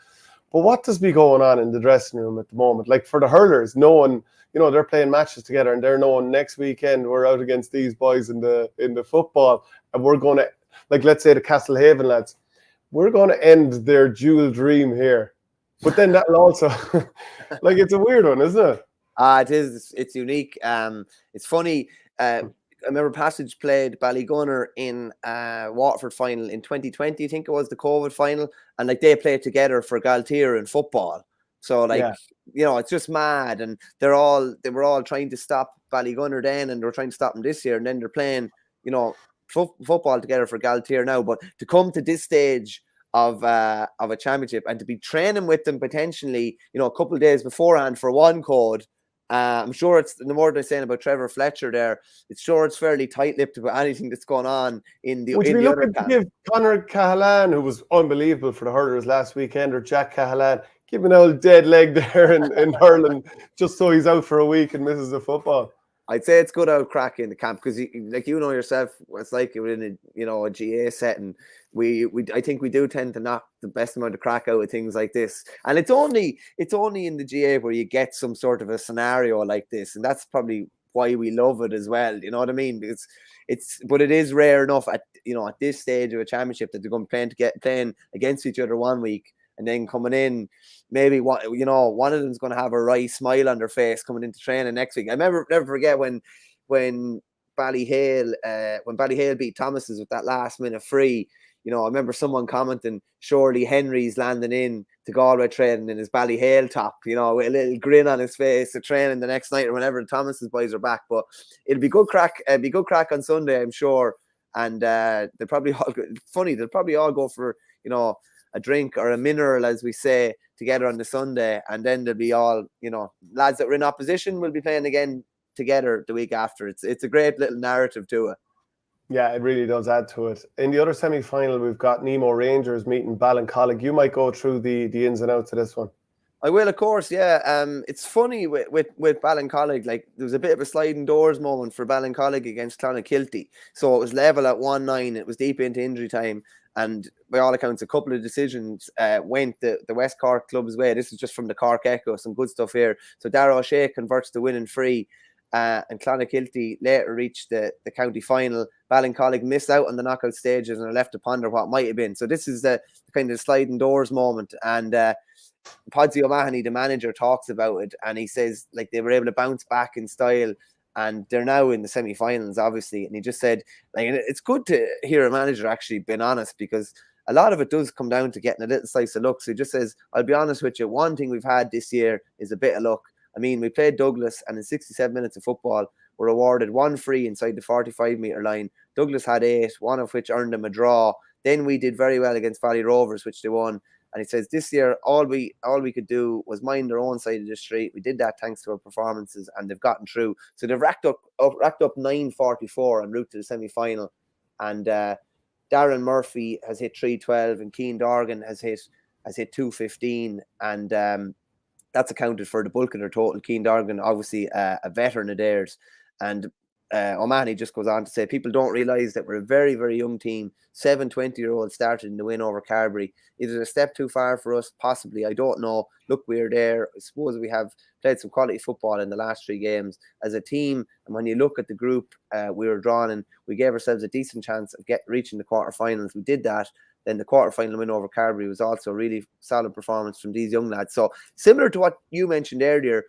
Speaker 1: But what does be going on in the dressing room at the moment? Like for the hurlers, no one, they're playing matches together and they're knowing next weekend we're out against these boys in the football, and we're going to, like, let's say the Castlehaven lads, we're going to end their dual dream here. But then that'll also, like, it's a weird one, isn't it?
Speaker 2: It is. It's unique. It's funny. I remember Passage played Ballygunner in Waterford final in 2020, I think it was, the COVID final, and like they played together for Galtier in football. So it's just mad, and they were all trying to stop Ballygunner then, and they were trying to stop them this year, and then they're playing, football together for Galtier now. But to come to this stage of a championship and to be training with them potentially, a couple of days beforehand for one code. I'm sure it's, the more they're saying about Trevor Fletcher there, it's fairly tight-lipped about anything that's going on in the
Speaker 1: Would you be looking to
Speaker 2: camp.
Speaker 1: give Conor Cahalane, who was unbelievable for the hurlers last weekend, or Jack Cahalane, give an old dead leg there in hurling just so he's out for a week and misses the football?
Speaker 2: I'd say it's good out crack in the camp, because yourself, it's like within a GA setting. I think we do tend to knock the best amount of crack out of things like this, and it's only in the GA where you get some sort of a scenario like this, and that's probably why we love it as well. You know what I mean? Because but it is rare enough at this stage of a championship that they're going to be playing against each other one week, and then coming in, maybe one of them's going to have a wry smile on their face coming into training next week. I never forget when Ballyhale beat Thomas's with that last minute free. I remember someone commenting, surely Henry's landing in to Galway training in his Ballyhale top, with a little grin on his face to training the next night or whenever the Thomas's boys are back. But it'll be good crack. On Sunday, I'm sure. And they'll probably all go for a drink or a mineral, as we say, together on the Sunday, and then they'll be all lads that were in opposition will be playing again together the week after. It's a great little narrative to it.
Speaker 1: Yeah, it really does add to it. In the other semi-final, we've got Nemo Rangers meeting Ballincollig. You might go through the ins and outs of this one.
Speaker 2: I will, of course, yeah. It's funny with Ballincollig, like there was a bit of a sliding doors moment for Ballincollig against Clonakilty. So it was level at 1-9. It was deep into injury time, and by all accounts, a couple of decisions went the West Cork club's way. This is just from the Cork Echo, some good stuff here. So Darragh O'Shea converts the winning free, and Clonakilty later reached the county final. Ballincollig missed out on the knockout stages and are left to ponder what might have been. So this is the kind of sliding doors moment, and Podsy O'Mahony, the manager, talks about it, and he says like they were able to bounce back in style, and they're now in the semi-finals, obviously. And he just said, like, it's good to hear a manager actually being honest, because a lot of it does come down to getting a little slice of luck. So he just says, I'll be honest with you, one thing we've had this year is a bit of luck. I mean, we played Douglas, and in 67 minutes of football, were awarded one free inside the 45-metre line. Douglas had 8, one of which earned them a draw. Then we did very well against Valley Rovers, which they won. And he says this year, all we could do was mind their own side of the street. We did that thanks to our performances, and they've gotten through. So they've racked up 944 en route to the semi-final. And Darren Murphy has hit 312, and Cian Dorgan has hit 215, and that's accounted for the bulk of their total. Cian Dorgan, obviously a veteran of theirs, and O'Mahony just goes on to say people don't realise that we're a very, very young team. 7 20-year-olds started in the win over Carbery. Is it a step too far for us? Possibly. I don't know. Look, we're there. I suppose we have played some quality football in the last 3 games as a team. And when you look at the group we were drawn in, we gave ourselves a decent chance of reaching the quarterfinals. We did that. Then the quarterfinal win over Carbery was also a really solid performance from these young lads. So similar to what you mentioned earlier,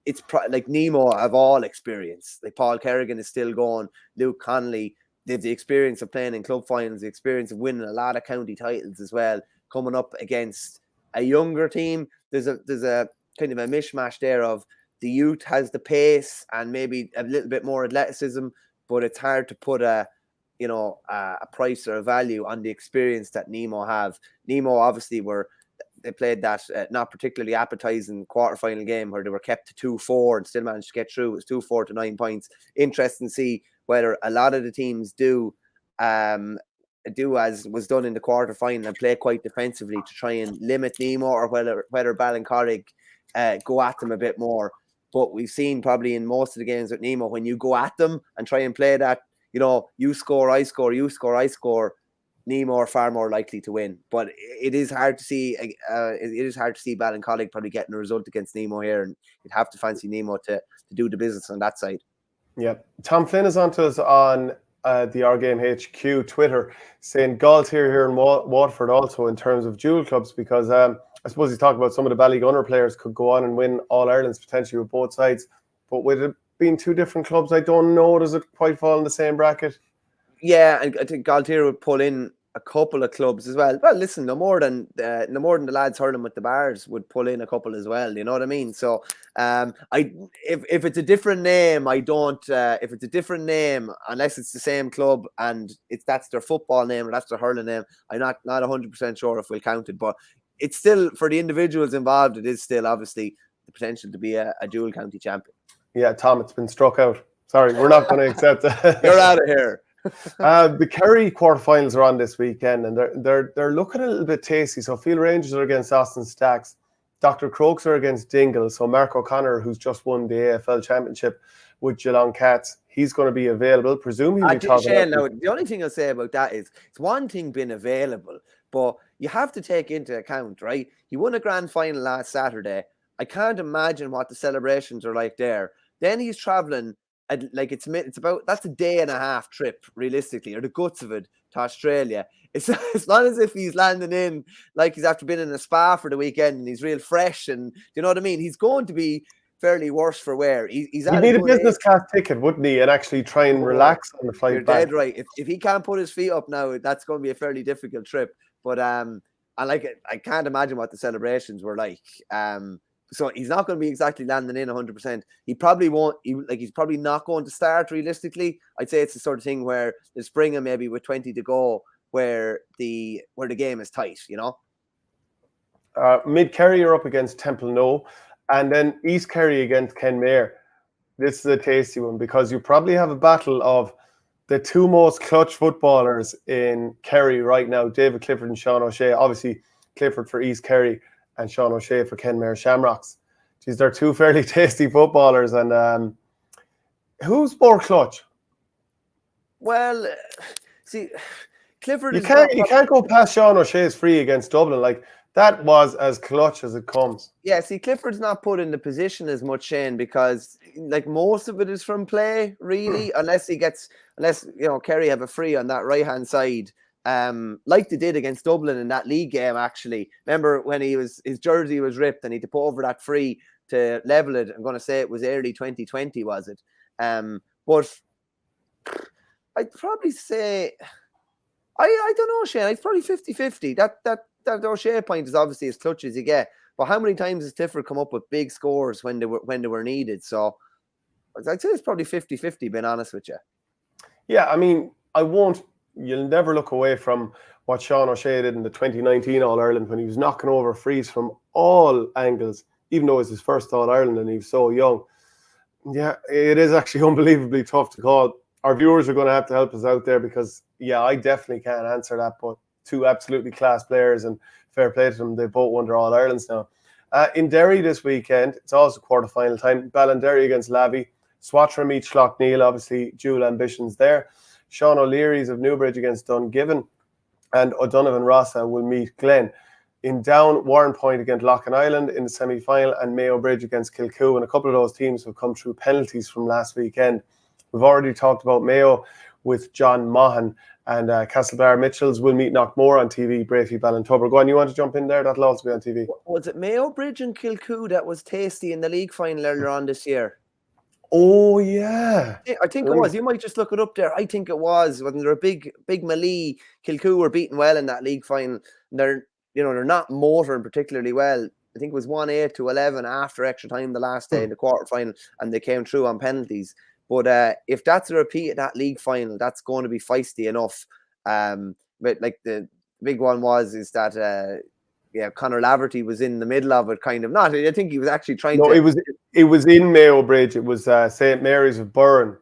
Speaker 2: it's like Nemo of all experience. Like Paul Kerrigan is still going, Luke Connolly, they've the experience of playing in club finals, the experience of winning a lot of county titles as well, coming up against a younger team. There's a kind of a mishmash there of the youth has the pace and maybe a little bit more athleticism, but it's hard to put a price or a value on the experience that Nemo have. Nemo obviously they played that not particularly appetizing quarterfinal game where they were kept to 2-4 and still managed to get through. It was 2-4 to 9 points. Interesting to see whether a lot of the teams do as was done in the quarterfinal and play quite defensively to try and limit Nemo, or whether Ballincollig go at them a bit more. But we've seen probably in most of the games with Nemo, when you go at them and try and play that, you score, I score, you score, I score, Nemo are far more likely to win. But it is hard to see. Ballincollig probably getting a result against Nemo here, and you'd have to fancy Nemo to do the business on that side.
Speaker 1: Yeah, Tom Flynn is on to us on the OurGame HQ Twitter, saying Galt here in Waterford also in terms of dual clubs, because I suppose he's talking about some of the Ballygunner players could go on and win All Irelands potentially with both sides, but with it being two different clubs, I don't know, does it quite fall in the same bracket?
Speaker 2: Yeah, and I think Galtier would pull in a couple of clubs as well. Well, listen, no more than the lads hurling with the bars would pull in a couple as well. You know what I mean? So, if it's a different name, I don't. If it's a different name, unless it's the same club and that's their football name or that's their hurling name, I'm not 100% sure if we'll count it. But it's still, for the individuals involved, it is still obviously the potential to be a dual county champion.
Speaker 1: Yeah, Tom, it's been struck out. Sorry, we're not going to accept that.
Speaker 2: You're out of here.
Speaker 1: The Kerry quarterfinals are on this weekend, and they're looking a little bit tasty. So Field Rangers are against Austin Stacks, Dr. Crokes are against Dingle. So Mark O'Connor, who's just won the AFL Championship with Geelong Cats, he's going to be available. Presumably,
Speaker 2: Shane, now the only thing I'll say about that is it's one thing being available, but you have to take into account, right? He won a grand final last Saturday. I can't imagine what the celebrations are like there. Then he's traveling. It's about, that's a day and a half trip realistically, or the guts of it, to Australia. It's not as if he's landing in like he's after been in a spa for the weekend and he's real fresh, and you know what I mean. He's going to be fairly worse for wear. He'd
Speaker 1: need a business class ticket, wouldn't he, and actually try and relax on the flight
Speaker 2: You're
Speaker 1: back.
Speaker 2: dead right. If he can't put his feet up now, that's going to be a fairly difficult trip. But I can't imagine what the celebrations were like. So he's not going to be exactly landing in 100%. He probably won't. He's probably not going to start realistically. I'd say it's the sort of thing where they spring him maybe with 20 to go, where the game is tight.
Speaker 1: Mid Kerry are up against Temple No, and then East Kerry against Kenmare. This is a tasty one because you probably have a battle of the two most clutch footballers in Kerry right now, David Clifford and Sean O'Shea. Obviously, Clifford for East Kerry and Sean O'Shea for Kenmare Shamrocks. They're two fairly tasty footballers. And who's more clutch?
Speaker 2: Well, see, Clifford
Speaker 1: you can't go past Sean O'Shea's free against Dublin. Like, that was as clutch as it comes.
Speaker 2: Yeah, see, Clifford's not put in the position as much, Shane, because most of it is from play, really, unless Kerry have a free on that right-hand side. Like they did against Dublin in that league game, actually. Remember when his jersey was ripped and he had to put over that free to level it? I'm going to say it was early 2020, was it? But I'd probably say, I don't know, Shane. It's probably 50-50. That O'Shea point is obviously as clutch as you get. But how many times has Clifford come up with big scores when they were needed? So I'd say it's probably 50-50, being honest with you.
Speaker 1: Yeah, I mean, you'll never look away from what Sean O'Shea did in the 2019 All-Ireland when he was knocking over frees from all angles, even though it was his first All-Ireland and he was so young. Yeah, it is actually unbelievably tough to call. Our viewers are going to have to help us out there because, yeah, I definitely can't answer that, but two absolutely class players, and fair play to them. They both won their All-Irelands now. In Derry this weekend, it's also quarter-final time. Ballinderry against Lavey. Swatram meet Schlockneil, obviously dual ambitions there. Sean O'Leary's of Newbridge against Dungiven, and O'Donovan Rossa will meet Glen. In Down, Warren Point against Loughlin Island in the semi-final, and Mayo Bridge against Kilcoo. And a couple of those teams have come through penalties from last weekend. We've already talked about Mayo with John Maughan, and Castlebar Mitchells will meet Knockmore on TV, Brafey Ballintober. Go on, you want to jump in there? That'll also be on TV.
Speaker 2: Was it Mayo Bridge and Kilcoo that was tasty in the league final earlier on this year?
Speaker 1: Oh yeah,
Speaker 2: I think it was. You might just look it up there. I think it was. Wasn't there a big Malee? Kilcoo were beaten well in that league final. They're not motoring particularly well. I think it was 1-8 to 11 after extra time the last day in the quarter final, and they came through on penalties. But if that's a repeat of that league final, that's going to be feisty enough. But like the big one is that Conor Laverty was in the middle of it, kind of. Not. I think he was actually trying to.
Speaker 1: No, it was in Mayo Bridge. It was St. Mary's of Burren,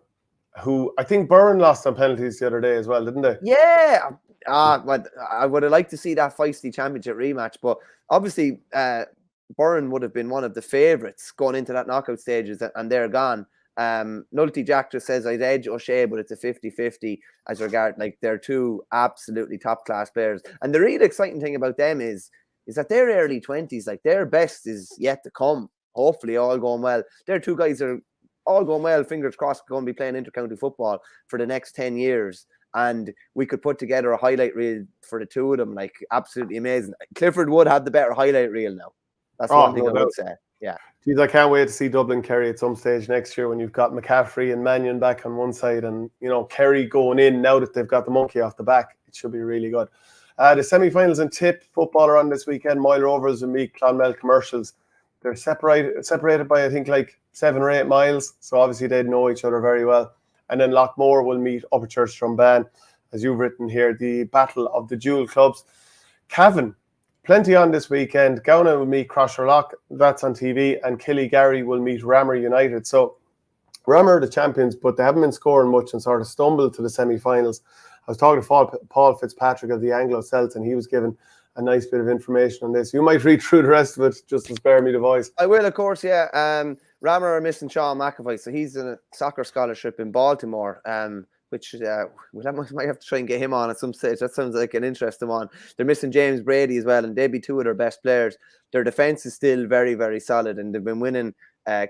Speaker 1: who I think Burren lost on penalties the other day as well, didn't they?
Speaker 2: Yeah. But I would have liked to see that feisty championship rematch, but obviously Burren would have been one of the favourites going into that knockout stages, and they're gone. Nulty Jack just says I'd edge O'Shea, but it's a 50-50 as regard, like, they're two absolutely top class players. And the really exciting thing about them is that they're early 20s, like their best is yet to come. Hopefully all going well. Their two guys are all going well, fingers crossed, going to be playing intercounty football for the next 10 years. And we could put together a highlight reel for the two of them, like absolutely amazing. Clifford would have the better highlight reel now. That's one thing I would say. Yeah.
Speaker 1: Geez, I can't wait to see Dublin Kerry at some stage next year when you've got McCaffrey and Mannion back on one side, and Kerry going in now that they've got the monkey off the back. It should be really good. The semi-finals in Tip football are on this weekend. Moyle Rovers and meet Clonmel Commercials. They're separated by I think like 7 or 8 miles, so obviously they'd know each other very well. And then Lockmore will meet Upper Church Strumban, as you've written here, the battle of the dual clubs. Cavan, plenty on this weekend. Gowna will meet Crosserlock, that's on TV, and Killygarry will meet Ramor United. So Ramor are the champions, but they haven't been scoring much and sort of stumbled to the semi-finals. I was talking to Paul Fitzpatrick of the Anglo-Celt, and he was given a nice bit of information on this. You might read through the rest of it just to spare me the voice.
Speaker 2: I will, of course, yeah. Ramor are missing Sean McAvoy, so he's in a soccer scholarship in Baltimore, which we might have to try and get him on at some stage. That sounds like an interesting one. They're missing James Brady as well, and they'd be two of their best players. Their defence is still very, very solid, and they've been winning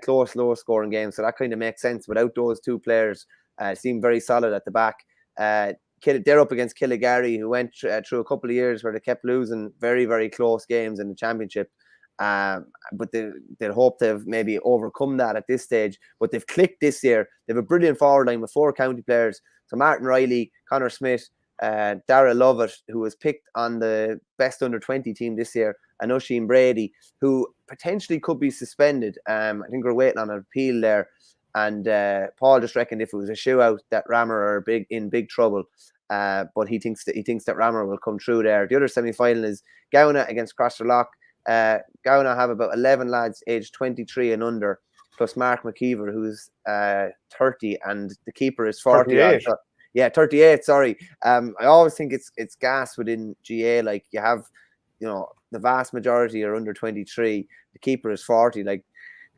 Speaker 2: close, low-scoring games, so that kind of makes sense. Without those two players, seem very solid at the back. They're up against Killygarry, who went through a couple of years where they kept losing very, very close games in the championship. But they'd hope they've maybe overcome that at this stage. But they've clicked this year. They have a brilliant forward line with 4 county players. So Martin Riley, Connor Smith, Dara Lovett, who was picked on the best under-20 team this year, and Oisin Brady, who potentially could be suspended. I think we're waiting on an appeal there. And Paul just reckoned if it was a shootout that Ramor are in big trouble. But he thinks that Ramor will come through there. The other semi-final is Gowna against Crosserlock. Gowna have about 11 lads aged 23 and under, plus Mark McKeever, who's 30, and the keeper is 40.
Speaker 1: 38.
Speaker 2: Yeah, 38. Sorry. I always think it's gas within GA. Like, you have, the vast majority are under 23. The keeper is 40. Like,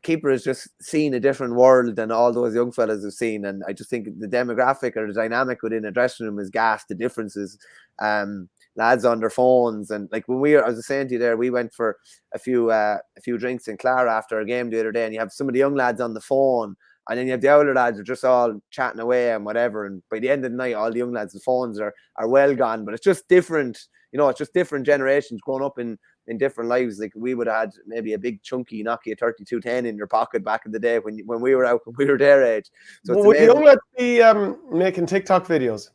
Speaker 2: keeper has just seen a different world than all those young fellas have seen, and I just think the demographic or the dynamic within a dressing room is gas. The differences, lads on their phones, and like when I was saying to you there, we went for a few drinks in Clara after a game the other day, and you have some of the young lads on the phone, and then you have the older lads are just all chatting away and whatever, and by the end of the night, all the young lads' the phones are well gone. But it's just different, it's just different generations growing up in different lives. Like, we would have had maybe a big chunky Nokia 3210 in your pocket back in the day when we were out, when we were their age. So
Speaker 1: would the young lads be making TikTok videos?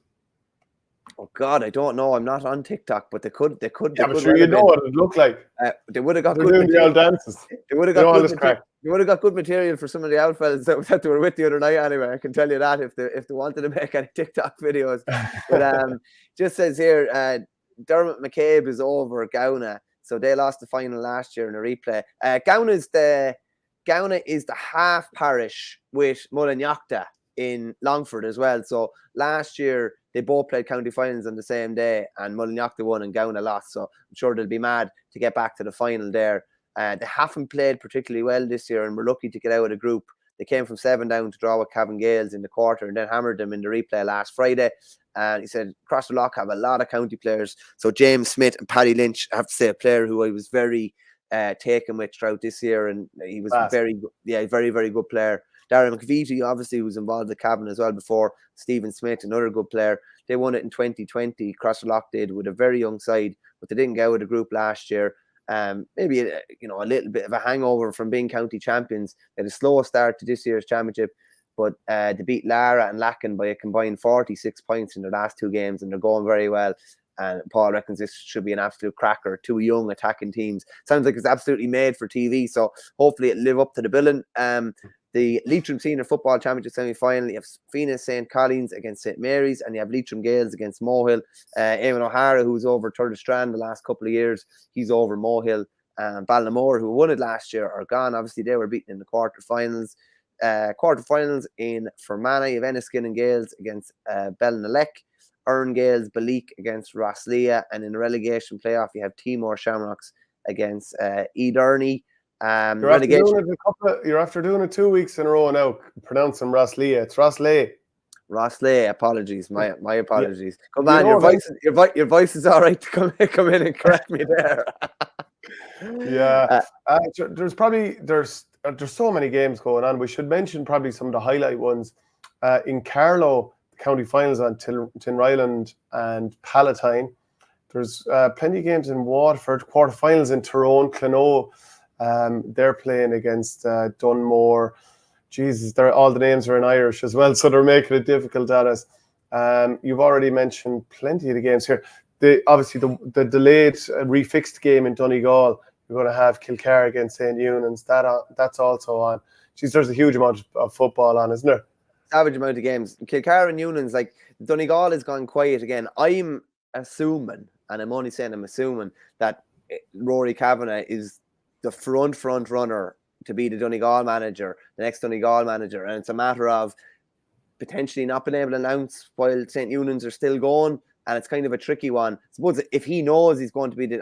Speaker 2: Oh God, I don't know. I'm not on TikTok, but they could.
Speaker 1: Yeah, I'm sure you know what it looked like.
Speaker 2: They would have got
Speaker 1: They're
Speaker 2: good
Speaker 1: doing the old dances.
Speaker 2: They would have got good material. They would have got good material for some of the outfits that they were with the other night. Anyway, I can tell you that if they wanted to make any TikTok videos. But just says here, Dermot McCabe is over Gowna. So they lost the final last year in a replay. Gowna is the half parish with Mullinachta in Longford as well. So last year they both played county finals on the same day, and Mullinachta won and Gowna lost. So I'm sure they'll be mad to get back to the final there. They haven't played particularly well this year, and we're lucky to get out of the group. They came from 7 down to draw with Cavan Gales in the quarter, and then hammered them in the replay last Friday. And he said Crosserlock have a lot of county players. So James Smith and Paddy Lynch, I have to say, a player who I was very taken with throughout this year, and he was very, very good player. Darren McVitie, obviously, who was involved with Cavan as well before. Stephen Smith, another good player. They won it in 2020. Crosserlock did, with a very young side, but they didn't get out of the group last year. Maybe a little bit of a hangover from being county champions. They had a slow start to this year's championship. but they beat Lara and Lacken by a combined 46 points in their last 2 games, and they're going very well. And Paul reckons this should be an absolute cracker. 2 young attacking teams. Sounds like it's absolutely made for TV, so hopefully it'll live up to the billing. The Leitrim Senior Football Championship semi-final, you have Phoenix St. Collins against St. Mary's, and you have Leitrim Gaels against Mohill. Eamon O'Hara, who's over Third Strand the last couple of years, he's over Mohill. Ballinamore, who won it last year, are gone. Obviously, they were beaten in the quarterfinals. Quarterfinals in Fermanagh, you have Enniskin and Gaels against Ballinalek. Ern Gaels, Balik against Rosslea, and in the relegation playoff, you have Timor Shamrocks against Ederney.
Speaker 1: You're after doing it 2 weeks in a row now, pronouncing Rosslea. It's Rosslea.
Speaker 2: Rosslea, apologies. My apologies. Yeah. Come on, your voice is all right to come in and correct me there.
Speaker 1: Yeah. There's so many games going on. We should mention probably some of the highlight ones. In Carlow, the county finals on Tinryland and Palatine. There's plenty of games in Waterford, quarterfinals in Tyrone, Clonoo. They're playing against Dunmore. Jesus, all the names are in Irish as well, so they're making it difficult at us. You've already mentioned plenty of the games here. Obviously, the delayed, refixed game in Donegal. You're going to have Kilcar against St. Eunan's. That's also on. Jeez, there's a huge amount of football on, isn't there?
Speaker 2: Savage amount of games. Kilcar and Eunan's, like Donegal has gone quiet again. I'm assuming, and I'm only saying I'm assuming, that Rory Kavanagh is the front runner to be the Donegal manager, the next Donegal manager, and it's a matter of potentially not being able to announce while St. Eunan's are still going, and it's kind of a tricky one. I suppose if he knows he's going to be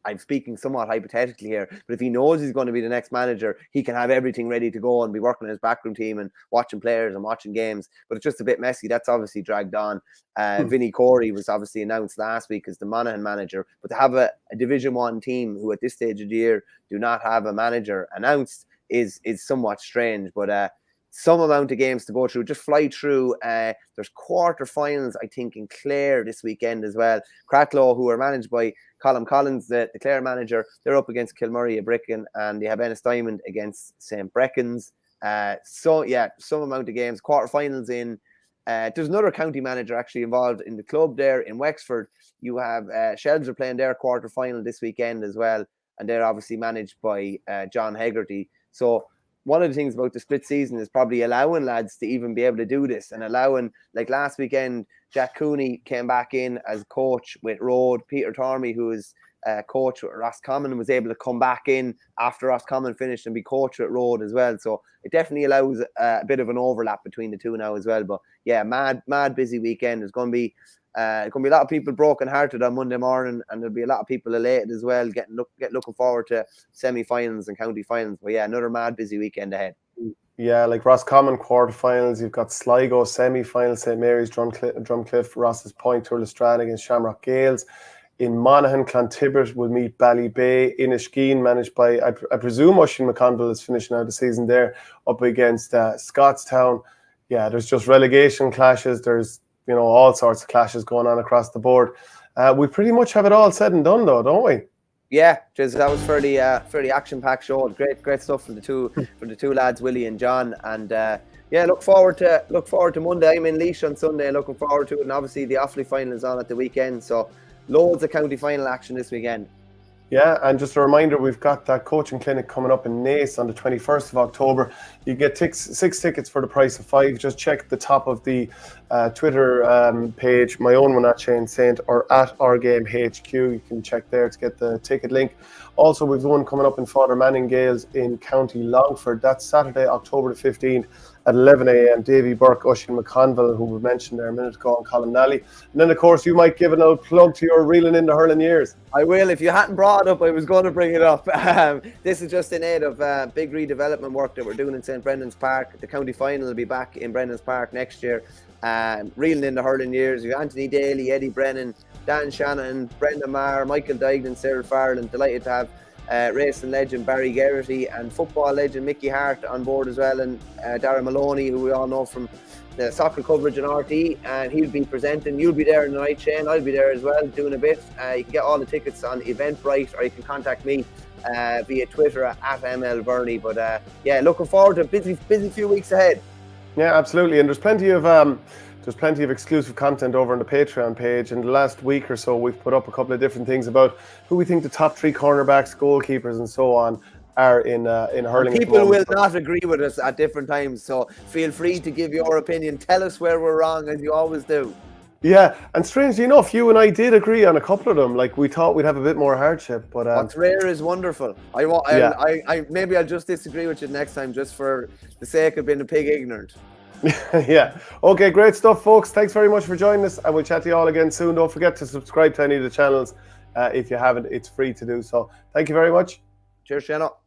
Speaker 2: I'm speaking somewhat hypothetically here, but if he knows he's going to be the next manager, he can have everything ready to go and be working on his backroom team and watching players and watching games. But it's just a bit messy. That's obviously dragged on. Vinnie Corey was obviously announced last week as the Monaghan manager, but to have a Division 1 team who at this stage of the year do not have a manager announced is somewhat strange. But some amount of games to go through. Just fly through. There's quarterfinals, I think, in Clare this weekend as well. Cracklow, who are managed by Colm Collins, the Clare manager, they're up against Kilmurray of Brecon, and they have Ennis Diamond against St. Brecons. Some amount of games. Quarterfinals in. There's another county manager actually involved in the club there in Wexford. You have Shells are playing their quarterfinal this weekend as well, and they're obviously managed by John Hegarty. So one of the things about the split season is probably allowing lads to even be able to do this, and allowing, like last weekend, Jack Cooney came back in as coach with Rode. Peter Tormey, who is coach with Roscommon, was able to come back in after Roscommon finished and be coach at Rode as well. So it definitely allows a bit of an overlap between the two now as well. But yeah, mad busy weekend. There's going to be a lot of people broken-hearted on Monday morning, and there'll be a lot of people elated as well, looking forward to semi-finals and county finals. But yeah, another mad busy weekend ahead.
Speaker 1: Yeah, like Roscommon quarterfinals, you've got Sligo semi-finals, St. Mary's, Drumcliff, Ross's Point, Turlestrane against Shamrock Gaels. In Monaghan, Clontibbert will meet Ballybay. Inishkeen, managed by, I presume, Oisin McConville is finishing out the season there, up against Scottstown. Yeah, there's just relegation clashes. There's all sorts of clashes going on across the board. We pretty much have it all said and done, though, don't we?
Speaker 2: Yeah, that was fairly action-packed show. Great stuff from the two lads, Willie and John. And look forward to Monday. I'm in Laois on Sunday. Looking forward to it. And obviously the Offaly final is on at the weekend, so loads of county final action this weekend.
Speaker 1: Yeah, and just a reminder, we've got that coaching clinic coming up in Naas on the 21st of October. You get 6 tickets for the price of 5. Just check the top of the Twitter page, my own one at Shane Saint, or at OurGame HQ. You can check there to get the ticket link. Also, we've one coming up in Father Manning Gales in County Longford. That's Saturday, October the 15th at 11 a.m. Davy Burke, Oisin McConville, who we mentioned there a minute ago, and Colin Nally. And then, of course, you might give an old plug to your Reeling in the Hurling Years.
Speaker 2: I will. If you hadn't brought it up, I was going to bring it up. This is just in aid of big redevelopment work that we're doing in St. Brendan's Park. The county final will be back in Brendan's Park next year. Reeling in the Hurling Years. You Anthony Daly, Eddie Brennan, Dan Shannon, Brendan Maher, Michael Dignan, Sarah Farrell. Delighted to have racing legend Barry Geraghty and football legend Mickey Hart on board as well, and Darragh Maloney, who we all know from the soccer coverage in RT, and he'll be presenting. You'll be there in the night, Shane. I'll be there as well, doing a bit. You can get all the tickets on Eventbrite, or you can contact me via Twitter at ML Verney. But looking forward to a busy few weeks ahead.
Speaker 1: Yeah, absolutely. And there's plenty of exclusive content over on the Patreon page. In the last week or so, we've put up a couple of different things about who we think the top 3 cornerbacks, goalkeepers, and so on are in hurling.
Speaker 2: And people will not agree with us at different times, so feel free to give your opinion. Tell us where we're wrong, as you always do.
Speaker 1: Yeah, and strangely enough, you and I did agree on a couple of them. Like, we thought we'd have a bit more hardship, but
Speaker 2: what's rare is wonderful. I maybe I'll just disagree with you next time, just for the sake of being a pig ignorant.
Speaker 1: Yeah. Okay, great stuff, folks. Thanks very much for joining us, and we'll chat to you all again soon. Don't forget to subscribe to any of the channels. If you haven't, it's free to do so. Thank you very much.
Speaker 2: Cheers, Shano.